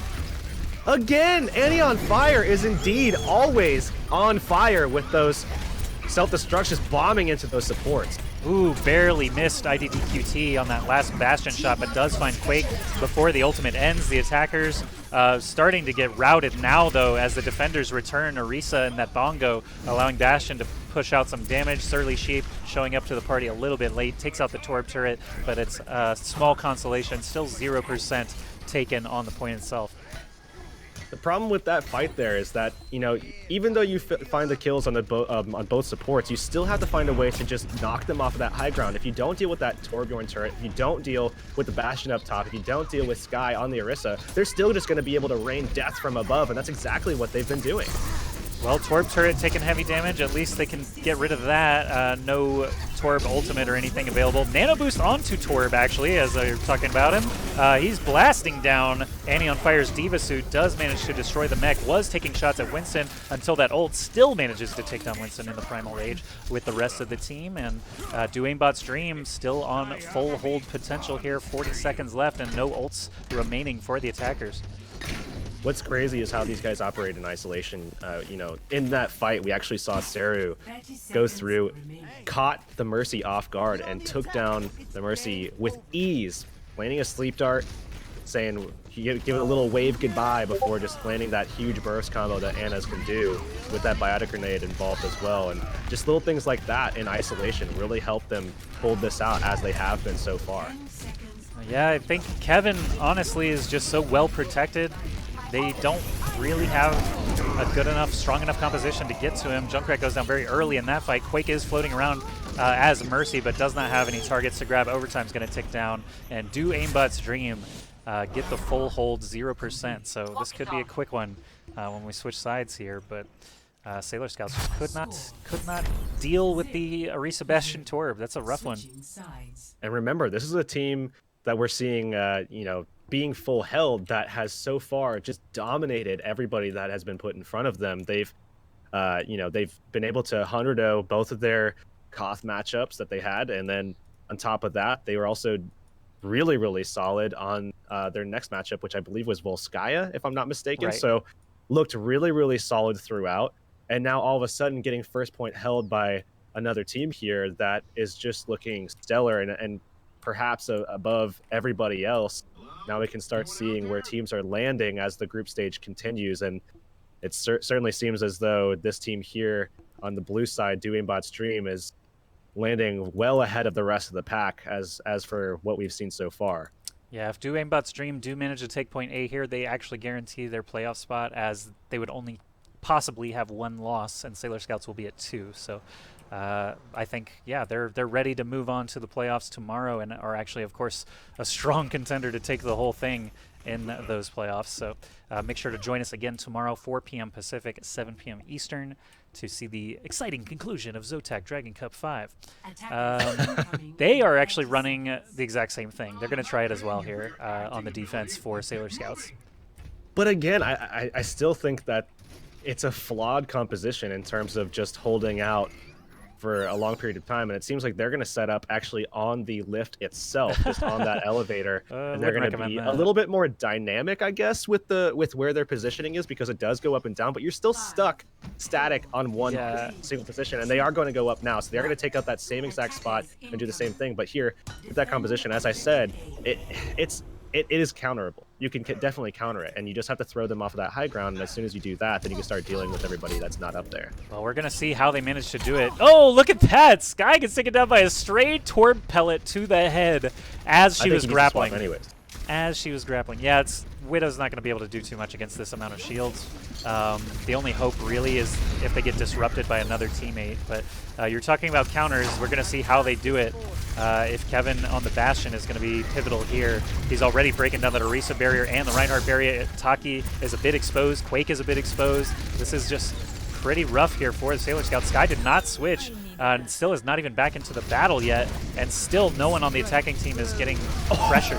B: Again, Annie on Fire is indeed always on fire with those self-destructs bombing into those supports.
A: Ooh, barely missed IDDQT on that last Bastion shot, but does find Quake before the ultimate ends. The attackers starting to get routed now, though, as the defenders return Orisa and that Bongo, allowing Bastion to push out some damage. Surly Sheep showing up to the party a little bit late, takes out the Torb turret, but it's a small consolation, still 0% taken on the point itself.
B: The problem with that fight there is that, you know, even though you find the kills on the on both supports, you still have to find a way to just knock them off of that high ground. If you don't deal with that Torbjorn turret, if you don't deal with the Bastion up top, if you don't deal with Skye on the Orisa, they're still just going to be able to rain death from above, and that's exactly what they've been doing.
A: Well, Torb turret taking heavy damage. At least they can get rid of that. No Torb ultimate or anything available. Nano boost onto Torb, actually, as they're talking about him. He's blasting down Annie on Fire's D.Va suit. Does manage to destroy the mech. Was taking shots at Winston until that ult still manages to take down Winston in the Primal Rage with the rest of the team. And Aimbot's Dream still on full hold potential here. 40 seconds left and no ults remaining for the attackers.
B: What's crazy is how these guys operate in isolation. You know, in that fight, we actually saw Seru go through, caught the Mercy off guard, and took down the Mercy with ease, landing a sleep dart, saying, give it a little wave goodbye before just landing that huge burst combo that Anna's can do with that biotic grenade involved as well. And just little things like that in isolation really help them hold this out as they have been so far.
A: Yeah, I think Kevin, honestly, is just so well protected. They don't really have a good enough, strong enough composition to get to him. Junkrat goes down very early in that fight. Quake is floating around as Mercy, but does not have any targets to grab. Overtime's going to tick down. And do Aimbot's Dream get the full hold 0%. So this could be a quick one when we switch sides here. But Sailor Scouts just could not deal with the Orisa Bastion Torb. That's a rough one.
B: And remember, this is a team that we're seeing, you know, being full held that has so far just dominated everybody that has been put in front of them. They've, you know, they've been able to 100-0 both of their Koth matchups that they had, and then on top of that, they were also really, really solid on their next matchup, which I believe was Volskaya, if I'm not mistaken.
A: Right.
B: So looked really, really solid throughout, and now all of a sudden getting first point held by another team here that is just looking stellar and perhaps above everybody else. Now we can start seeing where teams are landing as the group stage continues, and it certainly seems as though this team here on the blue side, Aimbot's Dream, is landing well ahead of the rest of the pack as for what we've seen so far.
A: Yeah, if Aimbot's Dream do manage to take point A here, they actually guarantee their playoff spot, as they would only possibly have 1 loss, and Sailor Scouts will be at 2. So I think, yeah, they're ready to move on to the playoffs tomorrow, and are actually, of course, a strong contender to take the whole thing in those playoffs. So make sure to join us again tomorrow, 4 p.m. Pacific, 7 p.m. Eastern, to see the exciting conclusion of Zotac Dragon Cup 5. They are actually running the exact same thing. They're going to try it as well here on the defense for Sailor Scouts.
B: But again, I still think that it's a flawed composition in terms of just holding out for a long period of time, and it seems like they're going to set up actually on the lift itself, just on that elevator, and they're going to be a little bit more dynamic, I guess, with where their positioning is, because it does go up and down, but you're still stuck static on one single position, and they are going to go up now, so they're going to take out that same exact spot and do the same thing. But here with that composition, as I said, it is counterable. You can definitely counter it, and you just have to throw them off of that high ground, and as soon as you do that, then you can start dealing with everybody that's not up there.
A: Well, we're going to see how they manage to do it. Oh, look at that! Sky gets taken down by a stray torp pellet to the head as she was grappling.
B: Anyways.
A: As she was grappling. Yeah, Widow's not going to be able to do too much against this amount of shields. The only hope really is if they get disrupted by another teammate. But you're talking about counters. We're going to see how they do it. If Kevin on the Bastion is going to be pivotal here. He's already breaking down the Orisa barrier and the Reinhardt barrier. Taki is a bit exposed. Quake is a bit exposed. This is just pretty rough here for the Sailor Scouts. Sky did not switch. And still is not even back into the battle yet. And still no one on the attacking team is getting pressured.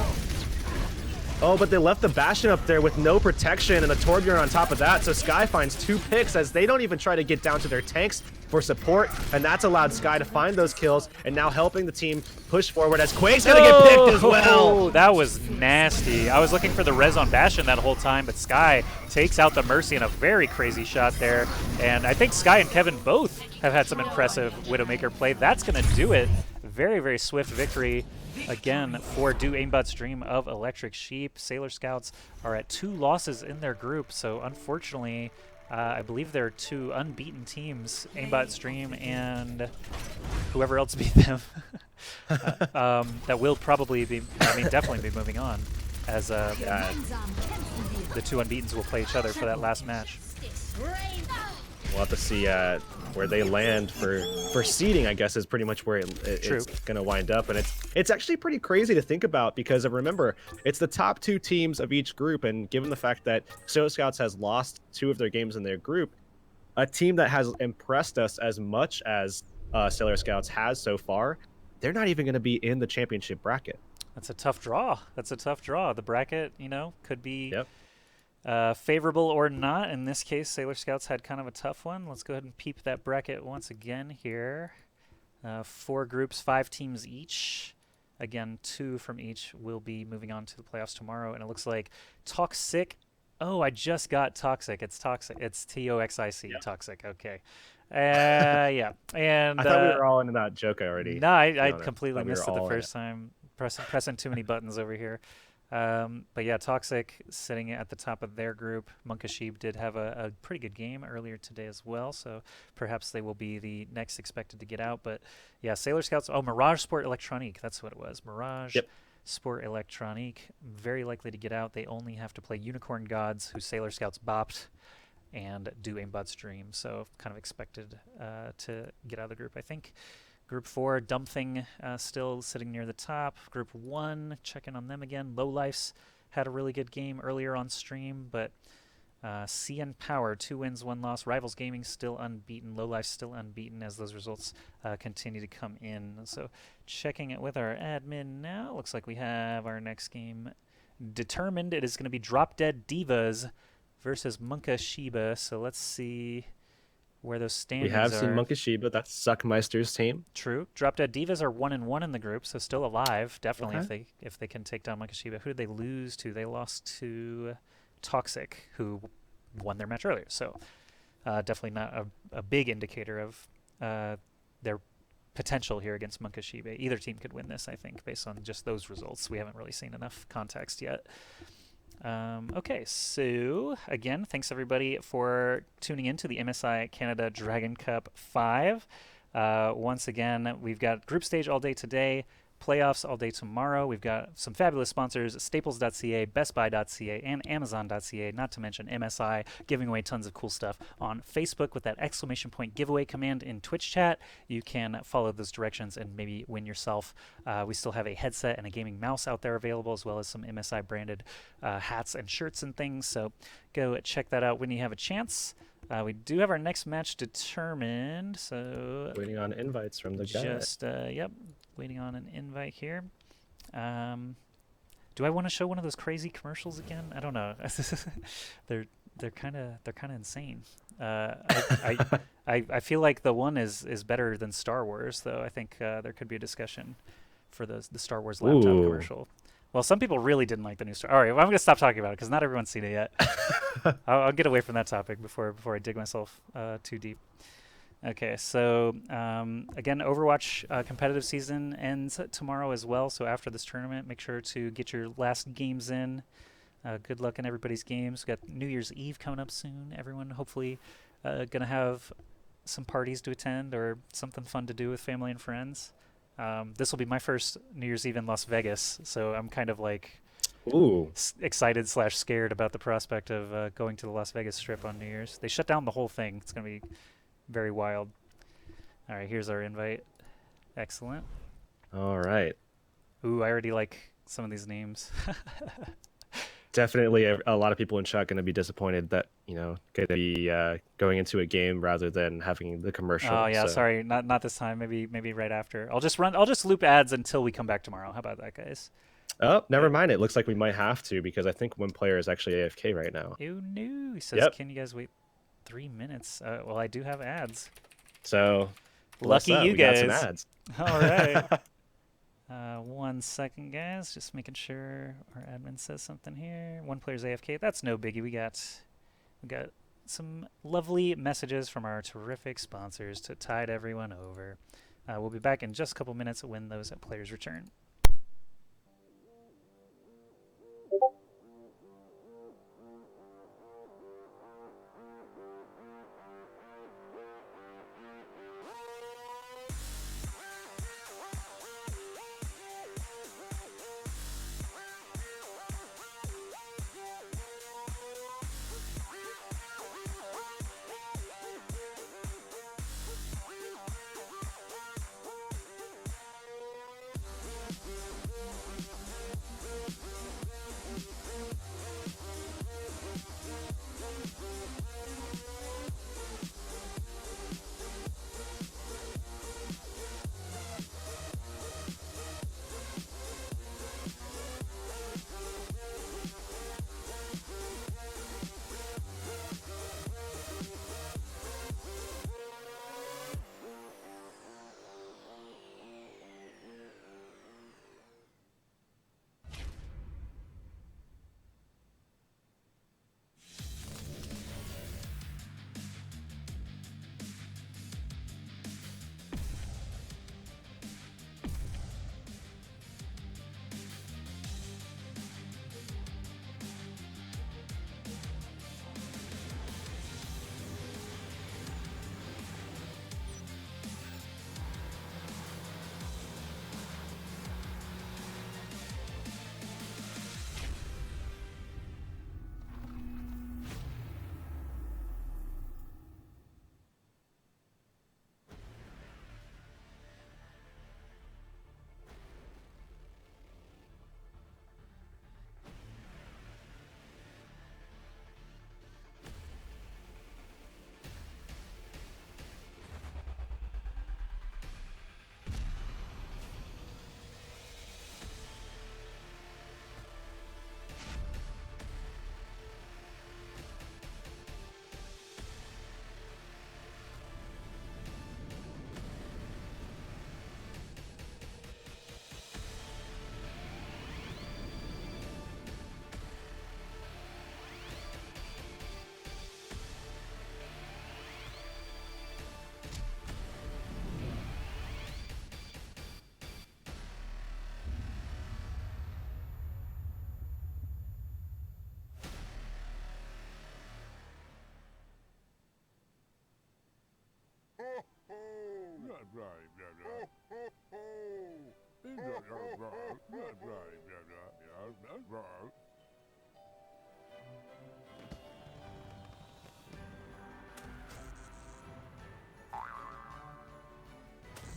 B: Oh, but they left the Bastion up there with no protection and a Torbjorn on top of that, so Sky finds 2 picks as they don't even try to get down to their tanks for support, and that's allowed Sky to find those kills, and now helping the team push forward as Quake's gonna get picked as well.
A: That was nasty. I was looking for the res on Bastion that whole time, but Sky takes out the Mercy in a very crazy shot there, and I think Sky and Kevin both have had some impressive Widowmaker play. That's gonna do it. Very, very swift victory again for Do Aimbot's Dream of Electric Sheep. Sailor Scouts are at 2 losses in their group, so unfortunately, I believe there are 2 unbeaten teams, Aimbot's Dream and whoever else beat them, that will probably be, definitely be moving on, as the 2 unbeatens will play each other for that last match.
B: We'll have to see where they land for seeding, I guess, is pretty much where it's going to wind up. And it's actually pretty crazy to think about, because remember, it's the top 2 teams of each group. And given the fact that Sailor Scouts has lost 2 of their games in their group, a team that has impressed us as much as Sailor Scouts has so far, they're not even going to be in the championship bracket.
A: That's a tough draw. That's a tough draw. The bracket, could be...
B: Yep.
A: Favorable or not. In this case, Sailor Scouts had kind of a tough one. Let's go ahead and peep that bracket once again here. 4 groups, 5 teams each. Again, 2 from each will be moving on to the playoffs tomorrow. And it looks like Toxic. Oh, I just got Toxic. It's Toxic. It's Toxic. Yep. Toxic. Okay. Yeah. And
B: I thought we were all into that joke already.
A: No, I completely missed it the first time. Pressing too many buttons over here. But yeah, Toxic sitting at the top of their group. Munkashib did have a pretty good game earlier today as well, so perhaps they will be the next expected to get out. But yeah, Sailor Scouts, Mirage Sport Electronique, that's what it was. Mirage Sport Electronique, very likely to get out. They only have to play Unicorn Gods, who Sailor Scouts bopped, and Do Aimbot's Dream, so kind of expected to get out of the group, I think. Group 4, Dumb Thing still sitting near the top. Group 1, checking on them again. Lowlifes had a really good game earlier on stream, but CN Power, 2 wins, 1 loss. Rivals Gaming still unbeaten. Lowlifes still unbeaten as those results continue to come in. So checking it with our admin now. Looks like we have our next game determined. It is going to be Drop Dead Divas versus Munkashib. So let's see where those standings are.
B: We have seen Munkashib, that's Suckmeister's team.
A: True. Drop Dead Divas are 1-1 in the group, so still alive. Definitely, if they can take down Munkashib. Who did they lose to? They lost to Toxic, who won their match earlier. So definitely not a big indicator of their potential here against Munkashib. Either team could win this, I think, based on just those results. We haven't really seen enough context yet. Okay, so again, thanks everybody for tuning in to the MSI Canada Dragon Cup 5. Once again, we've got group stage all day today, playoffs all day tomorrow. We've got some fabulous sponsors, staples.ca, bestbuy.ca, and amazon.ca, not to mention MSI giving away tons of cool stuff on Facebook with that ! giveaway command in Twitch chat. You can follow those directions and maybe win yourself. We still have a headset and a gaming mouse out there available, as well as some MSI branded hats and shirts and things. So go check that out when you have a chance. We do have our next match determined, so
B: waiting on invites from the guy.
A: Yep, waiting on an invite here. Do I want to show one of those crazy commercials again? I don't know. they're kind of insane. I feel like the one is better than Star Wars, though. I think there could be a discussion for the Star Wars laptop commercial. Well, some people really didn't like the new Star. All right, well, I'm gonna stop talking about it because not everyone's seen it yet. I'll get away from that topic before I dig myself too deep. Okay, so again, Overwatch competitive season ends tomorrow as well. So after this tournament, make sure to get your last games in. Good luck in everybody's games. We got New Year's Eve coming up soon. Everyone hopefully gonna have some parties to attend or something fun to do with family and friends. This will be my first New Year's Eve in Las Vegas, so I'm kind of like excited / scared about the prospect of going to the Las Vegas Strip on New Year's. They shut down the whole thing. It's gonna be very wild. All right, here's our invite. Excellent.
B: All right.
A: Ooh, I already like some of these names.
B: Definitely a lot of people in chat going to be disappointed that, going to be going into a game rather than having the commercial.
A: Oh yeah,
B: so.
A: sorry, not this time. Maybe right after. I'll just loop ads until we come back tomorrow. How about that, guys?
B: Oh, never mind. It looks like we might have to because I think one player is actually AFK right now.
A: Oh no, he says, Can you guys wait 3 minutes? Well, I do have ads.
B: So
A: lucky you
B: we
A: guys.
B: got some ads.
A: All right. 1 second, guys. Just making sure our admin says something here. One player's AFK. That's no biggie. We got some lovely messages from our terrific sponsors to tide everyone over. We'll be back in just a couple minutes when those players return.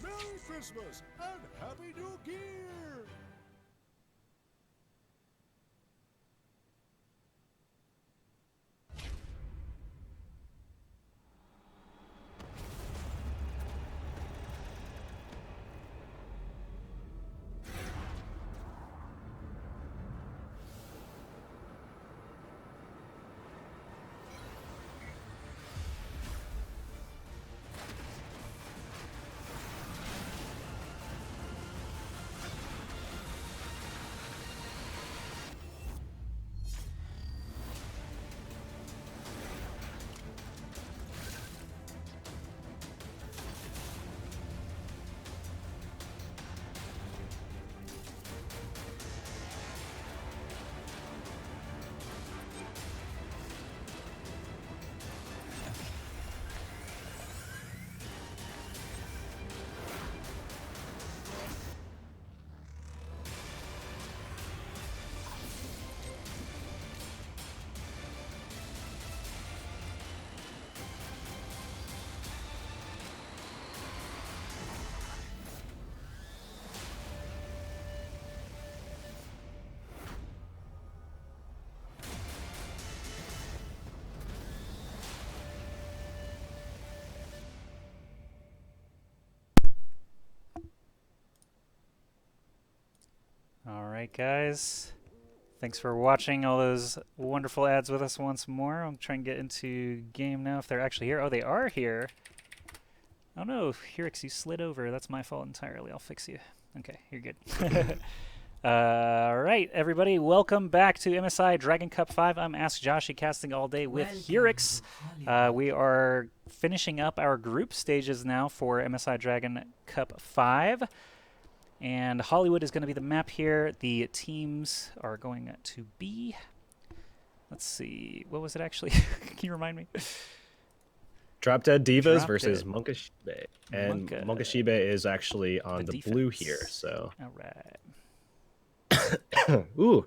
D: Merry Christmas and Happy New Year!
A: All right, guys. Thanks for watching all those wonderful ads with us once more. I'm trying to get into game now if they're actually here. Oh, they are here. Oh no, Hirix, you slid over. That's my fault entirely. I'll fix you. Okay, you're good. All right, everybody, welcome back to MSI Dragon Cup 5. I'm Ask Joshy, casting all day with Hirix. We are finishing up our group stages now for MSI Dragon Cup 5. And Hollywood is going to be the map here. The teams are going to be... Let's see. What was it actually? Can you remind me?
B: Drop Dead Divas
A: Drop
B: versus
A: Dead.
B: Monkashibe. And
A: Monka-
B: Monkashibe is actually on the blue
A: defense.
B: here, so...
A: All right.
B: Ooh.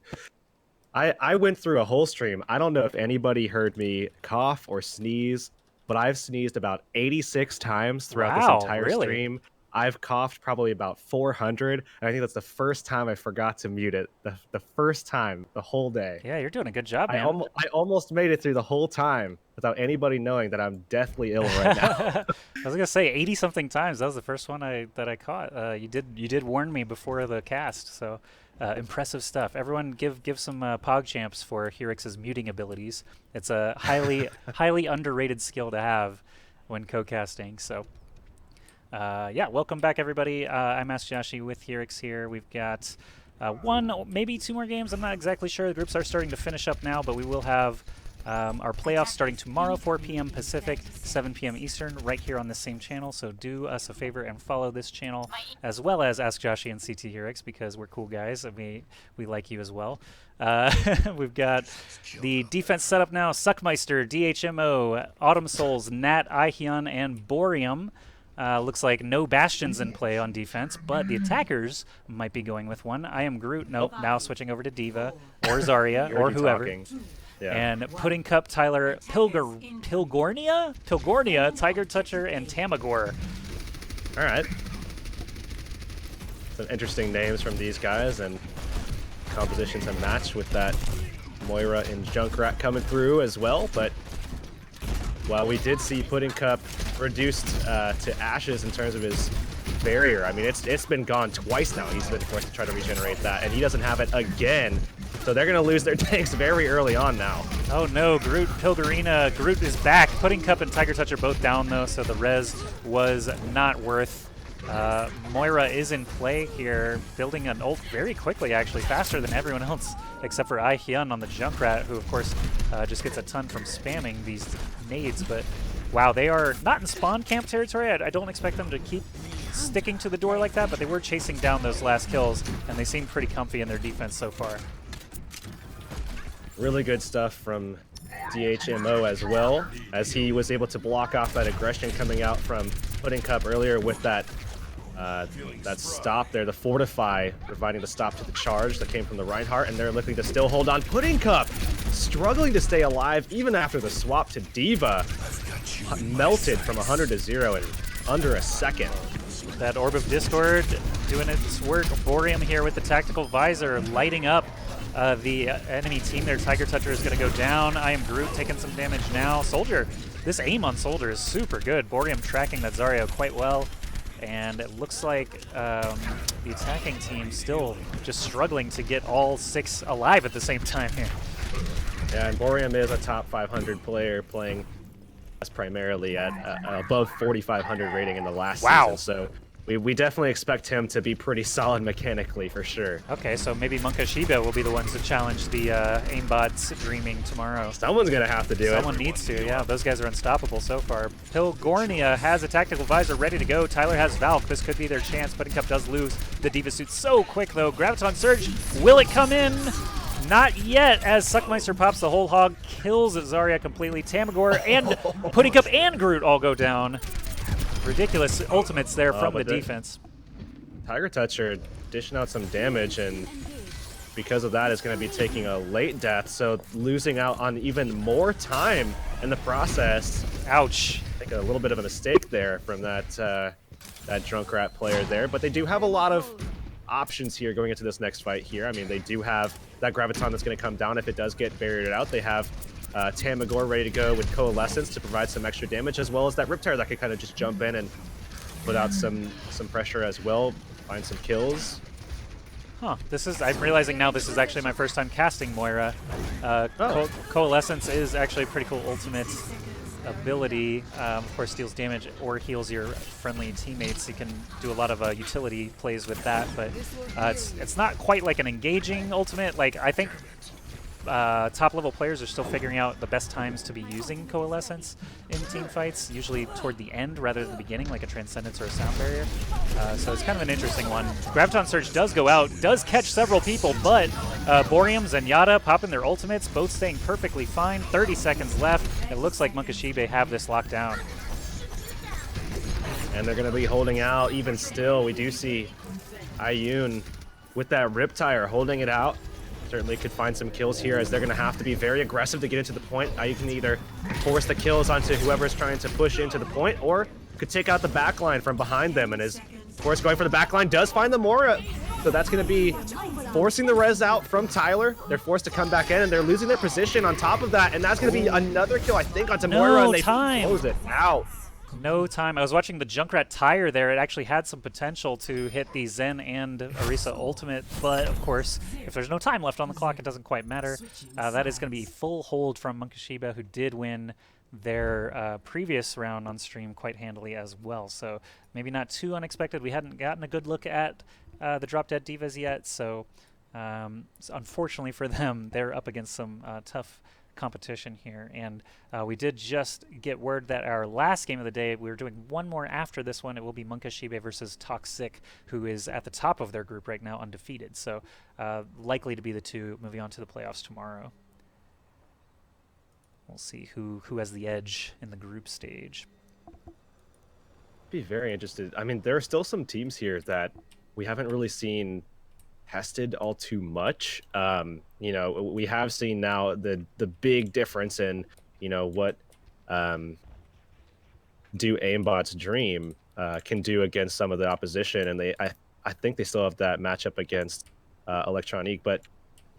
B: I went through a whole stream. I don't know if anybody heard me cough or sneeze, but I've sneezed about 86 times throughout
A: Wow,
B: this entire
A: really?
B: stream. I've coughed probably about 400, and I think that's the first time I forgot to mute it. The first time, the whole day.
A: Yeah, you're doing a good job, man.
B: I almost made it through the whole time without anybody knowing that I'm deathly ill right now.
A: I was gonna say 80-something times. That was the first one that I caught. You did warn me before the cast, so impressive stuff. Everyone, give some pog champs for Hirix's muting abilities. It's a highly underrated skill to have when co-casting. So. Yeah, welcome back, everybody. I'm Ask Joshy with Hirix here. We've got one, maybe two more games. I'm not exactly sure. The groups are starting to finish up now, but we will have our playoffs starting tomorrow, 4 p.m. Pacific, 7 p.m. Eastern, right here on this same channel. So do us a favor and follow this channel, as well as Ask Joshy and CT Hirix, because we're cool guys and we like you as well. We've got the defense setup now. Suckmeister, DHMO, Autumn Souls, Nat, Aihyun, and Boreum. Looks like no Bastions in play on defense, but the attackers might be going with one. I am Groot. Nope, now switching over to Diva or Zarya
B: You
A: or
B: heard you
A: whoever.
B: talking. Yeah.
A: And Pudding Cup, Tyler, Pilgornia, Tiger Toucher, and Tamagor.
B: All right. Some interesting names from these guys, and composition to match with that Moira and Junkrat coming through as well. But while we did see Pudding Cup reduced to ashes in terms of his barrier, I mean, it's been gone twice now. He's been forced to try to regenerate that, and he doesn't have it again. So they're going to lose their tanks very early on now.
A: Oh no, Groot is back. Pudding Cup and Tiger Touch are both down though, so the res was not worth. Moira is in play here, building an ult very quickly, actually, faster than everyone else, except for Aihyun on the Junkrat, who of course just gets a ton from spamming these nades. But wow, they are not in spawn camp territory. I don't expect them to keep sticking to the door like that, but they were chasing down those last kills, and they seem pretty comfy in their defense so far.
B: Really good stuff from DHMO as well, as he was able to block off that aggression coming out from Pudding Cup earlier with that stop there, the Fortify, providing the stop to the charge that came from the Reinhardt, and they're looking to still hold on. Pudding Cup struggling to stay alive even after the swap to Diva. Melted from 100 to 0 in under a second.
A: That Orb of Discord doing its work. Boreum here with the Tactical Visor, lighting up the enemy team there. Tiger Toucher is going to go down. I am Groot taking some damage now. Soldier, this aim on Soldier is super good. Boreum tracking that Zarya quite well. And it looks like the attacking team still just struggling to get all 6 alive at the same time here.
B: Yeah, and Boreum is a top 500 player, playing primarily at above 4,500 rating in the last season. So we definitely expect him to be pretty solid mechanically for sure.
A: Okay, so maybe Monkashibe will be the ones to challenge the aimbots dreaming tomorrow.
B: Someone's going to have to do it.
A: Someone needs to, yeah. Those guys are unstoppable so far. Pilgornia has a Tactical Visor ready to go. Tyler has Valk. This could be their chance. Pudding Cup does lose the Diva suit so quick, though. Graviton Surge, will it come in? Not yet, as Suckmeister pops the whole hog, kills Zarya completely. Tamagor and Pudding Cup and Groot all go down. Ridiculous ultimates there from the defense.
B: Tiger Toucher dishing out some damage, and because of that is going to be taking a late death, so losing out on even more time in the process.
A: Ouch.
B: I think a little bit of a mistake there from that Junkrat player there, but they do have a lot of options here going into this next fight here. I mean, they do have that Graviton that's going to come down if it does get barriered out. They have Tamagor ready to go with Coalescence to provide some extra damage, as well as that Riptide that could kind of just jump in and put out some pressure as well, find some kills.
A: Huh. I'm realizing now this is actually my first time casting Moira. Coalescence is actually a pretty cool ultimate ability. Of course, deals damage or heals your friendly teammates. You can do a lot of utility plays with that, but it's not quite like an engaging ultimate. Like, I think top level players are still figuring out the best times to be using Coalescence in team fights, usually toward the end rather than the beginning, like a Transcendence or a Sound Barrier. So it's kind of an interesting one. Graviton Surge does go out, does catch several people, but Boreum and Yada popping their ultimates, both staying perfectly fine. 30 seconds left. It looks like Munkashibe have this locked down.
B: And they're going to be holding out even still. We do see Ayun with that Riptire holding it out. Certainly could find some kills here, as they're going to have to be very aggressive to get into the point. You can either force the kills onto whoever's trying to push into the point, or could take out the backline from behind them, and is, of course, going for the backline, does find the Moira. So that's going to be forcing the res out from Tyler. They're forced to come back in, and they're losing their position on top of that, and that's going to be another kill, I think, onto Moira, and they close it out.
A: No time. I was watching the Junkrat tire there. It actually had some potential to hit the Zen and Orisa ultimate, but of course, if there's no time left on the clock, it doesn't quite matter. That is going to be full hold from Munkashibe, who did win their previous round on stream quite handily as well. So maybe not too unexpected. We hadn't gotten a good look at the Drop Dead Divas yet, so unfortunately for them, they're up against some tough competition here, and we did just get word that our last game of the day, we were doing one more after this one. It will be Munkashibe versus Toxic, who is at the top of their group right now, undefeated, so likely to be the two moving on to the playoffs tomorrow. We'll see who has the edge in the group stage.
B: Be very interested. I mean, there are still some teams here that we haven't really seen tested all too much. You know, we have seen now the big difference in, you know, what do Aimbot's Dream can do against some of the opposition, and I think they still have that matchup against Electronique, but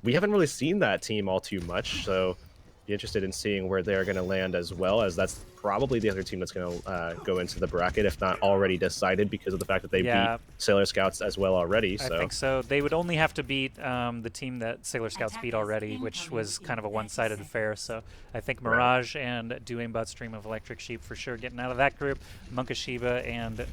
B: we haven't really seen that team all too much, so be interested in seeing where they're going to land, as well, as that's probably the other team that's going to go into the bracket, if not already decided, because of the fact that they beat Sailor Scouts as well already. So
A: I think so. They would only have to beat the team that Sailor Scouts beat already, which was kind of a one-sided affair. So I think Mirage and Do Aimbot's Dream of Electric Sheep for sure getting out of that group. Munkashibe and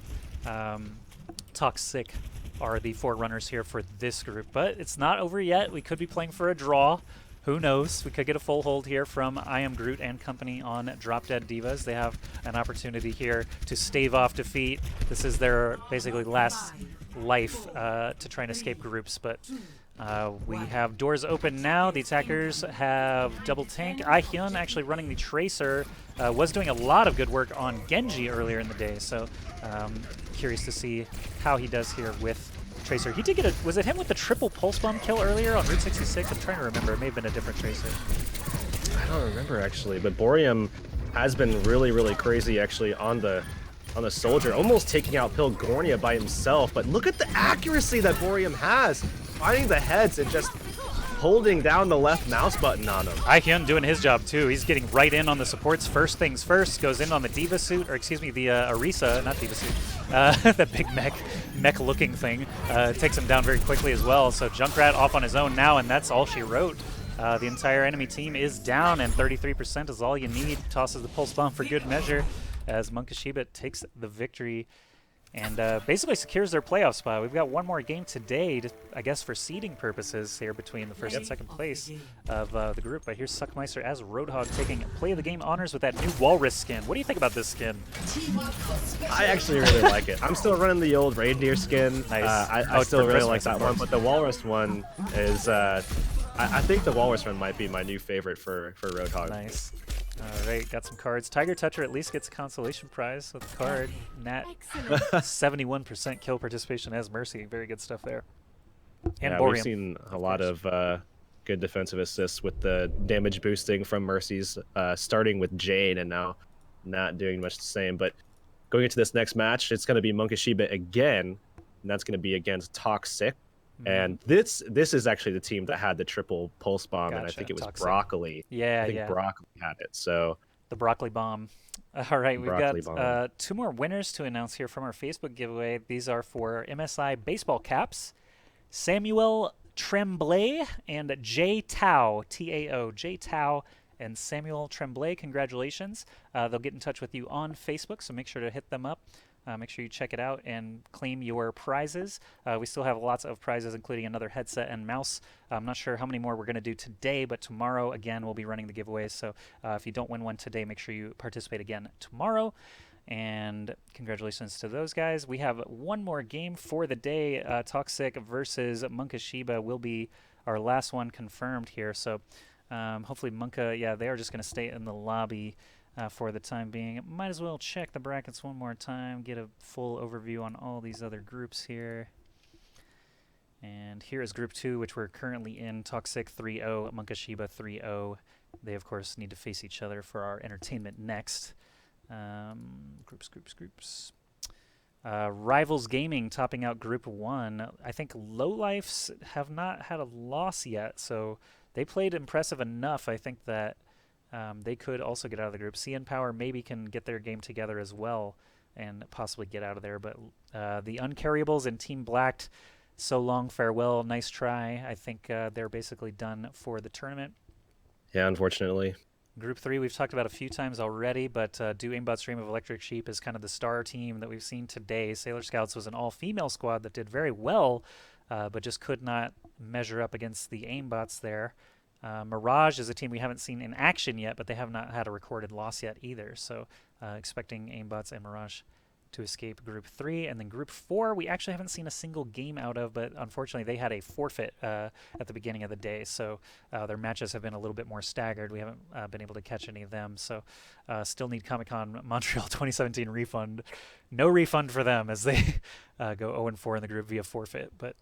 A: Toxic are the forerunners here for this group, but it's not over yet. We could be playing for a draw. Who knows? We could get a full hold here from I Am Groot and company on Drop Dead Divas. They have an opportunity here to stave off defeat. This is their basically last life to try and escape groups, but we have doors open now. The attackers have double tank. Hyun actually running the Tracer, was doing a lot of good work on Genji earlier in the day, so curious to see how he does here with Tracer. He did get was it him with the triple pulse bomb kill earlier on Route 66? I'm trying to remember. It may have been a different Tracer.
B: I don't remember actually, but Boreum has been really crazy actually on the soldier, almost taking out Pilgornia by himself. But look at the accuracy that Boreum has, finding the heads and just holding down the left mouse button on him.
A: Hyun doing his job too. He's getting right in on the supports. First things first, goes in on the Diva suit, or excuse me, the Orisa, not Diva suit, that big mech looking thing, takes him down very quickly as well. So Junkrat off on his own now, and that's all she wrote. The entire enemy team is down, and 33% is all you need. Tosses the pulse bomb for good measure as Munkashibe takes the victory and basically secures their playoff spot. We've got one more game today, I guess, for seeding purposes here between the first and second place of the group. But here's Suckmeister as Roadhog taking play of the game honors with that new Walrus skin. What do you think about this skin?
B: I actually really like it. I'm still running the old Reindeer skin.
A: Nice.
B: I still really like that one, but the Walrus one is... I think the Walrus one might be my new favorite for Roadhog.
A: Nice. All right, got some cards. Tiger Toucher at least gets a consolation prize with the card. Nat, 71% kill participation as Mercy. Very good stuff there. And
B: yeah, we've seen a lot of good defensive assists with the damage boosting from Mercy's, starting with Jane and now not doing much the same. But going into this next match, it's going to be Munkashibe again, and that's going to be against Toxic. And this is actually the team that had the triple pulse bomb, and I think it was Toxic. Broccoli.
A: Yeah,
B: I think Broccoli had it. So
A: the Broccoli bomb. All right, we've got two more winners to announce here from our Facebook giveaway. These are for MSI baseball caps. Samuel Tremblay and J Tao, Tao, J Tao and Samuel Tremblay. Congratulations. They'll get in touch with you on Facebook, so make sure to hit them up. Make sure you check it out and claim your prizes. We still have lots of prizes, including another headset and mouse. I'm not sure how many more we're going to do today, but tomorrow, again, we'll be running the giveaways. So if you don't win one today, make sure you participate again tomorrow. And congratulations to those guys. We have one more game for the day. Toxic versus Munkashiba will be our last one confirmed here. So hopefully Munka, yeah, they are just going to stay in the lobby for the time being. Might as well check the brackets one more time, get a full overview on all these other groups here. And here is Group 2, which we're currently in. Toxic 3-0, Munkashiba 3-0. They, of course, need to face each other for our entertainment next. Groups. Rivals Gaming topping out Group 1. I think Lowlifes have not had a loss yet, so they played impressive enough. I think that they could also get out of the group. CN Power maybe can get their game together as well and possibly get out of there. But the Uncarryables and Team Blacked, so long, farewell, nice try. I think they're basically done for the tournament.
B: Yeah, unfortunately.
A: Group 3 we've talked about a few times already, but Do Aimbot's Dream of Electric Sheep is kind of the star team that we've seen today. Sailor Scouts was an all-female squad that did very well, but just could not measure up against the Aimbots there. Mirage is a team we haven't seen in action yet, but they have not had a recorded loss yet either. So expecting Aimbots and Mirage to escape Group 3. And then Group 4, we actually haven't seen a single game out of, but unfortunately they had a forfeit at the beginning of the day. So their matches have been a little bit more staggered. We haven't been able to catch any of them. So still need Comic-Con Montreal 2017 refund. No refund for them as they go 0-4 in the group via forfeit. But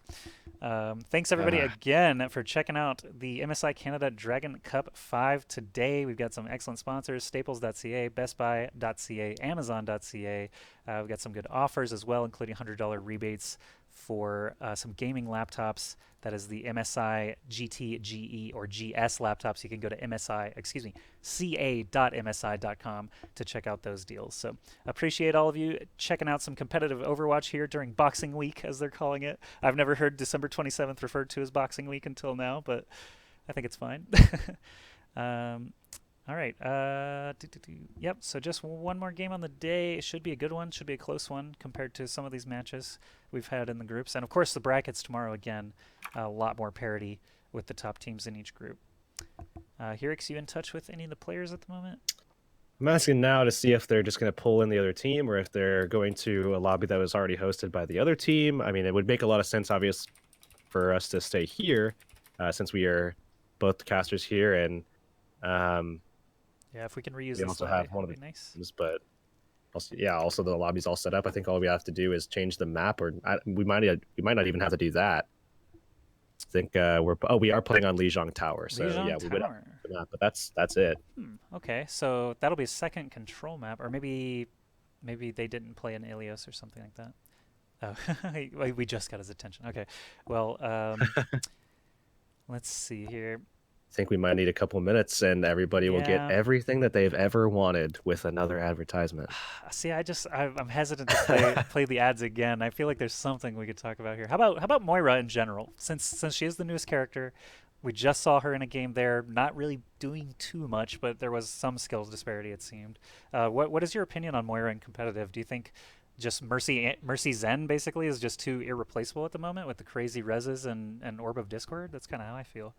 A: thanks everybody again for checking out the MSI Canada Dragon Cup 5 today. We've got some excellent sponsors: Staples.ca, BestBuy.ca, Amazon.ca. We've got some good offers as well, including $100 rebates for some gaming laptops. That is the MSI GT, GE, or GS laptops. You can go to ca.msi.com to check out those deals. So appreciate all of you checking out some competitive Overwatch here during Boxing Week, as they're calling it. I've never heard December 27th referred to as Boxing Week until now, but I think it's fine. All right. Yep, so just one more game on the day. It should be a good one. Should be a close one compared to some of these matches we've had in the groups. And, of course, the brackets tomorrow, again, a lot more parity with the top teams in each group. Hirix, you in touch with any of the players at the moment?
B: I'm asking now to see if they're just going to pull in the other team or if they're going to a lobby that was already hosted by the other team. I mean, it would make a lot of sense, obviously, for us to stay here since we are both casters here. And
A: yeah, if we can reuse
B: we
A: this
B: also
A: lobby,
B: have one of the
A: nice.
B: teams, but also, yeah, also the lobby's all set up. I think all we have to do is change the map, or we might not even have to do that. I think we are playing on Lijiang Tower, so
A: Lijiang
B: yeah, we would have
A: Tower.
B: the map, but that's it.
A: Okay, so that'll be a second control map, or maybe they didn't play in Ilios or something like that. Oh, we just got his attention. Okay, well, let's see here.
B: I think we might need a couple minutes, and everybody will get everything that they've ever wanted with another advertisement.
A: See, I'm hesitant to play the ads again. I feel like there's something we could talk about here. How about Moira in general? Since she is the newest character, we just saw her in a game there, not really doing too much, but there was some skills disparity, it seemed. What is your opinion on Moira in competitive? Do you think just Mercy Zen basically is just too irreplaceable at the moment with the crazy reses and Orb of Discord? That's kind of how I feel.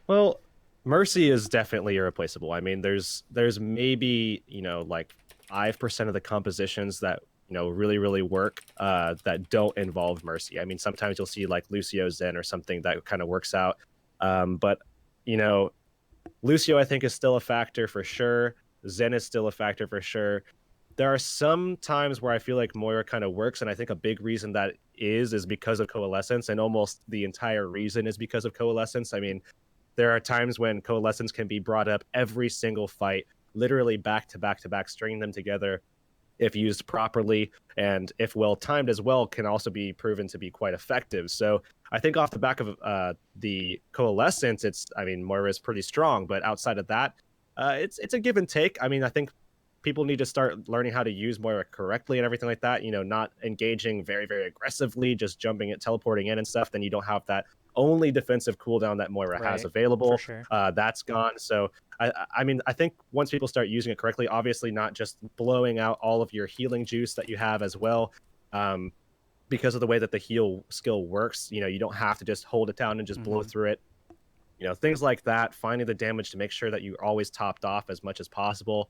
B: Well, Mercy is definitely irreplaceable. I mean, there's maybe, like 5% of the compositions that, really, really work that don't involve Mercy. I mean, sometimes you'll see like Lucio Zen or something that kind of works out. But, Lucio, I think, is still a factor for sure. Zen is still a factor for sure. There are some times where I feel like Moira kind of works, and I think a big reason that is because of Coalescence, and almost the entire reason is because of Coalescence. I mean, there are times when Coalescence can be brought up every single fight, literally back to back to back, stringing them together if used properly, and if well timed as well, can also be proven to be quite effective. So I think off the back of the Coalescence, Moira is pretty strong, but outside of that, it's a give and take. I mean, I think people need to start learning how to use Moira correctly and everything like that. You know, not engaging very, very aggressively, just jumping it, teleporting in and stuff. Then you don't have that only defensive cooldown that Moira has available.
A: For sure.
B: That's gone. So I mean, I think once people start using it correctly, obviously not just blowing out all of your healing juice that you have as well. Because of the way that the heal skill works, you know, you don't have to just hold it down and just blow through it. You know, things like that, finding the damage to make sure that you're always topped off as much as possible.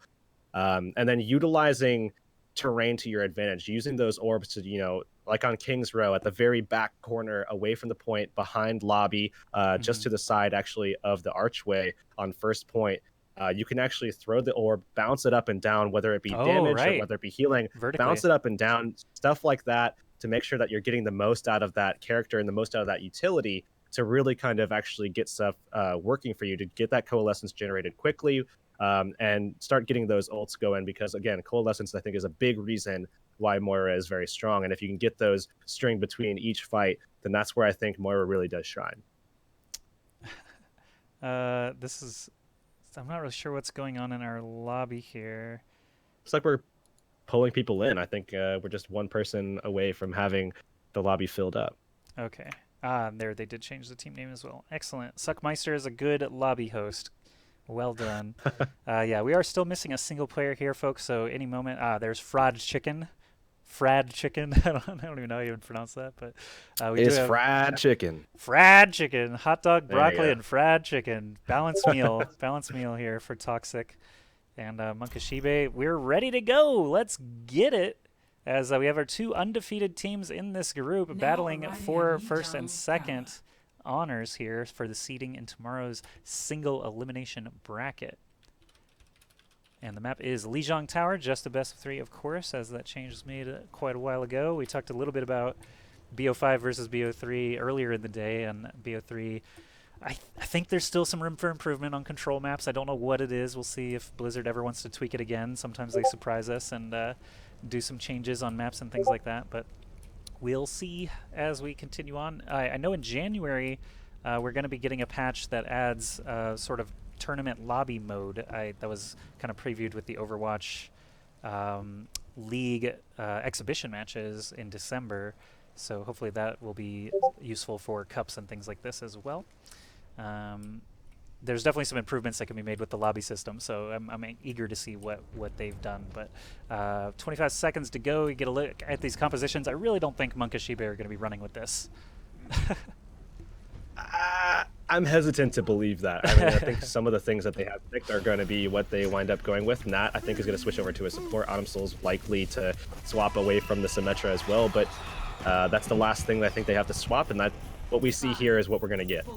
B: And then utilizing terrain to your advantage, using those orbs to, you know, like on King's Row at the very back corner away from the point behind lobby, just to the side actually of the archway on first point. You can actually throw the orb, bounce it up and down, whether it be damage or whether it be healing, bounce it up and down, stuff like that, to make sure that you're getting the most out of that character and the most out of that utility to really kind of actually get stuff working for you, to get that coalescence generated quickly, and start getting those ults going. Because again, coalescence I think is a big reason why Moira is very strong. And if you can get those string between each fight, then that's where I think Moira really does shine.
A: I'm not really sure what's going on in our lobby here.
B: It's like we're pulling people in. I think we're just one person away from having the lobby filled up.
A: Okay. There, they did change the team name as well. Excellent. Suckmeister is a good lobby host. Well done. Yeah, we are still missing a single player here, folks, so any moment. There's Frad Chicken. Frad Chicken. I don't even know how you would pronounce that, but we
B: it's
A: do have
B: Frad Chicken.
A: Frad Chicken. Hot dog, broccoli, and Frad Chicken. Balanced meal. Balanced meal here for Toxic. And Monkashibe, we're ready to go. Let's get it. As we have our two undefeated teams in this group battling for first and second honors here for the seeding in tomorrow's single elimination bracket. And the map is Lijiang Tower, just a best of 3, of course, as that change was made quite a while ago. We talked a little bit about BO5 versus BO3 earlier in the day, and BO3, I think there's still some room for improvement on control maps. I don't know what it is. We'll see if Blizzard ever wants to tweak it again. Sometimes they surprise us and do some changes on maps and things like that, but we'll see as we continue on. I know in January we're going to be getting a patch that adds sort of tournament lobby mode. That was kind of previewed with the Overwatch League exhibition matches in December, so hopefully that will be useful for cups and things like this as well. There's definitely some improvements that can be made with the lobby system, so I'm eager to see what they've done. But 25 seconds to go. You get a look at these compositions. I really don't think Monkashibe are going to be running with this.
B: I'm hesitant to believe that. I mean, I think some of the things that they have picked are going to be what they wind up going with. Nat, I think, is going to switch over to a support. Autumn Soul's likely to swap away from the Symmetra as well, but that's the last thing that I think they have to swap, and that what we see here is what we're going to get.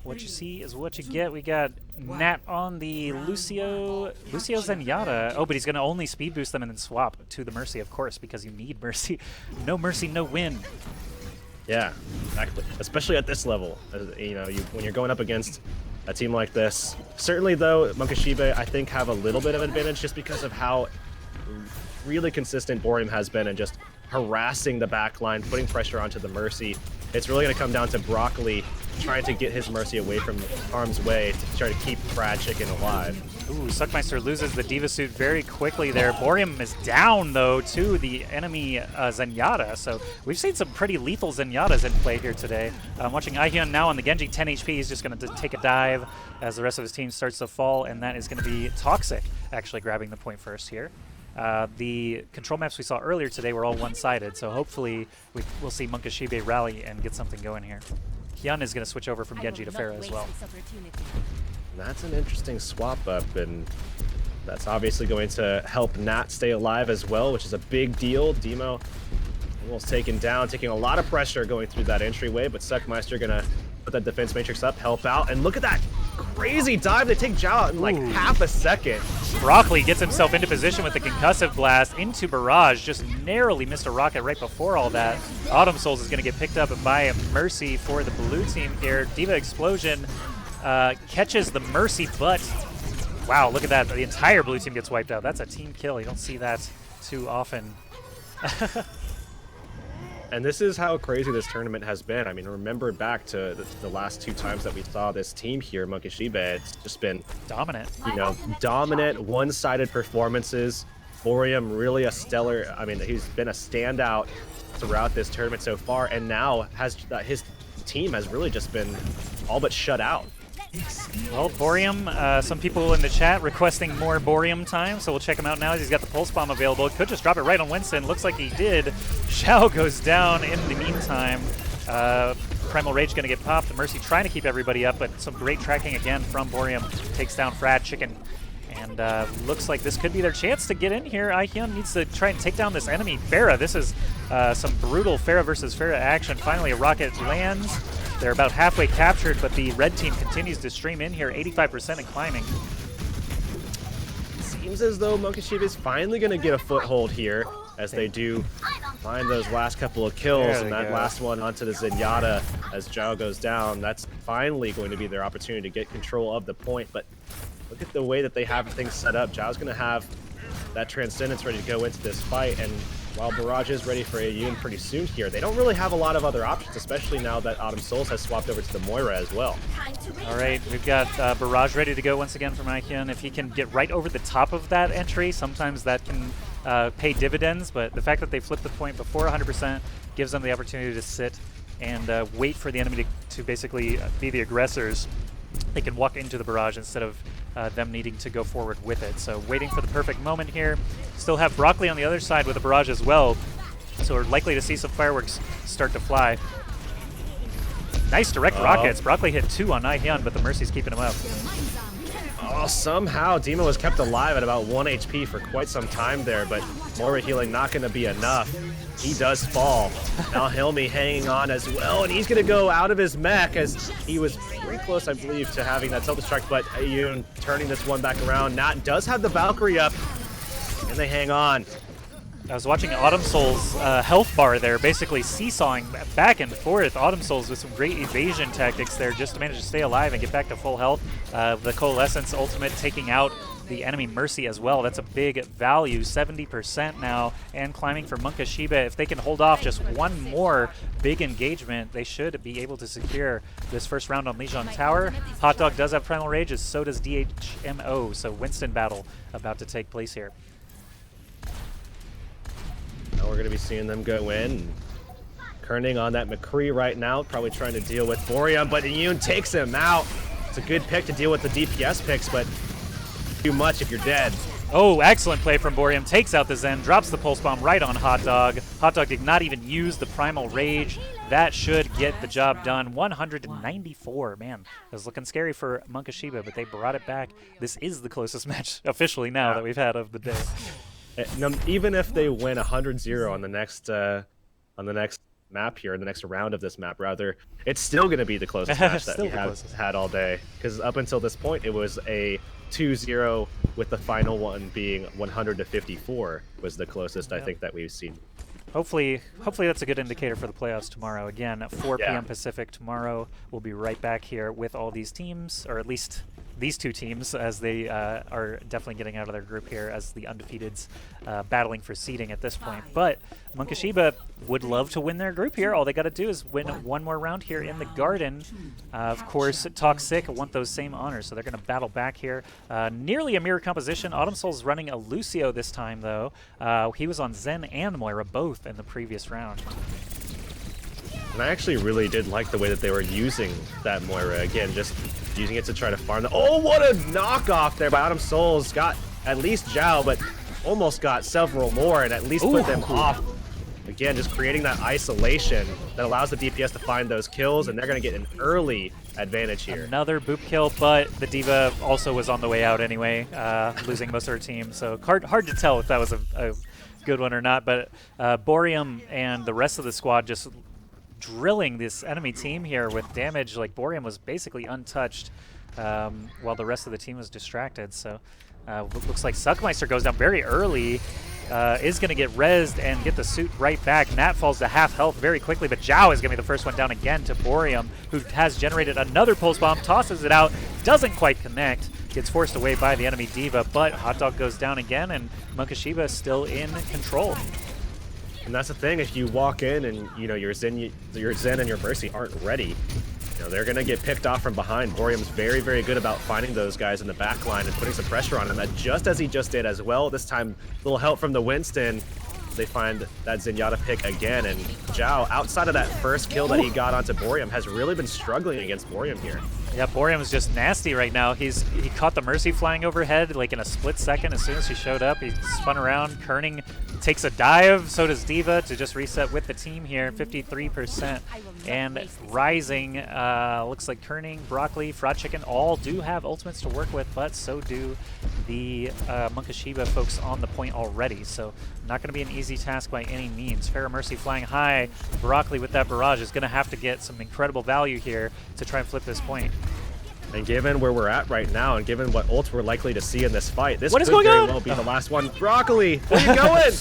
A: What you see is what you get. We got Nat on the Lucio Zenyatta. Oh, but he's going to only speed boost them and then swap to the Mercy, of course, because you need Mercy. No Mercy, no win.
B: Yeah, exactly. Especially at this level, you know, when you're going up against a team like this. Certainly, though, Monkashibe, I think, have a little bit of advantage just because of how really consistent Boreum has been and just harassing the backline, putting pressure onto the Mercy. It's really going to come down to Broccoli trying to get his Mercy away from harm's way to try to keep Frad Chicken alive.
A: Ooh, Suckmeister loses the Diva suit very quickly there. Boreum is down, though, to the enemy Zenyatta. So we've seen some pretty lethal Zenyatas in play here today. I'm watching Aihyun now on the Genji, 10 HP. He's just going to take a dive as the rest of his team starts to fall, and that is going to be Toxic actually grabbing the point first here. The control maps we saw earlier today were all one-sided, so hopefully we'll see Monkashibe rally and get something going here. Hyun is going to switch over from Genji to Pharah as well.
B: That's an interesting swap up, and that's obviously going to help Nat stay alive as well, which is a big deal. Demo almost taken down, taking a lot of pressure going through that entryway, but Suckmeister going to put that defense matrix up, help out, and look at that crazy dive. They take Zhao out in like half a second.
A: Broccoli gets himself into position with the concussive blast into Barrage, just narrowly missed a rocket right before all that. Autumn Souls is going to get picked up by Mercy for the blue team here. Diva Explosion catches the Mercy, but wow, look at that. The entire blue team gets wiped out. That's a team kill. You don't see that too often.
B: And this is how crazy this tournament has been. I mean, remember back to the last 2 times that we saw this team here, Monkashiba, it's just been
A: Dominant.
B: you know, dominant, one-sided performances. Boreum really a stellar, I mean, he's been a standout throughout this tournament so far, and now has his team has really just been all but shut out.
A: Well, Boreum, some people in the chat requesting more Boreum time, so we'll check him out now as he's got the Pulse Bomb available. Could just drop it right on Winston. Looks like he did. Xiao goes down in the meantime. Primal Rage going to get popped. Mercy trying to keep everybody up, but some great tracking again from Boreum. Takes down Frad Chicken. And looks like this could be their chance to get in here. Aihyun needs to try and take down this enemy Pharah. This is some brutal Pharah versus Pharah action. Finally, a rocket lands. They're about halfway captured, but the red team continues to stream in here, 85% and climbing.
B: Seems as though Monkashiba is finally going to get a foothold here, as they do find those last couple of kills, and that last one onto the Zenyatta as Zhao goes down. That's finally going to be their opportunity to get control of the point, but look at the way that they have things set up. Zhao's going to have that Transcendence ready to go into this fight, and while Barrage is ready for Aeon pretty soon here, they don't really have a lot of other options, especially now that Autumn Souls has swapped over to the Moira as well.
A: All right, we've got Barrage ready to go once again from Aihyun. If he can get right over the top of that entry, sometimes that can pay dividends, but the fact that they flipped the point before 100% gives them the opportunity to sit and wait for the enemy to basically be the aggressors. They can walk into the Barrage instead of them needing to go forward with it. So waiting for the perfect moment here. Still have Broccoli on the other side with a Barrage as well. So we're likely to see some fireworks start to fly. Nice direct rockets. Broccoli hit 2 on Aihyun, but the Mercy's keeping him up.
B: Oh, somehow Dima was kept alive at about 1 HP for quite some time there, but Moira healing not going to be enough. He does fall. Now Hilmi hanging on as well, and he's going to go out of his mech as he was pretty close, I believe, to having that self-destruct, but Aeon turning this one back around. Nat does have the Valkyrie up, and they hang on.
A: I was watching Autumn Souls' health bar there, basically seesawing back and forth. Autumn Souls with some great evasion tactics there just to manage to stay alive and get back to full health. The Coalescence ultimate taking out the enemy Mercy as well. That's a big value, 70% now, and climbing for Monkashiba. If they can hold off just one more big engagement, they should be able to secure this first round on Lijiang Tower. Hot Dog does have Primal Rage, so does DHMO, so Winston battle about to take place here.
B: Now we're going to be seeing them go in. Kerning on that McCree right now, probably trying to deal with Boreum, but Aeon takes him out. It's a good pick to deal with the DPS picks, but too much if you're dead.
A: Oh, excellent play from Boreum. Takes out the Zen, drops the Pulse Bomb right on Hot Dog. Hot Dog did not even use the Primal Rage. That should get the job done. 194. Man, it was looking scary for Monkashiba, but they brought it back. This is the closest match officially now that we've had of the day.
B: Even if they win 100-0 on the next map here, the next round of this map rather, it's still going to be the closest match that we have had all day. Because up until this point, it was a 2-0 with the final one being 100-54 was the closest I think that we've seen.
A: Hopefully that's a good indicator for the playoffs tomorrow. Again, at 4 p.m. Pacific tomorrow, we'll be right back here with all these teams, or at least these two teams, as they are definitely getting out of their group here as the undefeateds battling for seeding at this point. But Monkashiba would love to win their group here. All they got to do is win one more round here in the Garden. Of course, Toxic want those same honors, so they're going to battle back here. Nearly a mirror composition. Autumn Soul's running a Lucio this time, though. He was on Zen and Moira both in the previous round.
B: And I actually really did like the way that they were using that Moira. Again, just using it to try to farm the— oh, what a knockoff there by Autumn Souls. Got at least Zhao, but almost got several more and at least put them off. Again, just creating that isolation that allows the DPS to find those kills, and they're going to get an early advantage here.
A: Another boop kill, but the D.Va also was on the way out anyway, losing most of her team. So hard to tell if that was a good one or not, but Boreum and the rest of the squad just drilling this enemy team here with damage. Like, Boreum was basically untouched while the rest of the team was distracted. So looks like Suckmeister goes down very early, is going to get rezzed and get the suit right back. Nat falls to half health very quickly, but Zhao is going to be the first one down again to Boreum, who has generated another pulse bomb, tosses it out, doesn't quite connect, gets forced away by the enemy D.Va, but Hot Dog goes down again, and Monkashiba is still in control.
B: And that's the thing, if you walk in and, you know, your Zen and your Mercy aren't ready, you know, they're going to get picked off from behind. Boreum's very, very good about finding those guys in the back line and putting some pressure on them, just as he just did as well. This time, a little help from the Winston. They find that Zenyatta pick again, and Zhao, outside of that first kill that he got onto Boreum, has really been struggling against Boreum here.
A: Yeah, Boreum is just nasty right now. He caught the Mercy flying overhead like in a split second. As soon as she showed up, he spun around. Kerning takes a dive. So does D.Va to just reset with the team here, 53%. And Rising, looks like Kerning, Broccoli, Fried Chicken all do have ultimates to work with, but so do the Munkashiba folks on the point already. So not going to be an easy task by any means. Pharah Mercy flying high. Broccoli with that barrage is going to have to get some incredible value here to try and flip this point.
B: And given where we're at right now, and given what ults we're likely to see in this fight, this
A: What is
B: could
A: going
B: very
A: on?
B: well be the last one. Broccoli, where you going?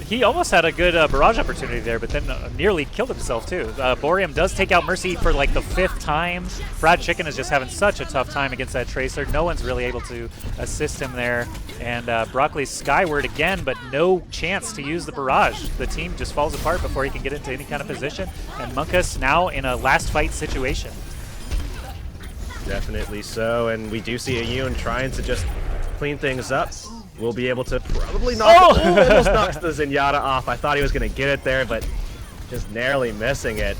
A: He almost had a good barrage opportunity there, but then nearly killed himself too. Boreum does take out Mercy for like the 5th time. Fried Chicken is just having such a tough time against that Tracer. No one's really able to assist him there. And Broccoli's skyward again, but no chance to use the barrage. The team just falls apart before he can get into any kind of position. And Munkus now in a last fight situation.
B: Definitely so, and we do see Ayun trying to just clean things up. We'll be able to probably knock almost knocks the Zenyatta off. I thought he was going to get it there, but just narrowly missing it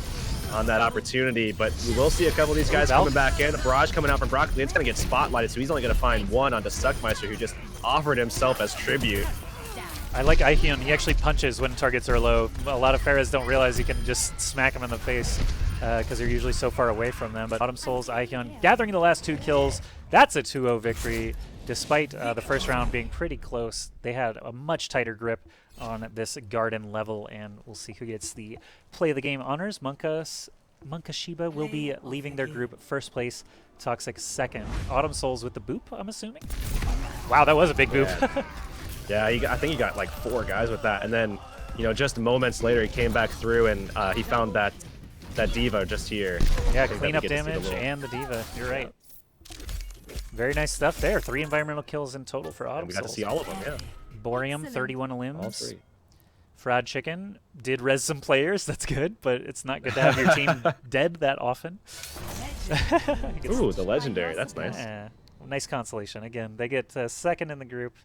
B: on that opportunity. But we will see a couple of these guys coming back in. A barrage coming out from Broccoli. It's going to get spotlighted, so he's only going to find one onto Suckmeister, who just offered himself as tribute.
A: I like Aihyun. He actually punches when targets are low. A lot of Pharahs don't realize you can just smack them in the face because they're usually so far away from them. But Autumn Souls, Aihyun gathering the last 2 kills. That's a 2-0 victory. Despite the first round being pretty close, they had a much tighter grip on this garden level, and we'll see who gets the play of the game honors. Munkashiba will be leaving their group first place, Toxic second. Autumn Souls with the boop, I'm assuming? Wow, that was a big boop.
B: Yeah, I think he got like 4 guys with that, and then, you know, just moments later he came back through and he found that D.Va just here.
A: Yeah, cleanup damage and the D.Va. You're right. Very nice stuff there. 3 environmental kills in total for Autumn
B: And we got
A: Souls.
B: to see all of them, yeah.
A: Boreum, 31
B: All
A: limbs.
B: 3.
A: Fried Chicken did res some players. That's good, but it's not good to have your team dead that often.
B: Ooh, the legendary. That's nice.
A: Yeah, nice consolation. Again, they get second in the group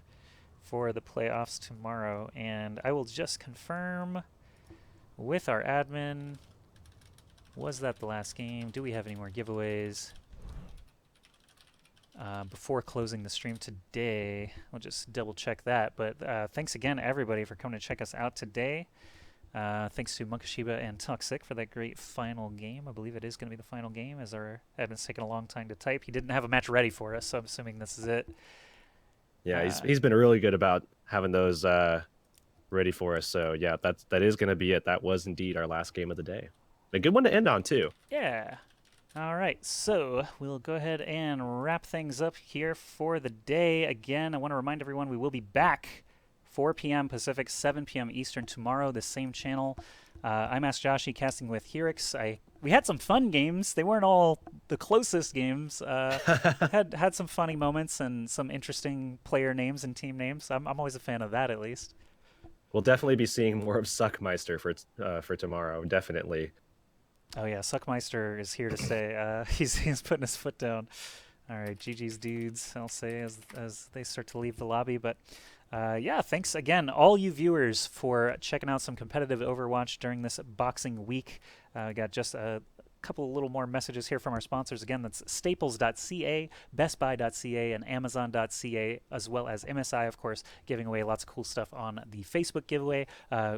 A: for the playoffs tomorrow, and I will just confirm with our admin. Was that the last game? Do we have any more giveaways? Before closing the stream today, we'll just double check that. But thanks again, everybody, for coming to check us out today. Thanks to Munkashiba and Toxic for that great final game. I believe it is going to be the final game, as our admin's taken a long time to type. He didn't have a match ready for us, so I'm assuming this is it.
B: Yeah, he's been really good about having those ready for us. So yeah, that is going to be it. That was indeed our last game of the day. A good one to end on too.
A: Yeah. All right, so we'll go ahead and wrap things up here for the day. Again, I want to remind everyone we will be back 4 p.m. Pacific, 7 p.m. Eastern tomorrow, the same channel. I'm Ask Joshi, casting with Helix. We had some fun games. They weren't all the closest games. Had some funny moments and some interesting player names and team names. I'm always a fan of that, at least.
B: We'll definitely be seeing more of Suckmeister for tomorrow, definitely.
A: Oh yeah, Suckmeister is here to stay. He's putting his foot down. All right, GG's dudes, I'll say as they start to leave the lobby. But yeah, thanks again, all you viewers, for checking out some competitive Overwatch during this boxing week. Got just a couple little more messages here from our sponsors. Again, that's staples.ca, bestbuy.ca, and amazon.ca, as well as MSI, of course, giving away lots of cool stuff on the Facebook giveaway.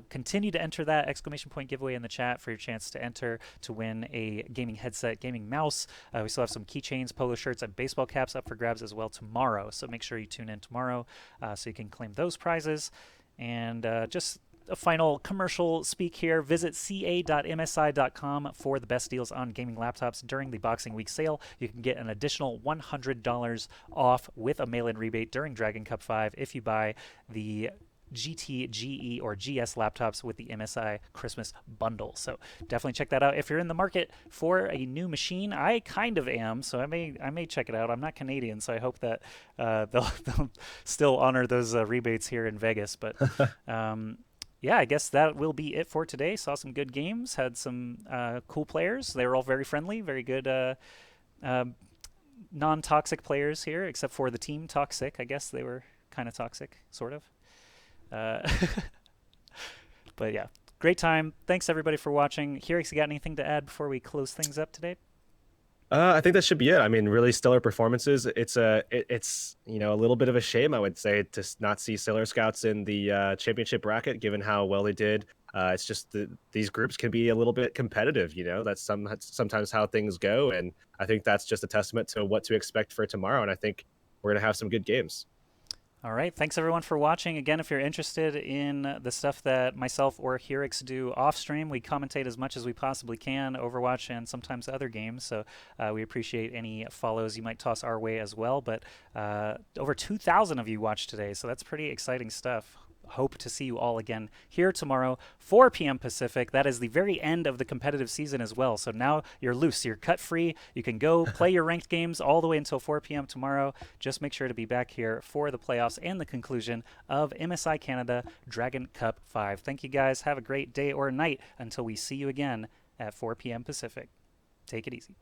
A: Continue to enter that exclamation point giveaway in the chat for your chance to enter to win a gaming headset, gaming mouse. We still have some keychains, polo shirts, and baseball caps up for grabs as well tomorrow. So make sure you tune in tomorrow so you can claim those prizes. And just a final commercial speak here. Visit ca.msi.com for the best deals on gaming laptops during the Boxing Week sale. You can get an additional $100 off with a mail-in rebate during Dragon Cup 5 if you buy the GT, GE, or GS laptops with the MSI Christmas bundle. So definitely check that out. If you're in the market for a new machine, I kind of am, so I may check it out. I'm not Canadian, so I hope that they'll still honor those rebates here in Vegas. But yeah, I guess that will be it for today. Saw some good games, had some cool players. They were all very friendly, very good um non-toxic players here, except for the team toxic. I guess they were kind of toxic, sort of. Uh, but yeah, great time. Thanks everybody for watching. Hirix, you got anything to add before we close things up today?
B: I think that should be it. I mean, really stellar performances. It's a little bit of a shame, I would say, to not see Sailor Scouts in the championship bracket, given how well they did. It's just these groups can be a little bit competitive. That's sometimes how things go, and I think that's just a testament to what to expect for tomorrow. And I think we're gonna have some good games.
A: All right. Thanks everyone for watching. Again, if you're interested in the stuff that myself or Hirix do off stream, we commentate as much as we possibly can, Overwatch and sometimes other games. So we appreciate any follows you might toss our way as well. But over 2,000 of you watched today, so that's pretty exciting stuff. Hope to see you all again here tomorrow, 4 p.m. Pacific. That is the very end of the competitive season as well. So now you're loose. You're cut free. You can go play your ranked games all the way until 4 p.m. tomorrow. Just make sure to be back here for the playoffs and the conclusion of MSI Canada Dragon Cup 5. Thank you guys. Have a great day or night until we see you again at 4 p.m. Pacific. Take it easy.